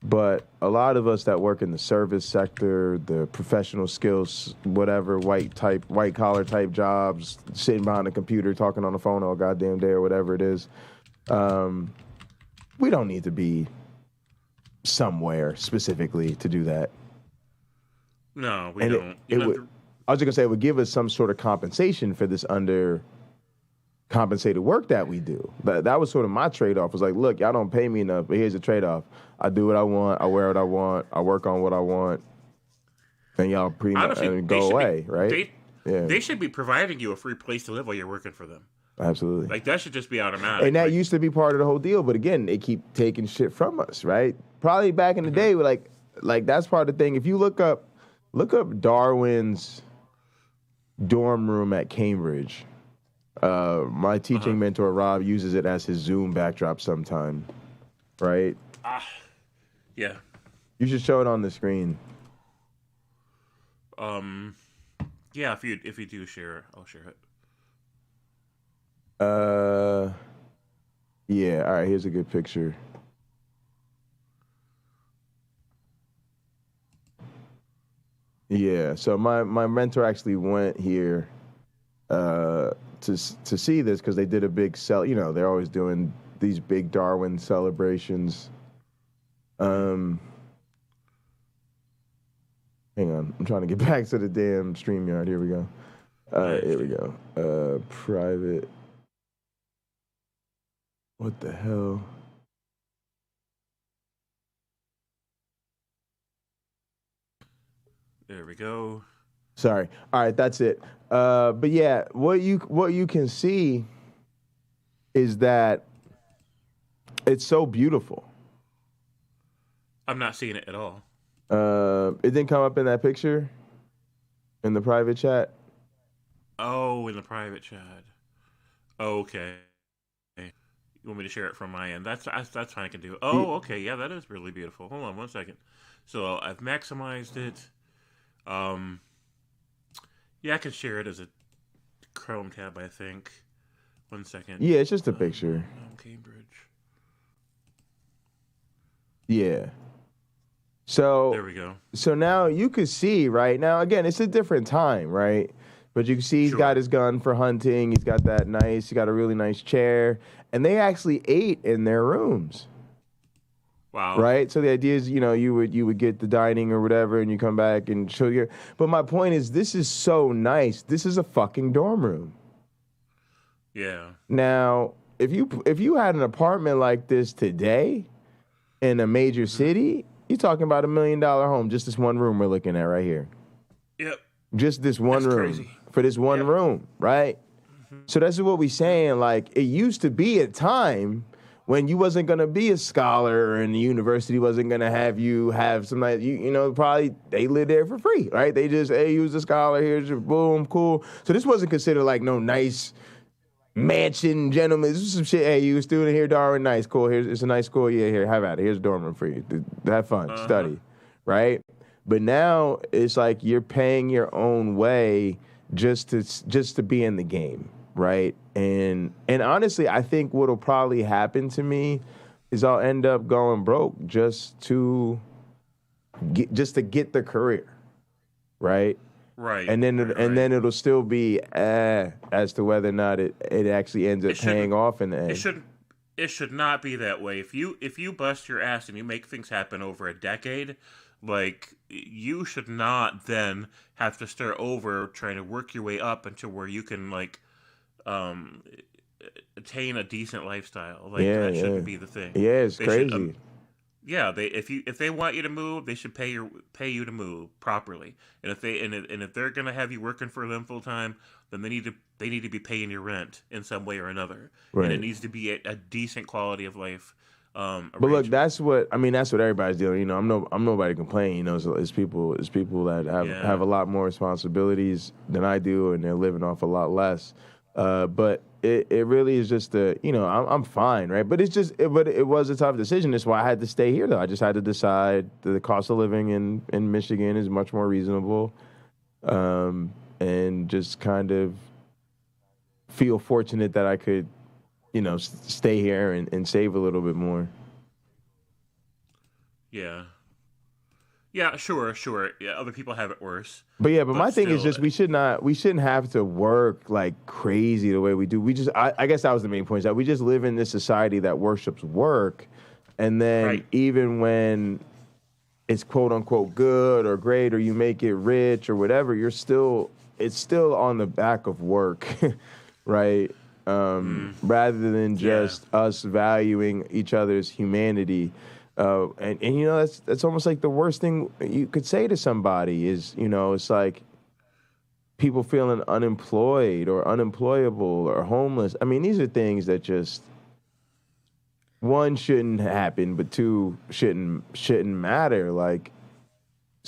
Speaker 20: But a lot of us that work in the service sector, the professional skills, whatever, white collar type jobs, sitting behind a computer, talking on the phone all goddamn day or whatever it is, we don't need to be somewhere specifically to do that.
Speaker 5: No, we don't.
Speaker 20: I was just gonna say it would give us some sort of compensation for this compensated work that we do. But that was sort of my trade-off. Was like, look, y'all don't pay me enough, but here's the trade-off. I do what I want, I wear what I want, I work on what I want, and y'all pretty much go away, right?
Speaker 5: They should be providing you a free place to live while you're working for them.
Speaker 20: Absolutely.
Speaker 5: Like, that should just be automatic.
Speaker 20: And that used to be part of the whole deal, but again, they keep taking shit from us, right? Probably back in the day, like that's part of the thing. If you look up Darwin's dorm room at Cambridge. My teaching mentor Rob uses it as his Zoom backdrop sometime, right?
Speaker 5: Yeah.
Speaker 20: You should show it on the screen.
Speaker 5: Yeah, if you do share it, I'll share it.
Speaker 20: Yeah, all right, here's a good picture. Yeah, so my mentor actually went here to see this because they did a big they're always doing these big Darwin celebrations. Hang on, I'm trying to get back to the damn StreamYard. Here we go. Here we go. Private. What the hell?
Speaker 5: There we go.
Speaker 20: Sorry. All right, that's it. But yeah, what you can see is that it's so beautiful.
Speaker 5: I'm not seeing it at all.
Speaker 20: It didn't come up in that picture in the private chat.
Speaker 5: Oh, in the private chat. Okay. You want me to share it from my end? That's fine. I can do it. Oh, okay. Yeah, that is really beautiful. Hold on 1 second. So I've maximized it. Yeah, I can share it as a Chrome tab, I think. 1 second.
Speaker 20: Yeah, it's just a picture.
Speaker 5: Cambridge.
Speaker 20: Yeah. So
Speaker 5: there we go.
Speaker 20: So now you could see, right? Now, again, it's a different time, right? But you can see he's got his gun for hunting. He's got he's got a really nice chair. And they actually ate in their rooms.
Speaker 5: Wow.
Speaker 20: Right? So the idea is, you would get the dining or whatever, and you come back and show your. But my point is, this is so nice. This is a fucking dorm room.
Speaker 5: Yeah.
Speaker 20: Now, if you had an apartment like this today in a major city, you're talking about $1 million home. Just this one room we're looking at right here.
Speaker 5: Yep.
Speaker 20: Just this one room.
Speaker 5: Crazy.
Speaker 20: For this one room, right? So that's what we're saying. Like, it used to be a time when you wasn't gonna be a scholar and the university wasn't gonna have you have some, like, probably they lived there for free, right? They just, hey, you was a scholar, here's your boom, cool. So this wasn't considered like no nice mansion, gentlemen. This is some shit. Hey, you a student here, Darwin? Nice, cool. It's a nice school. Yeah, here, have at it. Here's a dorm room for you. Have fun, study, right? But now it's like you're paying your own way just to be in the game, right? And honestly, I think what'll probably happen to me is I'll end up going broke just to get the career, right?
Speaker 5: Right.
Speaker 20: And then it'll still be as to whether or not it actually ends up paying off in the end.
Speaker 5: It should not be that way. If you bust your ass and you make things happen over a decade, like, you should not then have to start over trying to work your way up until where you can, like, attain a decent lifestyle. Like, that shouldn't be the thing.
Speaker 20: Yeah, it's crazy.
Speaker 5: If they want you to move, they should pay you to move properly. And if they're gonna have you working for them full time, then they need to be paying your rent in some way or another.
Speaker 20: Right.
Speaker 5: And it needs to be a decent quality of life.
Speaker 20: But look, that's what everybody's doing. I'm nobody complaining. So it's people that have a lot more responsibilities than I do, and they're living off a lot less. But it really is just I'm fine, right? But it was a tough decision. That's why I had to stay here, though. I just had to decide that the cost of living in Michigan is much more reasonable, and just kind of feel fortunate that I could, stay here and save a little bit more.
Speaker 5: Yeah. Yeah, sure. Yeah, other people have it worse.
Speaker 20: But my thing is just we shouldn't have to work like crazy the way we do. I guess that was the main point, is that we just live in this society that worships work, and then even when it's quote unquote good or great or you make it rich or whatever, it's still on the back of work, right? Rather than just us valuing each other's humanity. And that's almost like the worst thing you could say to somebody is, it's like people feeling unemployed or unemployable or homeless. I mean, these are things that just, one, shouldn't happen, but two, shouldn't matter. Like,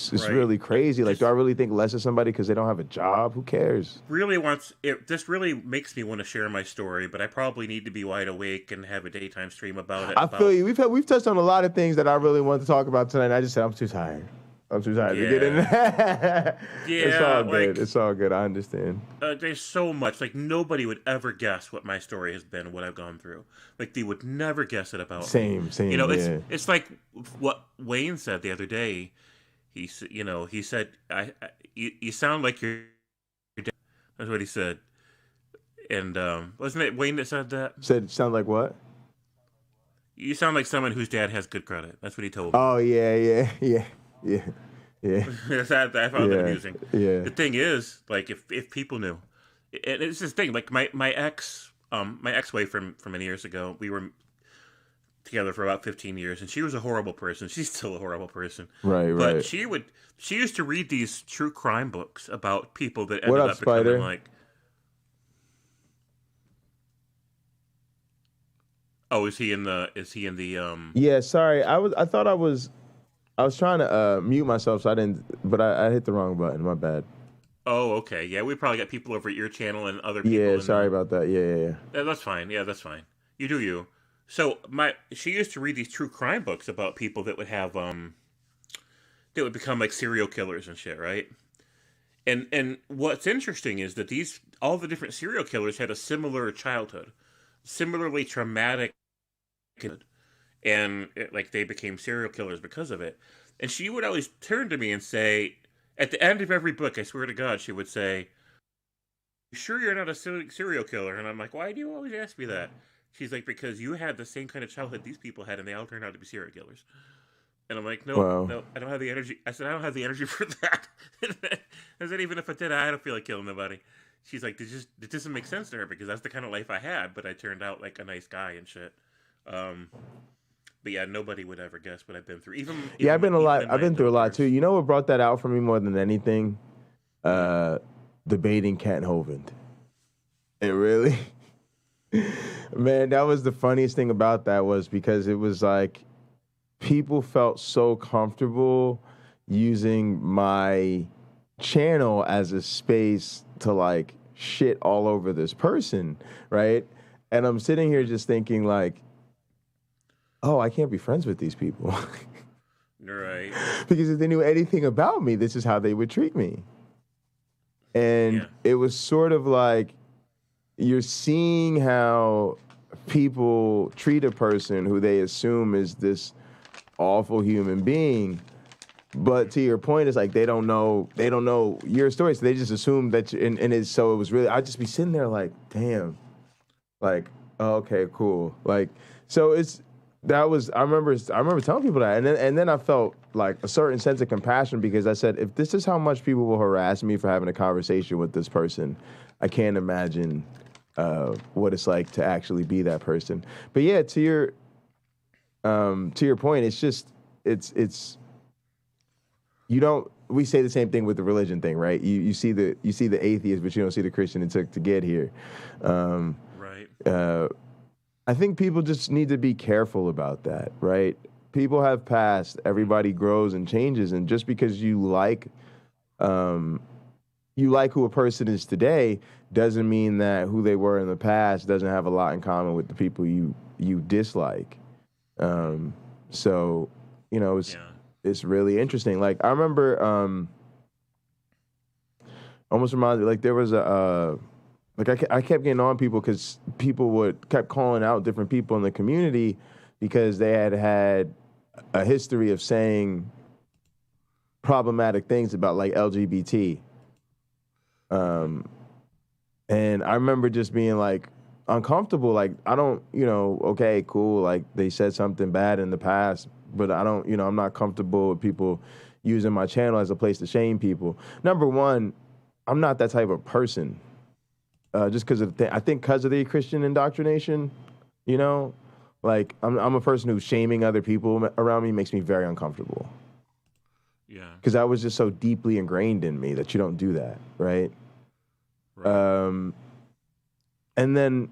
Speaker 20: it's really crazy. Like, do I really think less of somebody because they don't have a job? Who cares?
Speaker 5: This really makes me want to share my story, but I probably need to be wide awake and have a daytime stream about it.
Speaker 20: I feel you. We've touched on a lot of things that I really wanted to talk about tonight. I just said I'm too tired. to get in there. It's all good. It's all good. I understand.
Speaker 5: There's so much. Like, nobody would ever guess what my story has been, what I've gone through. Like, they would never guess it about me.
Speaker 20: Same.
Speaker 5: It's like what Wayne said the other day. He said, you sound like your dad. That's what he said. And wasn't it Wayne that said that?
Speaker 20: Sound like what?
Speaker 5: You sound like someone whose dad has good credit. That's what he told me.
Speaker 20: Oh, yeah.
Speaker 5: I found it amusing.
Speaker 20: Yeah.
Speaker 5: The thing is, like, if people knew, and it's this thing, like my ex-wife from many years ago, we were together for about 15 years, and she was a horrible person. She's still a horrible person.
Speaker 20: Right.
Speaker 5: But she used to read these true crime books about people that ended up becoming
Speaker 20: Spider?
Speaker 5: like. Oh, is he in the?
Speaker 20: Yeah, sorry. I thought I was trying to mute myself, so I didn't. But I hit the wrong button. My bad.
Speaker 5: Oh, okay. Yeah, we probably got people over at your channel and other people.
Speaker 20: Yeah, sorry about that. Yeah.
Speaker 5: That's fine. Yeah, that's fine. You do you. So she used to read these true crime books about people that would have that would become like serial killers and shit, right? And what's interesting is that all the different serial killers had a similar childhood, similarly traumatic, and they became serial killers because of it. And she would always turn to me and say, at the end of every book, I swear to God, she would say, "You sure you're not a serial killer?" And I'm like, "Why do you always ask me that?" She's like, because you had the same kind of childhood these people had, and they all turned out to be serial killers. And I'm like, no,
Speaker 20: Wow.
Speaker 5: no, I don't have the energy. I said, I don't have the energy for that. I said, even if I did, I don't feel like killing nobody. She's like, it doesn't make sense to her because that's the kind of life I had, but I turned out like a nice guy and shit. But yeah, nobody would ever guess what I've been through.
Speaker 20: I've been through a lot too. You know what brought that out for me more than anything? Debating Kent Hovind. It really, man, that was the funniest thing about that was because it was like people felt so comfortable using my channel as a space to like shit all over this person, right? And I'm sitting here just thinking like, oh, I can't be friends with these people.
Speaker 5: Right.
Speaker 20: Because if they knew anything about me, this is how they would treat me. And it was sort of like you're seeing how people treat a person who they assume is this awful human being. But to your point, it's like they don't know your story, so they just assume that so it was really, I'd just be sitting there like, damn, like, oh, okay, cool. Like, so I remember telling people that, and then I felt like a certain sense of compassion because I said, if this is how much people will harass me for having a conversation with this person, I can't imagine what it's like to actually be that person. But yeah, to your point, it's just we say the same thing with the religion thing, right? You see the atheist, but you don't see the Christian it took to get here.
Speaker 5: Right.
Speaker 20: I think people just need to be careful about that, right? People have passed, everybody grows and changes, and just because you like who a person is today doesn't mean that who they were in the past doesn't have a lot in common with the people you dislike. So, you know, it's really interesting. Like I remember, almost reminded like there was I kept getting on people because people kept calling out different people in the community because they had a history of saying problematic things about like LGBT. And I remember just being like uncomfortable. Like I don't, okay, cool. Like they said something bad in the past, but I don't, I'm not comfortable with people using my channel as a place to shame people. Number one, I'm not that type of person. Just because I think because of the Christian indoctrination, like I'm a person who's shaming other people around me makes me very uncomfortable.
Speaker 5: Yeah.
Speaker 20: Because that was just so deeply ingrained in me that you don't do that, right? And then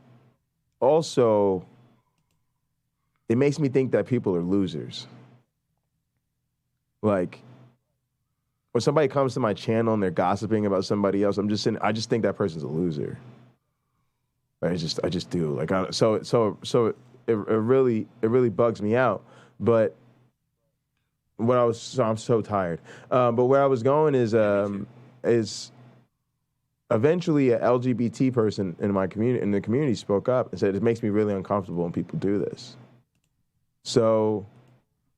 Speaker 20: also, it makes me think that people are losers. Like, when somebody comes to my channel and they're gossiping about somebody else, I just think that person's a loser. I just do. Like, so it really bugs me out. But I'm so tired. But where I was going is eventually a LGBT person in the community spoke up and said, it makes me really uncomfortable when people do this. So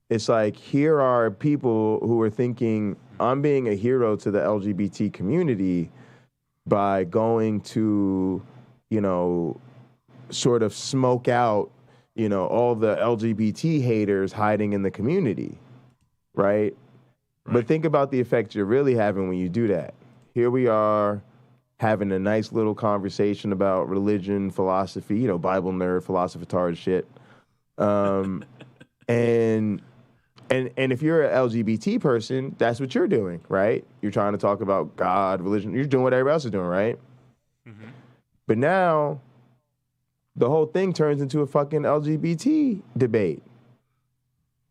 Speaker 20: it's like, here are people who are thinking, I'm being a hero to the LGBT community by going to, sort of smoke out, all the LGBT haters hiding in the community, right? But think about the effect you're really having when you do that. Here we are having a nice little conversation about religion, philosophy, Bible nerd, philosopher shit. And if you're an LGBT person, that's what you're doing, right? You're trying to talk about God, religion. You're doing what everybody else is doing, right? Mm-hmm. But now, the whole thing turns into a fucking LGBT debate.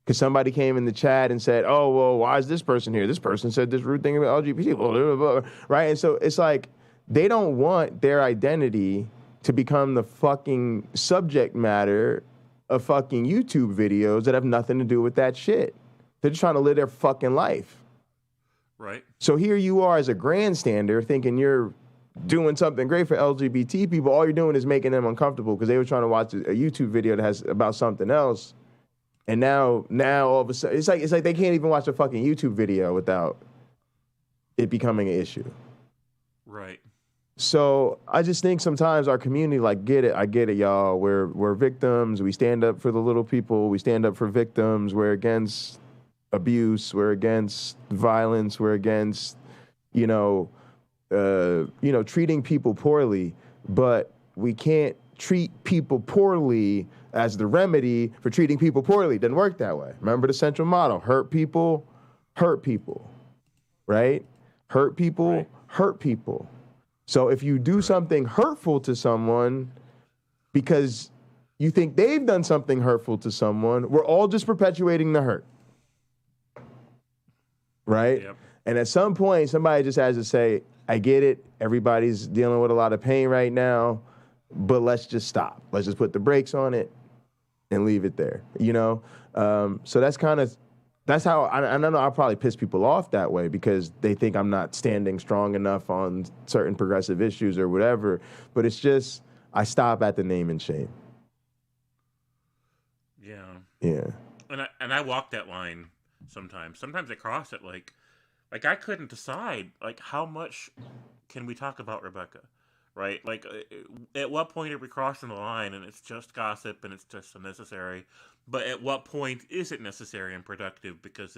Speaker 20: Because somebody came in the chat and said, oh, well, why is this person here? This person said this rude thing about LGBT, blah, blah, blah, blah. Right? And so it's like, they don't want their identity to become the fucking subject matter of fucking YouTube videos that have nothing to do with that shit. They're just trying to live their fucking life.
Speaker 5: Right.
Speaker 20: So here you are as a grandstander thinking you're doing something great for LGBT people. All you're doing is making them uncomfortable because they were trying to watch a YouTube video that has about something else. And now all of a sudden, it's like they can't even watch a fucking YouTube video without it becoming an issue.
Speaker 5: Right.
Speaker 20: So I just think sometimes our community, like, I get it, y'all. We're victims. We stand up for the little people. We stand up for victims. We're against abuse. We're against violence. We're against, treating people poorly. But we can't treat people poorly as the remedy for treating people poorly. It doesn't work that way. Remember the central motto: hurt people, right? Hurt people, hurt people. So if you do something hurtful to someone because you think they've done something hurtful to someone, we're all just perpetuating the hurt. Right? Yep. And at some point, somebody just has to say, I get it. Everybody's dealing with a lot of pain right now, but let's just stop. Let's just put the brakes on it and leave it there, So that's how, I know I'll probably piss people off that way because they think I'm not standing strong enough on certain progressive issues or whatever. But it's just, I stop at the name and shame.
Speaker 5: Yeah.
Speaker 20: Yeah.
Speaker 5: And I walk that line sometimes. Sometimes I cross it. Like I couldn't decide, like, how much can we talk about Rebecca, right? Like, at what point are we crossing the line and it's just gossip and it's just unnecessary? But at what point is it necessary and productive because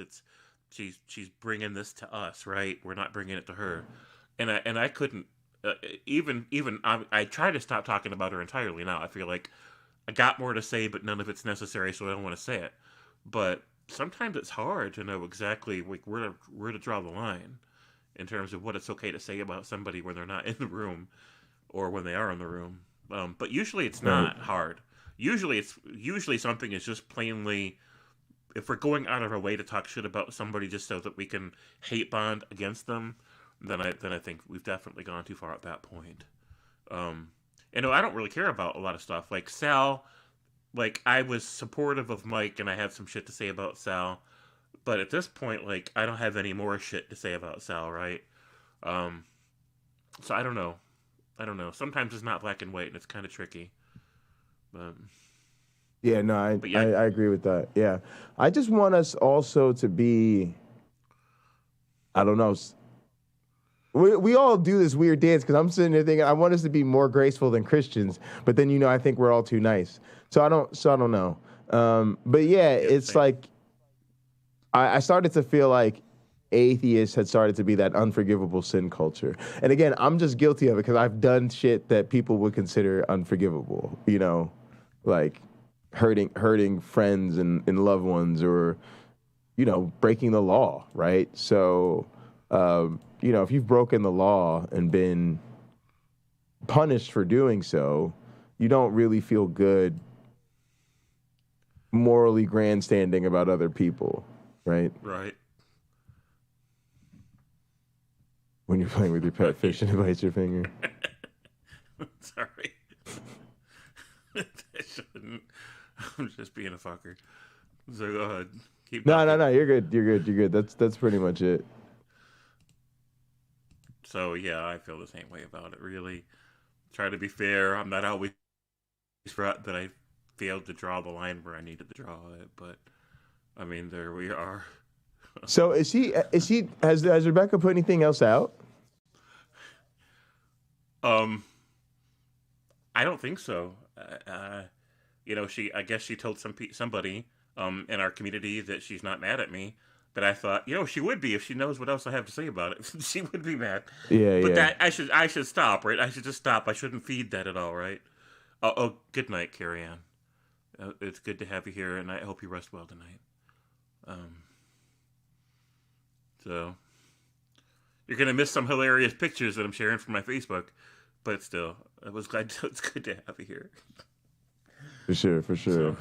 Speaker 5: she's bringing this to us, right? We're not bringing it to her, and I couldn't I try to stop talking about her entirely now. I feel like I got more to say, but none of it's necessary, so I don't want to say it. But sometimes it's hard to know exactly like where to draw the line in terms of what it's okay to say about somebody when they're not in the room or when they are in the room. But usually it's not hard. Usually something is just plainly, if we're going out of our way to talk shit about somebody just so that we can hate bond against them, then I think we've definitely gone too far at that point. I don't really care about a lot of stuff. Like Sal, like I was supportive of Mike and I have some shit to say about Sal, but at this point, like I don't have any more shit to say about Sal, right? So I don't know. Sometimes it's not black and white and it's kind of tricky.
Speaker 20: Yeah, no, I agree with that. Yeah. I just want us also to be, I don't know. We all do this weird dance because I'm sitting there thinking I want us to be more graceful than Christians, but then I think we're all too nice. So I don't know. But yeah, it's like I started to feel like atheists had started to be that unforgivable sin culture. And again, I'm just guilty of it because I've done shit that people would consider unforgivable, like hurting friends and loved ones or, breaking the law, right? So, if you've broken the law and been punished for doing so, you don't really feel good morally grandstanding about other people, right?
Speaker 5: Right.
Speaker 20: When you're playing with your pet fish and it bites your finger.
Speaker 5: Sorry. I shouldn't. I'm just being a fucker. So go ahead. Keep
Speaker 20: No. You're good. That's pretty much it.
Speaker 5: So yeah, I feel the same way about it. Really, try to be fair. I'm not always right that I failed to draw the line where I needed to draw it, but I mean, there we are.
Speaker 20: So has Rebecca put anything else out?
Speaker 5: I don't think so. I guess she told somebody in our community that she's not mad at me. But I thought, she would be if she knows what else I have to say about it. She would be mad.
Speaker 20: Yeah,
Speaker 5: but
Speaker 20: yeah.
Speaker 5: That I should stop, right? I should just stop. I shouldn't feed that at all, right? Oh, good night, Carrie Ann. It's good to have you here, and I hope you rest well tonight. So you're gonna miss some hilarious pictures that I'm sharing from my Facebook, but still, it's good to have you here.
Speaker 20: For sure.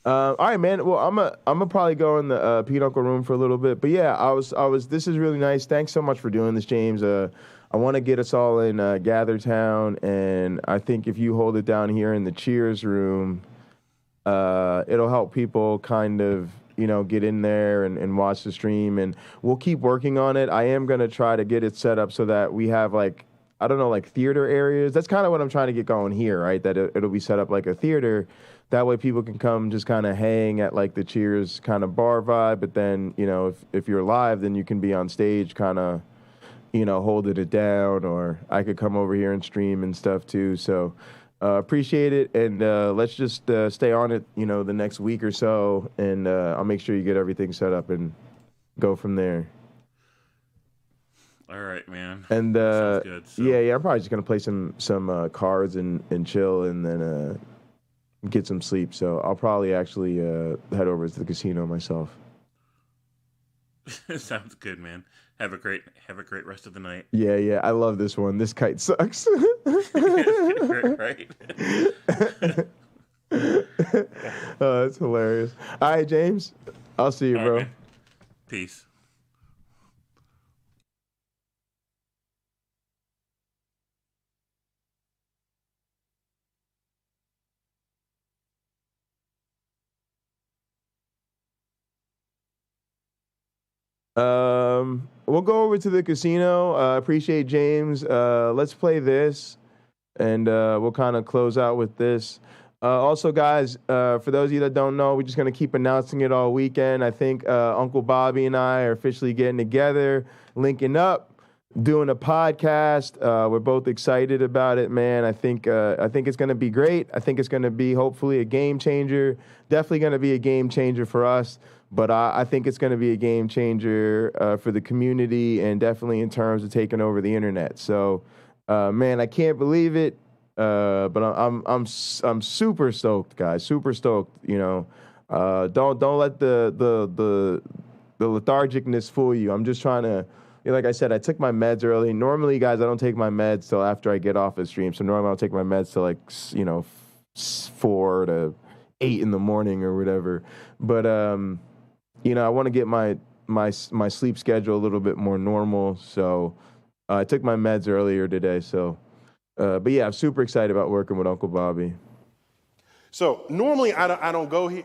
Speaker 20: All right, man. Well, I'm gonna probably go in the Pinochle room for a little bit, but yeah, I was. This is really nice. Thanks so much for doing this, James. I want to get us all in Gather Town, and I think if you hold it down here in the Cheers room, it'll help people kind of get in there and watch the stream, and we'll keep working on it. I am gonna try to get it set up so that we have like theater areas. That's kind of what I'm trying to get going here, right? That it'll be set up like a theater. That way people can come just kind of hang at like the Cheers kind of bar vibe. But then, if you're live, then you can be on stage kind of, holding it down, or I could come over here and stream and stuff too. So appreciate it, and let's just stay on it, the next week or so, and I'll make sure you get everything set up and go from there.
Speaker 5: All right, man.
Speaker 20: And
Speaker 5: Sounds good. So.
Speaker 20: yeah, I'm probably just gonna play some cards and chill, and then get some sleep. So I'll probably actually head over to the casino myself.
Speaker 5: Sounds good, man. Have a great rest of the night.
Speaker 20: Yeah. I love this one. This kite sucks.
Speaker 5: Right.
Speaker 20: Oh, that's hilarious. All right, James. I'll see you, bro.
Speaker 5: Right, peace.
Speaker 20: We'll go over to the casino. Appreciate James. Let's play this, and we'll kind of close out with this. Also, guys, for those of you that don't know, we're just going to keep announcing it all weekend. I think Uncle Bobby and I are officially getting together, linking up, doing a podcast. We're both excited about it, man. I think it's going to be great. I think it's going to be hopefully a game changer. Definitely going to be a game changer for us. But I think it's going to be a game changer for the community, and definitely in terms of taking over the internet. So, man, I can't believe it. But I'm super stoked, guys. Super stoked. Don't let the lethargicness fool you. I'm just trying to. Like I said, I took my meds early. Normally, guys, I don't take my meds till after I get off the stream. So normally I'll take my meds till 4 to 8 in the morning or whatever. But I want to get my sleep schedule a little bit more normal. So I took my meds earlier today. So, but yeah, I'm super excited about working with Uncle Bobby.
Speaker 7: So normally I don't go here.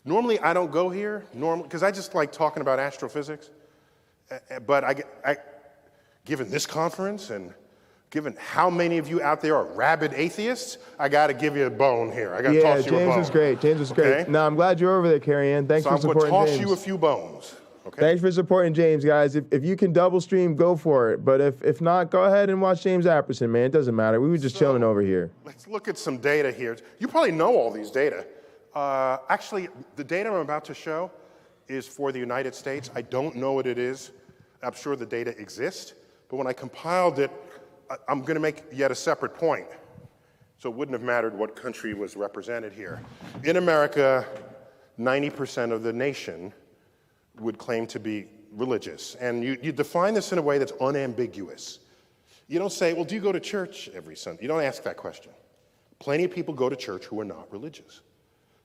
Speaker 7: Normally I don't go here. Because I just like talking about astrophysics. But given this conference and given how many of you out there are rabid atheists, I got to give you a bone here. I got to toss you a bone.
Speaker 20: James was great. James was great. No, I'm glad you're over there, Carrie-Ann. Thanks for supporting James.
Speaker 7: So I'm going to toss you a few bones. Okay?
Speaker 20: Thanks for supporting James, guys. If you can double stream, go for it. But if not, go ahead and watch James Apperson, man. It doesn't matter. We were just chilling over here.
Speaker 7: Let's look at some data here. You probably know all these data. Actually, the data I'm about to show is for the United States. I don't know what it is. I'm sure the data exists. But when I compiled it, I'm going to make yet a separate point. So it wouldn't have mattered what country was represented here. In America, 90% of the nation would claim to be religious. And you define this in a way that's unambiguous. You don't say, well, do you go to church every Sunday? You don't ask that question. Plenty of people go to church who are not religious.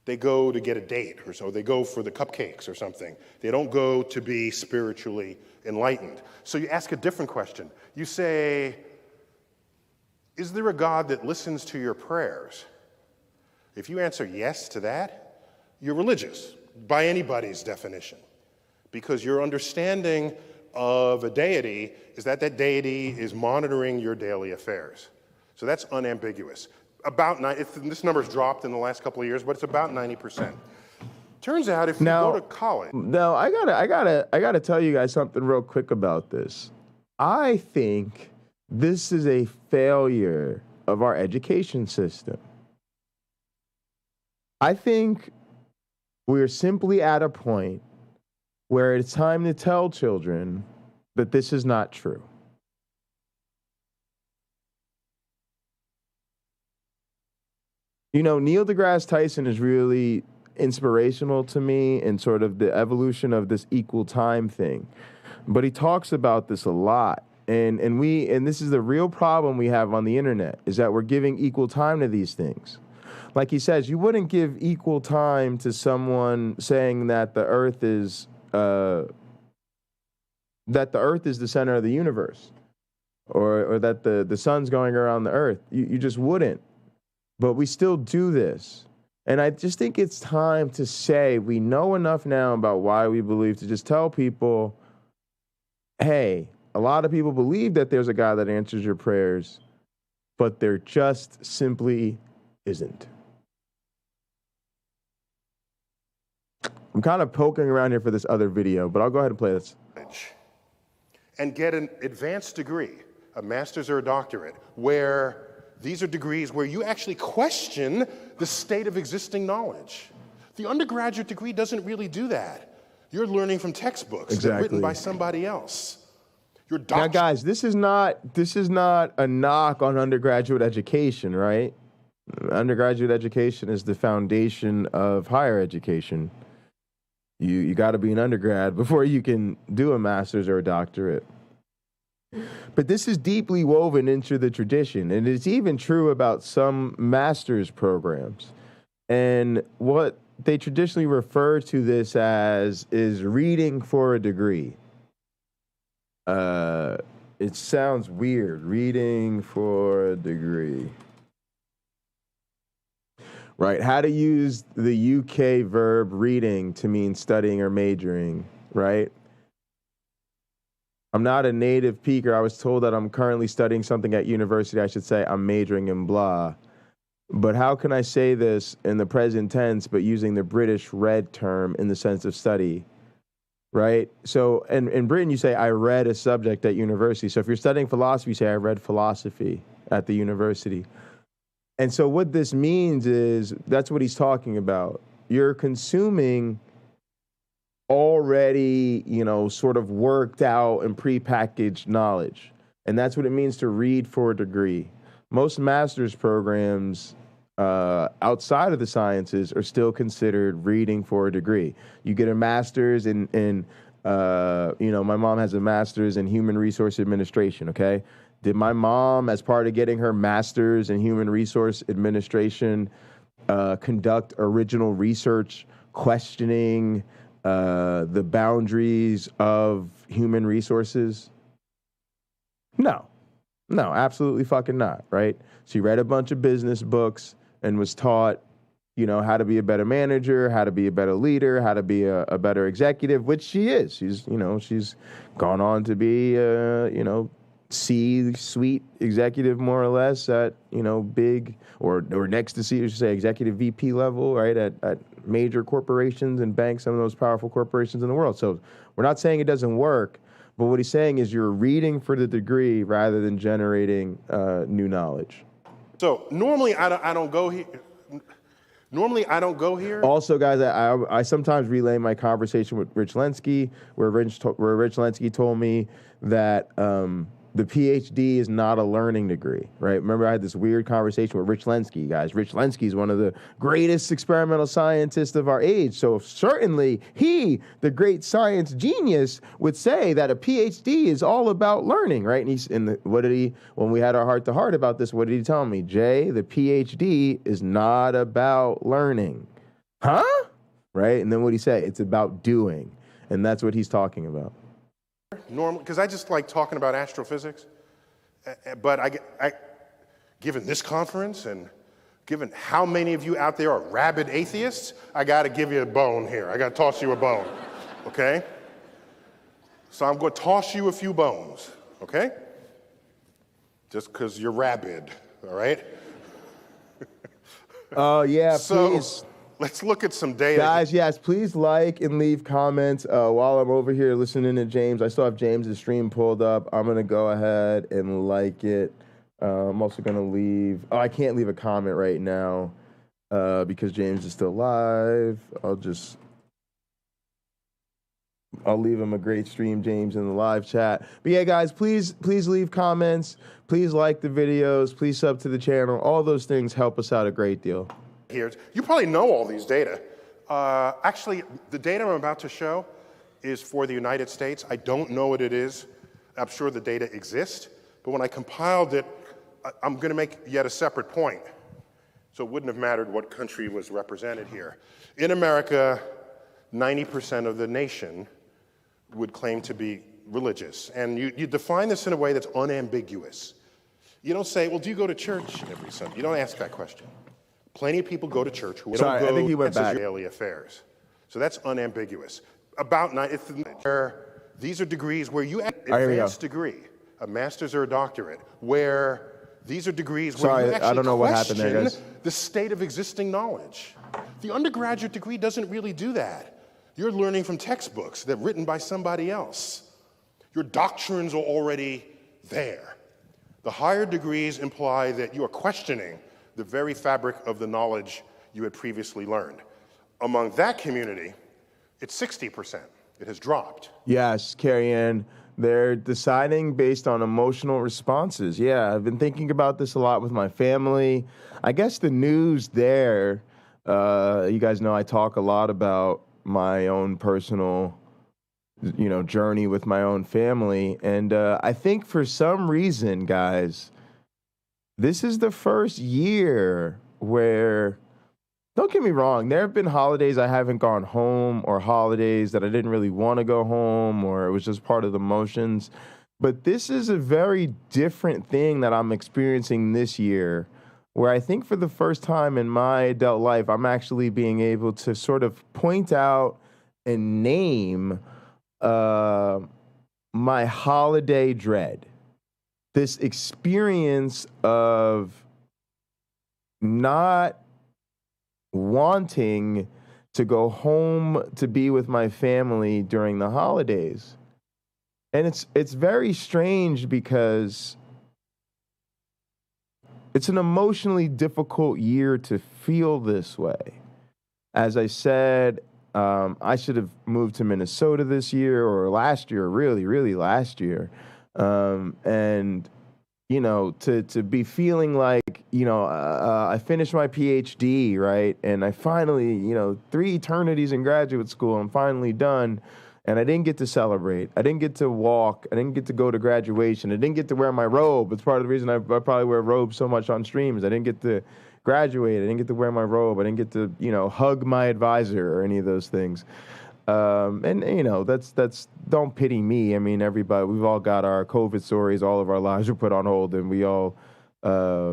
Speaker 7: They go to get a date or so. They go for the cupcakes or something. They don't go to be spiritually enlightened. So you ask a different question. You say, is there a God that listens to your prayers? If you answer yes to that, you're religious by anybody's definition, because your understanding of a deity is that deity is monitoring your daily affairs. So that's unambiguous. This number's dropped in the last couple of years, but it's about 90%. Turns out if you go to college.
Speaker 20: No, I gotta tell you guys something real quick about this. I think this is a failure of our education system. I think we're simply at a point where it's time to tell children that this is not true. Neil deGrasse Tyson is really inspirational to me in sort of the evolution of this equal time thing. But he talks about this a lot. And this is the real problem we have on the internet, is that we're giving equal time to these things. Like he says, you wouldn't give equal time to someone saying that the Earth is the center of the universe, or that the sun's going around the Earth. You just wouldn't. But we still do this. And I just think it's time to say we know enough now about why we believe, to just tell people, hey, a lot of people believe that there's a God that answers your prayers, but there just simply isn't. I'm kind of poking around here for this other video, but I'll go ahead and play this.
Speaker 7: and get an advanced degree, a master's or a doctorate, where these are degrees where you actually question the state of existing knowledge. The undergraduate degree doesn't really do that. You're learning from textbooks that are written by somebody else.
Speaker 20: Now, guys, this is not a knock on undergraduate education, right? Undergraduate education is the foundation of higher education. You got to be an undergrad before you can do a master's or a doctorate. But this is deeply woven into the tradition, and it's even true about some master's programs. And what they traditionally refer to this as is reading for a degree. It sounds weird, reading for a degree. Right, how to use the UK verb reading to mean studying or majoring, right? I'm not a native peaker. I was told that I'm currently studying something at university. I should say I'm majoring in blah. But how can I say this in the present tense, but using the British read term in the sense of study, right? So in Britain, you say, I read a subject at university. So if you're studying philosophy, you say, I read philosophy at the university. And so what this means is, that's what he's talking about. You're consuming already, sort of worked out and prepackaged knowledge. And that's what it means to read for a degree. Most master's programs outside of the sciences are still considered reading for a degree. You get a master's in my mom has a master's in human resource administration, okay? Did my mom, as part of getting her master's in human resource administration, conduct original research questioning the boundaries of human resources? No, absolutely fucking not, right? She read a bunch of business books and was taught, how to be a better manager, how to be a better leader, how to be a better executive, which she is. She's gone on to be, C-suite executive, more or less, at, big, or next to C, I should say, executive VP level, right, at major corporations and banks, some of those powerful corporations in the world. So we're not saying it doesn't work, but what he's saying is you're reading for the degree rather than generating new knowledge.
Speaker 7: So normally I don't go here. Normally I don't go here.
Speaker 20: Also, guys, I sometimes relay my conversation with Rich Lenski, where Rich Lenski told me that the PhD is not a learning degree, right? Remember, I had this weird conversation with Rich Lenski, guys. Rich Lenski is one of the greatest experimental scientists of our age. So certainly he, the great science genius, would say that a PhD is all about learning, right? And when we had our heart-to-heart about this, what did he tell me? Jay, the PhD is not about learning. Huh? Right? And then what did he say? It's about doing. And that's what he's talking about.
Speaker 7: Normally, because I just like talking about astrophysics, but given this conference and given how many of you out there are rabid atheists, I got to give you a bone here. I got to toss you a bone, okay? So I'm going to toss you a few bones, okay? Just because you're rabid, all right?
Speaker 20: Oh, yeah,
Speaker 7: so,
Speaker 20: please.
Speaker 7: Let's look at some data.
Speaker 20: Guys, yes, please like and leave comments while I'm over here listening to James. I still have James's stream pulled up. I'm going to go ahead and like it. I'm also going to leave. Oh, I can't leave a comment right now because James is still live. I'll leave him a great stream, James, in the live chat. But yeah, guys, please leave comments. Please like the videos. Please sub to the channel. All those things help us out a great deal.
Speaker 7: Here, you probably know all these data. Actually, the data I'm about to show is for the United States. I don't know what it is. I'm sure the data exists. But when I compiled it, I'm going to make yet a separate point. So it wouldn't have mattered what country was represented here. In America, 90% of the nation would claim to be religious. And you define this in a way that's unambiguous. You don't say, well, do you go to church every Sunday? You don't ask that question. Plenty of people go to church who don't go.
Speaker 20: I think he went back.
Speaker 7: Daily affairs. So that's unambiguous. These are degrees where you advanced degree, a master's or a doctorate, where these are degrees where you actually
Speaker 20: I don't know what happened there,
Speaker 7: question
Speaker 20: guys.
Speaker 7: the state of existing knowledge. The undergraduate degree doesn't really do that. You're learning from textbooks that are written by somebody else. Your doctrines are already there. The higher degrees imply that you are questioning the very fabric of the knowledge you had previously learned. Among that community, it's 60%. It has dropped.
Speaker 20: Yes, Carrie Ann, they're deciding based on emotional responses. Yeah, I've been thinking about this a lot with my family. I guess the news there, you guys know I talk a lot about my own personal, journey with my own family. And I think for some reason, guys, this is the first year where, don't get me wrong, there have been holidays I haven't gone home, or holidays that I didn't really want to go home, or it was just part of the motions. But this is a very different thing that I'm experiencing this year, where I think for the first time in my adult life, I'm actually being able to sort of point out and name my holiday dread. This experience of not wanting to go home to be with my family during the holidays. And it's very strange because it's an emotionally difficult year to feel this way. As I said, I should have moved to Minnesota this year, or last year, really last year. And to be feeling like, I finished my PhD, right? And I finally, 3 eternities in graduate school, I'm finally done. And I didn't get to celebrate. I didn't get to walk. I didn't get to go to graduation. I didn't get to wear my robe. It's part of the reason I probably wear robes so much on streams. I didn't get to graduate. I didn't get to wear my robe. I didn't get to, hug my advisor or any of those things. That's don't pity me. I mean, everybody, we've all got our COVID stories. All of our lives were put on hold, and we all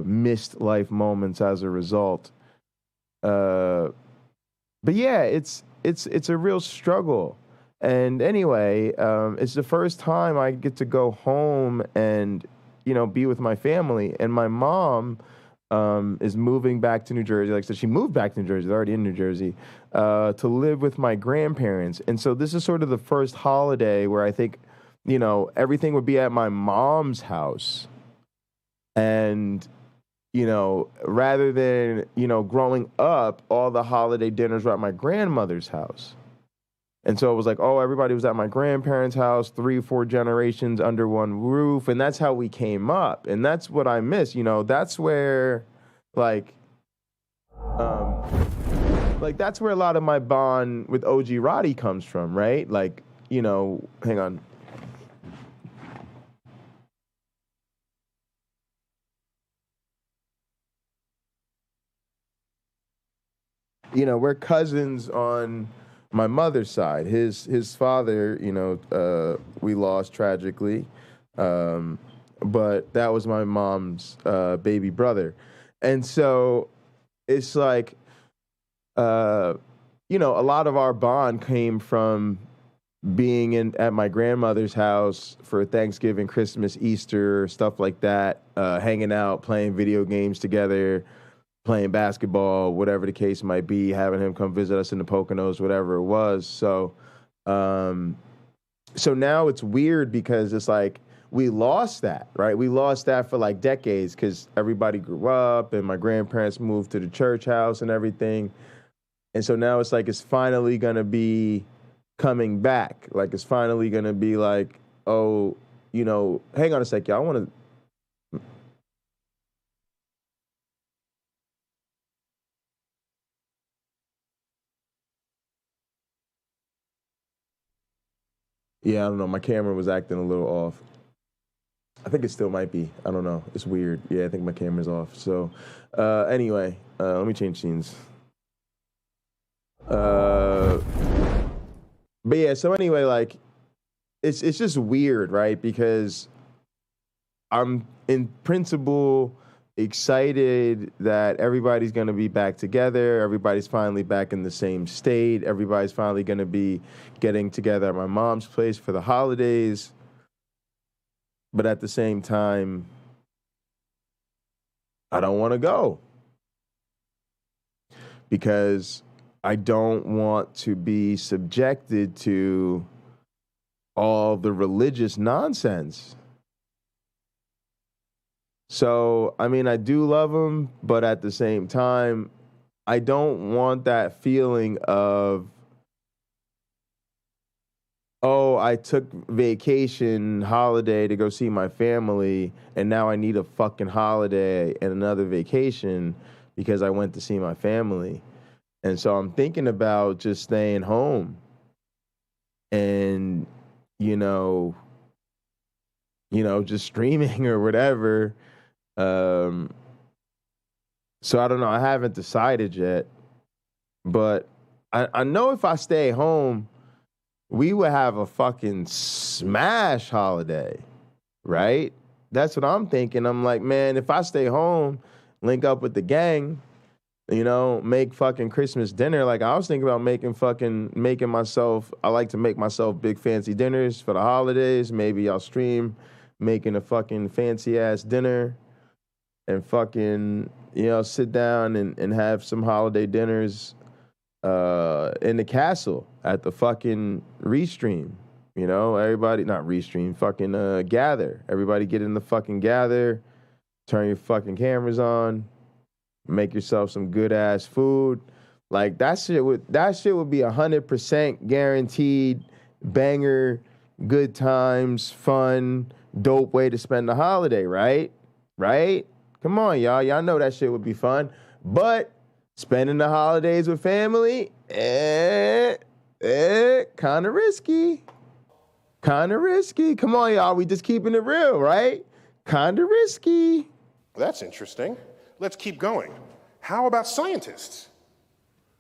Speaker 20: missed life moments as a result. But yeah, it's a real struggle. And anyway, it's the first time I get to go home and, be with my family. And my mom is moving back to New Jersey. Like I said, she moved back to New Jersey. They're already in New Jersey to live with my grandparents. And so this is sort of the first holiday where I think, everything would be at my mom's house. And, rather than, growing up, all the holiday dinners were at my grandmother's house. And so it was like, everybody was at my grandparents' house, 3 or 4 generations under one roof. And that's how we came up. And that's what I miss. That's where, that's where a lot of my bond with OG Roddy comes from, right? Hang on. We're cousins on my mother's side. His father, we lost tragically, but that was my mom's baby brother. And so it's like, a lot of our bond came from being at my grandmother's house for Thanksgiving, Christmas, Easter, stuff like that, hanging out, playing video games together, playing basketball, whatever the case might be, having him come visit us in the Poconos, whatever it was. So now it's weird because it's like we lost that, right? We lost that for decades because everybody grew up and my grandparents moved to the church house and everything. And so now it's like it's finally going to be coming back. It's finally going to be hang on a sec, y'all. I want to... Yeah, I don't know. My camera was acting a little off. I think it still might be. I don't know. It's weird. Yeah, I think my camera's off. So anyway, let me change scenes. But yeah, so anyway, it's just weird, right? Because I'm in principle excited that everybody's going to be back together. Everybody's finally back in the same state. Everybody's finally going to be getting together at my mom's place for the holidays. But at the same time, I don't want to go because I don't want to be subjected to all the religious nonsense. So, I mean, I do love them, but at the same time, I don't want that feeling of, oh, I took vacation, holiday to go see my family, and now I need a fucking holiday and another vacation because I went to see my family. And so I'm thinking about just staying home and, just streaming or whatever. So I don't know. I haven't decided yet. But I know if I stay home, we would have a fucking smash holiday, right? That's what I'm thinking. I'm like, man, if I stay home, link up with the gang, make fucking Christmas dinner. Like, I was thinking about making myself, I like to make myself big fancy dinners for the holidays. Maybe I'll stream making a fucking fancy ass dinner and fucking, sit down and have some holiday dinners in the castle at the fucking Restream. Everybody, not Restream, fucking gather. Everybody get in the fucking gather, turn your fucking cameras on, make yourself some good ass food. Like that shit would be 100% guaranteed banger, good times, fun, dope way to spend the holiday, right? Right? Come on, y'all. Y'all know that shit would be fun. But spending the holidays with family, kind of risky. Kind of risky. Come on, y'all. We just keeping it real, right? Kind of risky.
Speaker 7: That's interesting. Let's keep going. How about scientists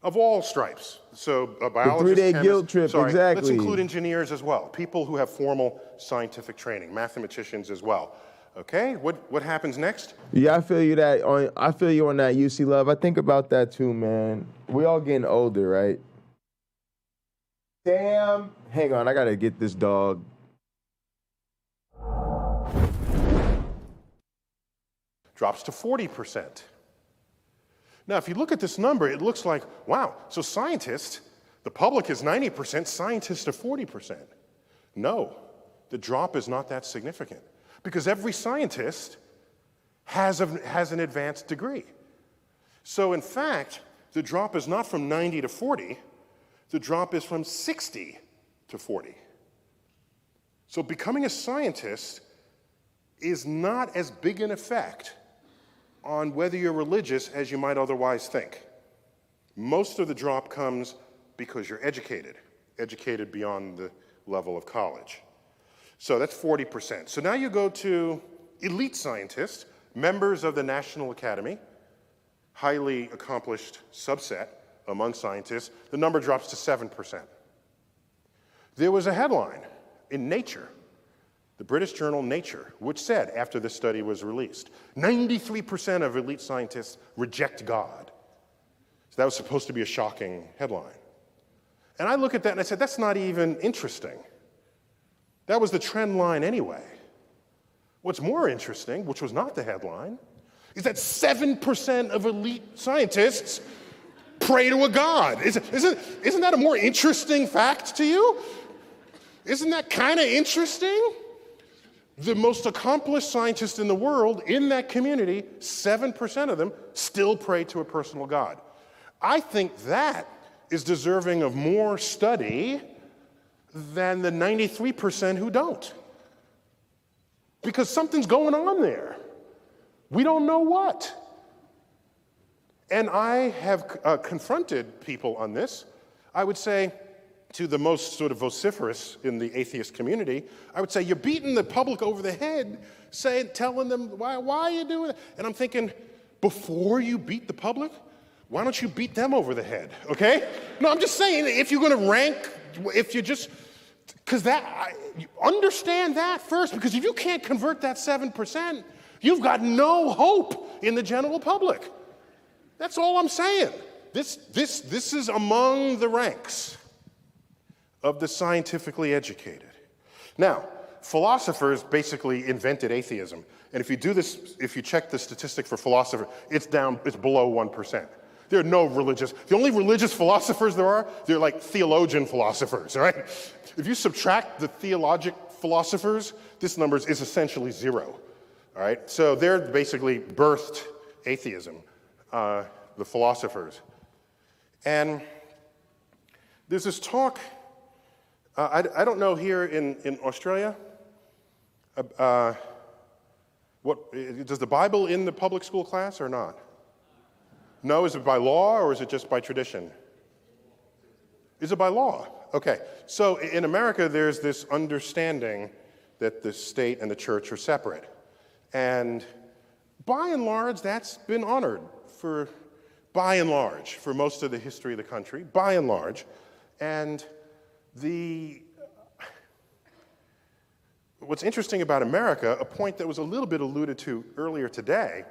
Speaker 7: of all stripes? So biologists,
Speaker 20: the 3-day
Speaker 7: chemists,
Speaker 20: guilt trip, exactly.
Speaker 7: Let's include engineers as well, people who have formal scientific training, mathematicians as well. Okay, what happens next?
Speaker 20: Yeah, I feel you on that, UC Love. I think about that too, man. We all getting older, right? Damn. Hang on, I gotta get this dog.
Speaker 7: Drops to 40%. Now, if you look at this number, it looks like, wow, so scientists, the public is 90%, scientists are 40%. No, the drop is not that significant because every scientist has an advanced degree. So in fact, the drop is not from 90 to 40, the drop is from 60 to 40. So becoming a scientist is not as big an effect on whether you're religious as you might otherwise think. Most of the drop comes because you're educated beyond the level of college. So that's 40%. So now you go to elite scientists, members of the National Academy, highly accomplished subset among scientists, the number drops to 7%. There was a headline in Nature, the British journal Nature, which said, after this study was released, 93% of elite scientists reject God. So that was supposed to be a shocking headline. And I look at that and I said, that's not even interesting. That was the trend line anyway. What's more interesting, which was not the headline, is that 7% of elite scientists pray to a God. Isn't that a more interesting fact to you? Isn't that kind of interesting? The most accomplished scientists in the world, in that community, 7% of them still pray to a personal God. I think that is deserving of more study than the 93% who don't. Because something's going on there. We don't know what. And I have confronted people on this. I would say, to the most sort of vociferous in the atheist community, I would say, you're beating the public over the head, telling them, why are you doing it? And I'm thinking, before you beat the public, why don't you beat them over the head, okay? No, I'm just saying, if you're gonna rank, understand that first, because if you can't convert that 7%, you've got no hope in the general public. That's all I'm saying. This is among the ranks of the scientifically educated. Now, philosophers basically invented atheism. And if you do this, if you check the statistic for philosophers, it's below 1%. There are no religious. The only religious philosophers there are, they're like theologian philosophers, all right? If you subtract the theologic philosophers, this number is essentially 0, all right? So they're basically birthed atheism, the philosophers. And there's this talk, I don't know here in Australia, does the Bible in the public school class or not? No, is it by law or is it just by tradition? Is it by law? Okay, so in America there's this understanding that the state and the church are separate. And by and large, that's been honored for most of the history of the country, by and large. And what's interesting about America, a point that was a little bit alluded to earlier today,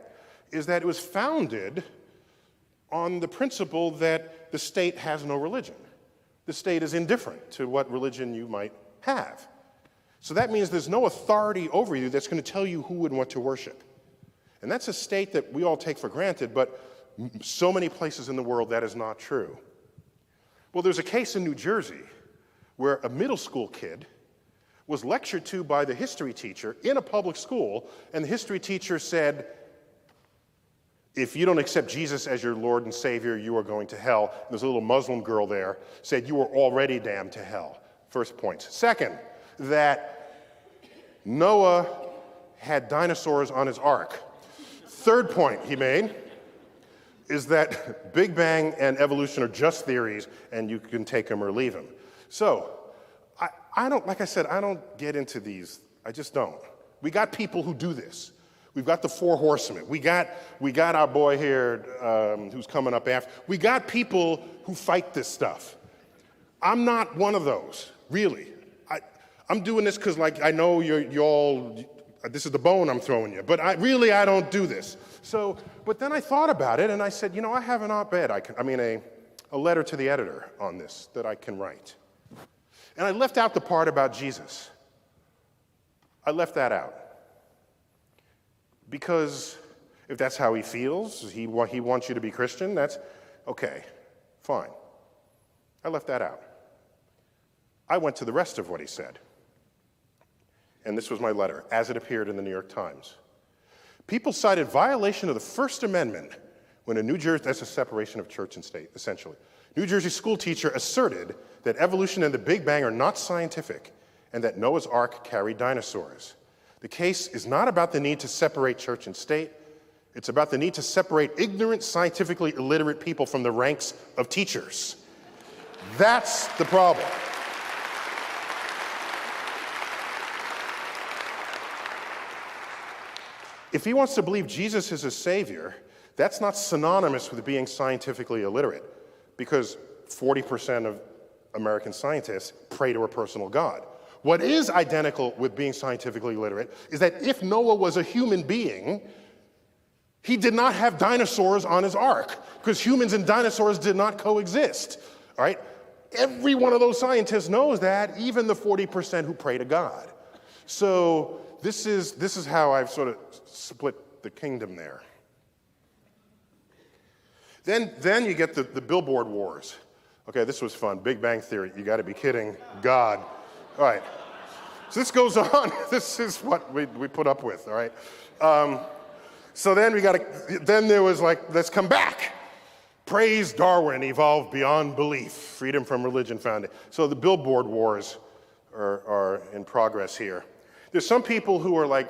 Speaker 7: is that it was founded on the principle that the state has no religion. The state is indifferent to what religion you might have. So that means there's no authority over you that's going to tell you who and what to worship. And that's a state that we all take for granted, but so many places in the world that is not true. Well, there's a case in New Jersey where a middle school kid was lectured to by the history teacher in a public school, and the history teacher said, if you don't accept Jesus as your Lord and Savior, you are going to hell. And there's a little Muslim girl there, said you are already damned to hell. First point. Second, that Noah had dinosaurs on his ark. Third point he made is that Big Bang and evolution are just theories, and you can take them or leave them. So, I don't, like I said, I don't get into these. I just don't. We got people who do this. We've got the 4 horsemen. We got our boy here who's coming up after. We got people who fight this stuff. I'm not one of those, really. I'm doing this because, like, I know you all, this is the bone I'm throwing you, but I don't do this. So, but then I thought about it and I said, I have an op-ed, a letter to the editor on this that I can write. And I left out the part about Jesus. I left that out. Because if that's how he feels, he wants you to be Christian, that's okay, fine. I left that out. I went to the rest of what he said. And this was my letter, as it appeared in the New York Times. People cited violation of the First Amendment when that's a separation of church and state, essentially. New Jersey school teacher asserted that evolution and the Big Bang are not scientific and that Noah's Ark carried dinosaurs. The case is not about the need to separate church and state. It's about the need to separate ignorant, scientifically illiterate people from the ranks of teachers. That's the problem. If he wants to believe Jesus is his savior, that's not synonymous with being scientifically illiterate, because 40% of American scientists pray to a personal God. What is identical with being scientifically literate is that if Noah was a human being, he did not have dinosaurs on his ark, because humans and dinosaurs did not coexist, all right? Every one of those scientists knows that, even the 40% who pray to God. So this is how I've sort of split the kingdom there. Then you get the billboard wars. Okay, this was fun. Big Bang Theory. You got to be kidding. God. All right. So this goes on. This is what we put up with, all right? So then there was like, let's come back. Praise Darwin, evolved beyond belief. Freedom from religion founded. So the billboard wars are in progress here. There's some people who are like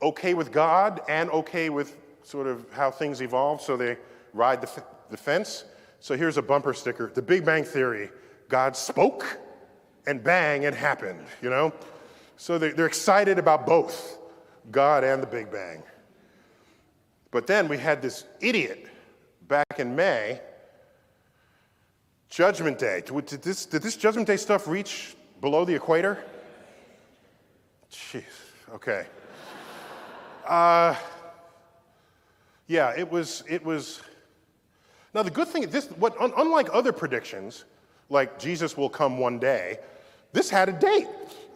Speaker 7: okay with God and okay with sort of how things evolve, so they ride the fence. So here's a bumper sticker. The Big Bang Theory, God spoke and bang, it happened, So they're excited about both, God and the Big Bang. But then we had this idiot back in May, Judgment Day. Did this Judgment Day stuff reach below the equator? Jeez, okay. Yeah, it was. Now the good thing is unlike other predictions, like Jesus will come one day, this had a date,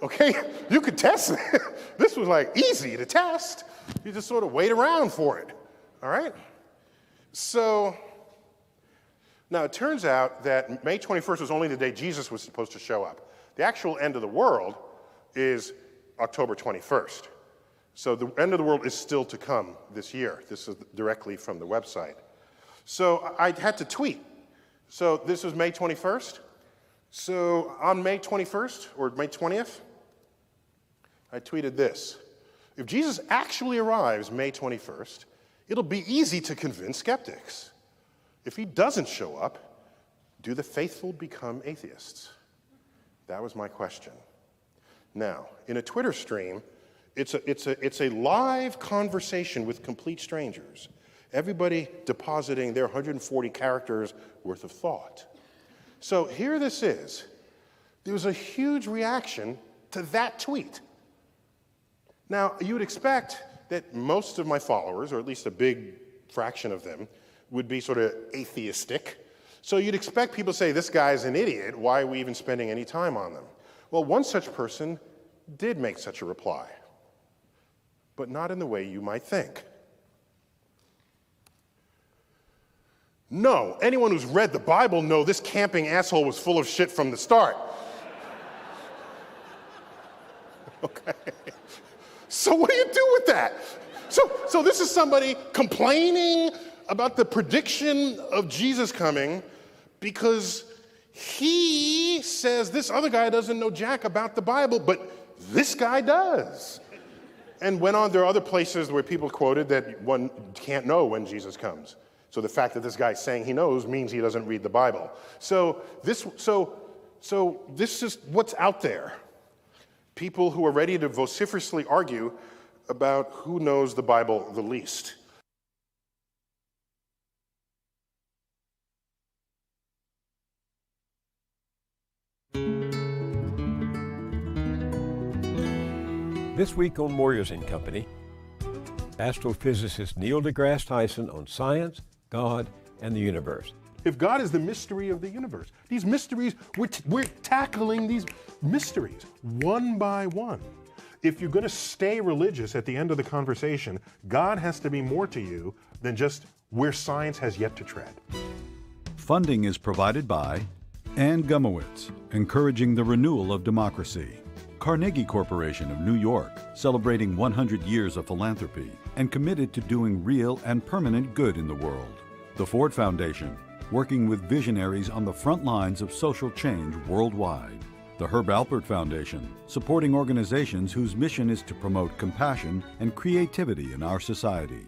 Speaker 7: okay? You could test it. This was like easy to test. You just sort of wait around for it, all right? So Now, it turns out that May 21st was only the day Jesus was supposed to show up. The actual end of the world is October 21st. So the end of the world is still to come this year. This is directly from the website. So I had to tweet. So this was May 21st. So on May 21st, or May 20th, I tweeted this. If Jesus actually arrives May 21st, it'll be easy to convince skeptics. If he doesn't show up, do the faithful become atheists? That was my question. Now, in a Twitter stream, it's a live conversation with complete strangers. Everybody depositing their 140 characters worth of thought. So here this is. There was a huge reaction to that tweet. Now, you would expect that most of my followers, or at least a big fraction of them, would be sort of atheistic. So you'd expect people to say, this guy's an idiot, why are we even spending any time on them? Well, one such person did make such a reply, but not in the way you might think. No, anyone who's read the Bible knows this camping asshole was full of shit from the start. Okay. So what do you do with that? So this is somebody complaining about the prediction of Jesus coming because he says this other guy doesn't know jack about the Bible, but this guy does. And went on, there are other places where people quoted that one can't know when Jesus comes. So the fact that this guy's saying he knows means he doesn't read the Bible. So this is what's out there. People who are ready to vociferously argue about who knows the Bible the least.
Speaker 9: This week on Moyers & Company, astrophysicist Neil deGrasse Tyson on science, God, and the universe.
Speaker 7: If God is the mystery of the universe, these mysteries, we're tackling these mysteries one by one. If you're going to stay religious at the end of the conversation, God has to be more to you than just where science has yet to tread.
Speaker 10: Funding is provided by Ann Gumowitz, encouraging the renewal of democracy. Carnegie Corporation of New York, celebrating 100 years of philanthropy and committed to doing real and permanent good in the world. The Ford Foundation, working with visionaries on the front lines of social change worldwide. The Herb Alpert Foundation, supporting organizations whose mission is to promote compassion and creativity in our society.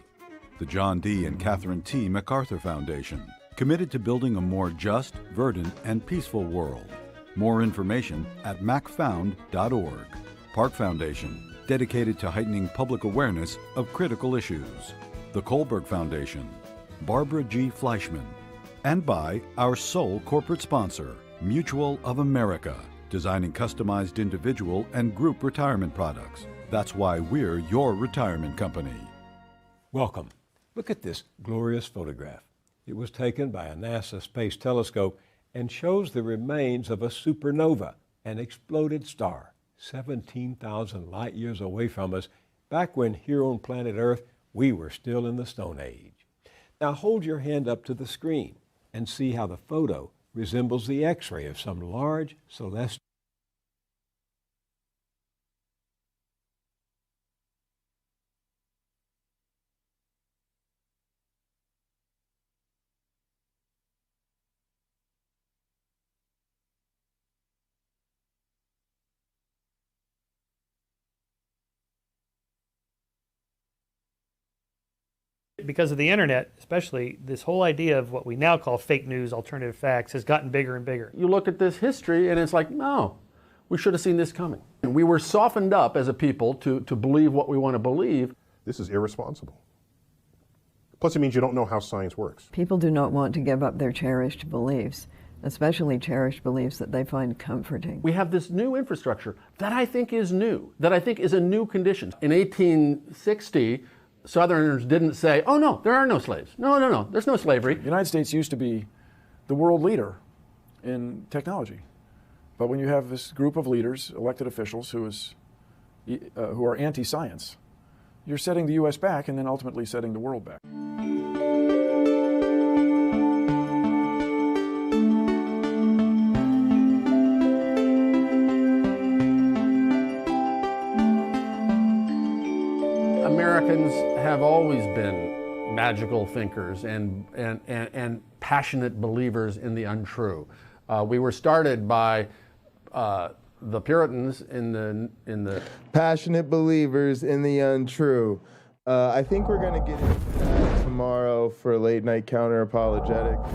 Speaker 10: The John D. and Catherine T. MacArthur Foundation, committed to building a more just, verdant, and peaceful world. More information at macfound.org. Park Foundation, dedicated to heightening public awareness of critical issues. The Kohlberg Foundation, Barbara G. Fleischman. And by our sole corporate sponsor, Mutual of America, designing customized individual and group retirement products. That's why we're your retirement company.
Speaker 9: Welcome. Look at this glorious photograph. It was taken by a NASA space telescope and shows the remains of a supernova, an exploded star, 17,000 light years away from us, back when here on planet Earth, we were still in the Stone Age. Now hold your hand up to the screen and see how the photo resembles the X-ray of some large celestial.
Speaker 12: Because of the internet, especially, this whole idea of what we now call fake news, alternative facts, has gotten bigger and bigger.
Speaker 24: You look at this history and it's like, no, we should have seen this coming. And we were softened up as a people to believe what we want to believe.
Speaker 7: This is irresponsible. Plus, it means you don't know how science works.
Speaker 25: People do not want to give up their cherished beliefs, especially cherished beliefs that they find comforting.
Speaker 24: We have this new infrastructure that I think is new, that I think is a new condition. In 1860, Southerners didn't say, oh no, there are no slaves. No, there's no slavery.
Speaker 4: The United States used to be the world leader in technology. But when you have this group of leaders, elected officials, who are anti-science, you're setting the U.S. back and then ultimately setting the world back.
Speaker 24: Americans have always been magical thinkers and passionate believers in the untrue. We were started by the Puritans in the
Speaker 20: passionate believers in the untrue. I think we're going to get into that tomorrow for late night Counter-Apologetics.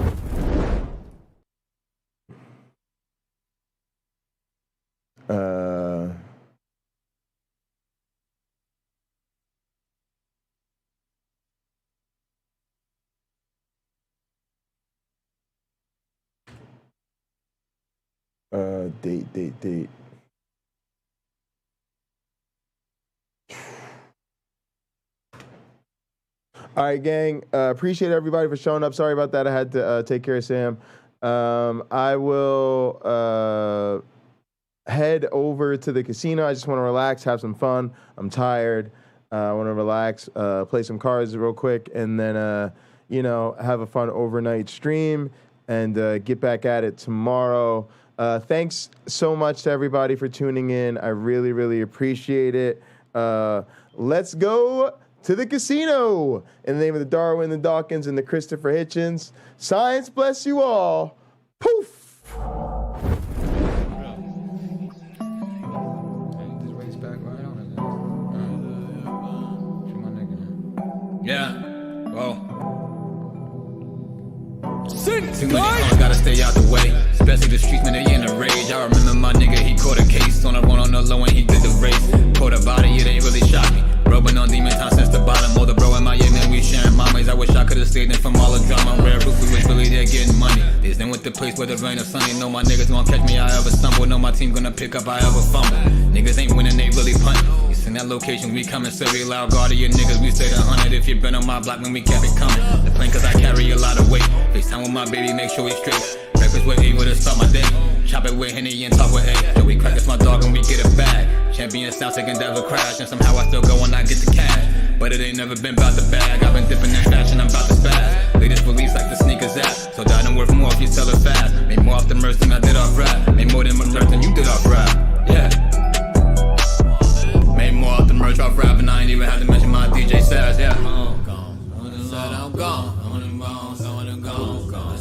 Speaker 20: Date. All right, gang. Appreciate everybody for showing up. Sorry about that. I had to take care of Sam. I will head over to the casino. I just want to relax, have some fun. I'm tired. I want to relax, play some cards real quick, and then, have a fun overnight stream and get back at it tomorrow. Thanks so much to everybody for tuning in. I really, really appreciate it. Let's go to the casino. In the name of the Darwin, the Dawkins, and the Christopher Hitchens. Science bless you all. Poof.
Speaker 13: Yeah, well. Too many cons, gotta stay out the way. Especially the streets, man, they in a rage. I remember my nigga, he caught a case. On a run on the low and he did the race. Caught a body, it ain't really shocked me. Rubbing on demon time since the bottom. All the bro in Miami, man, we sharing mamas. I wish I could've stayed in from all the drama. Rare roof, we was really there getting money. This then with the place where the rain or sunny. Know my niggas gon' catch me, I ever stumble. Know my team gonna pick up, I ever fumble. Niggas ain't winning, they really punt. You seen that location, we coming, so we loud guard of your niggas. We stay the 100 if you been on my block, when we kept it coming. The plane cause I carry a lot of weight. FaceTime with my baby, make sure we straight. Breakfast with A, with a start my day. Chop it with Henny and talk with A. Yo, we crack it's my dog and we get it back. Champion style, taking devil crash. And somehow I still go and I get the cash. But it ain't never been about the bag. I've been dipping in fashion, I'm about to spaz. Latest release like the sneakers app. So that don't worth more if you sell it fast. Made more off the merch than I did off rap. Made more than my merch than you did off rap. Yeah. Made more off the merch off rap, and I ain't even had to mention my DJ Sass, yeah. Said I'm gone.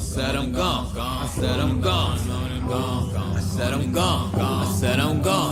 Speaker 13: Said I'm gone. I said I'm gone. I said I'm gone. I said I'm gone.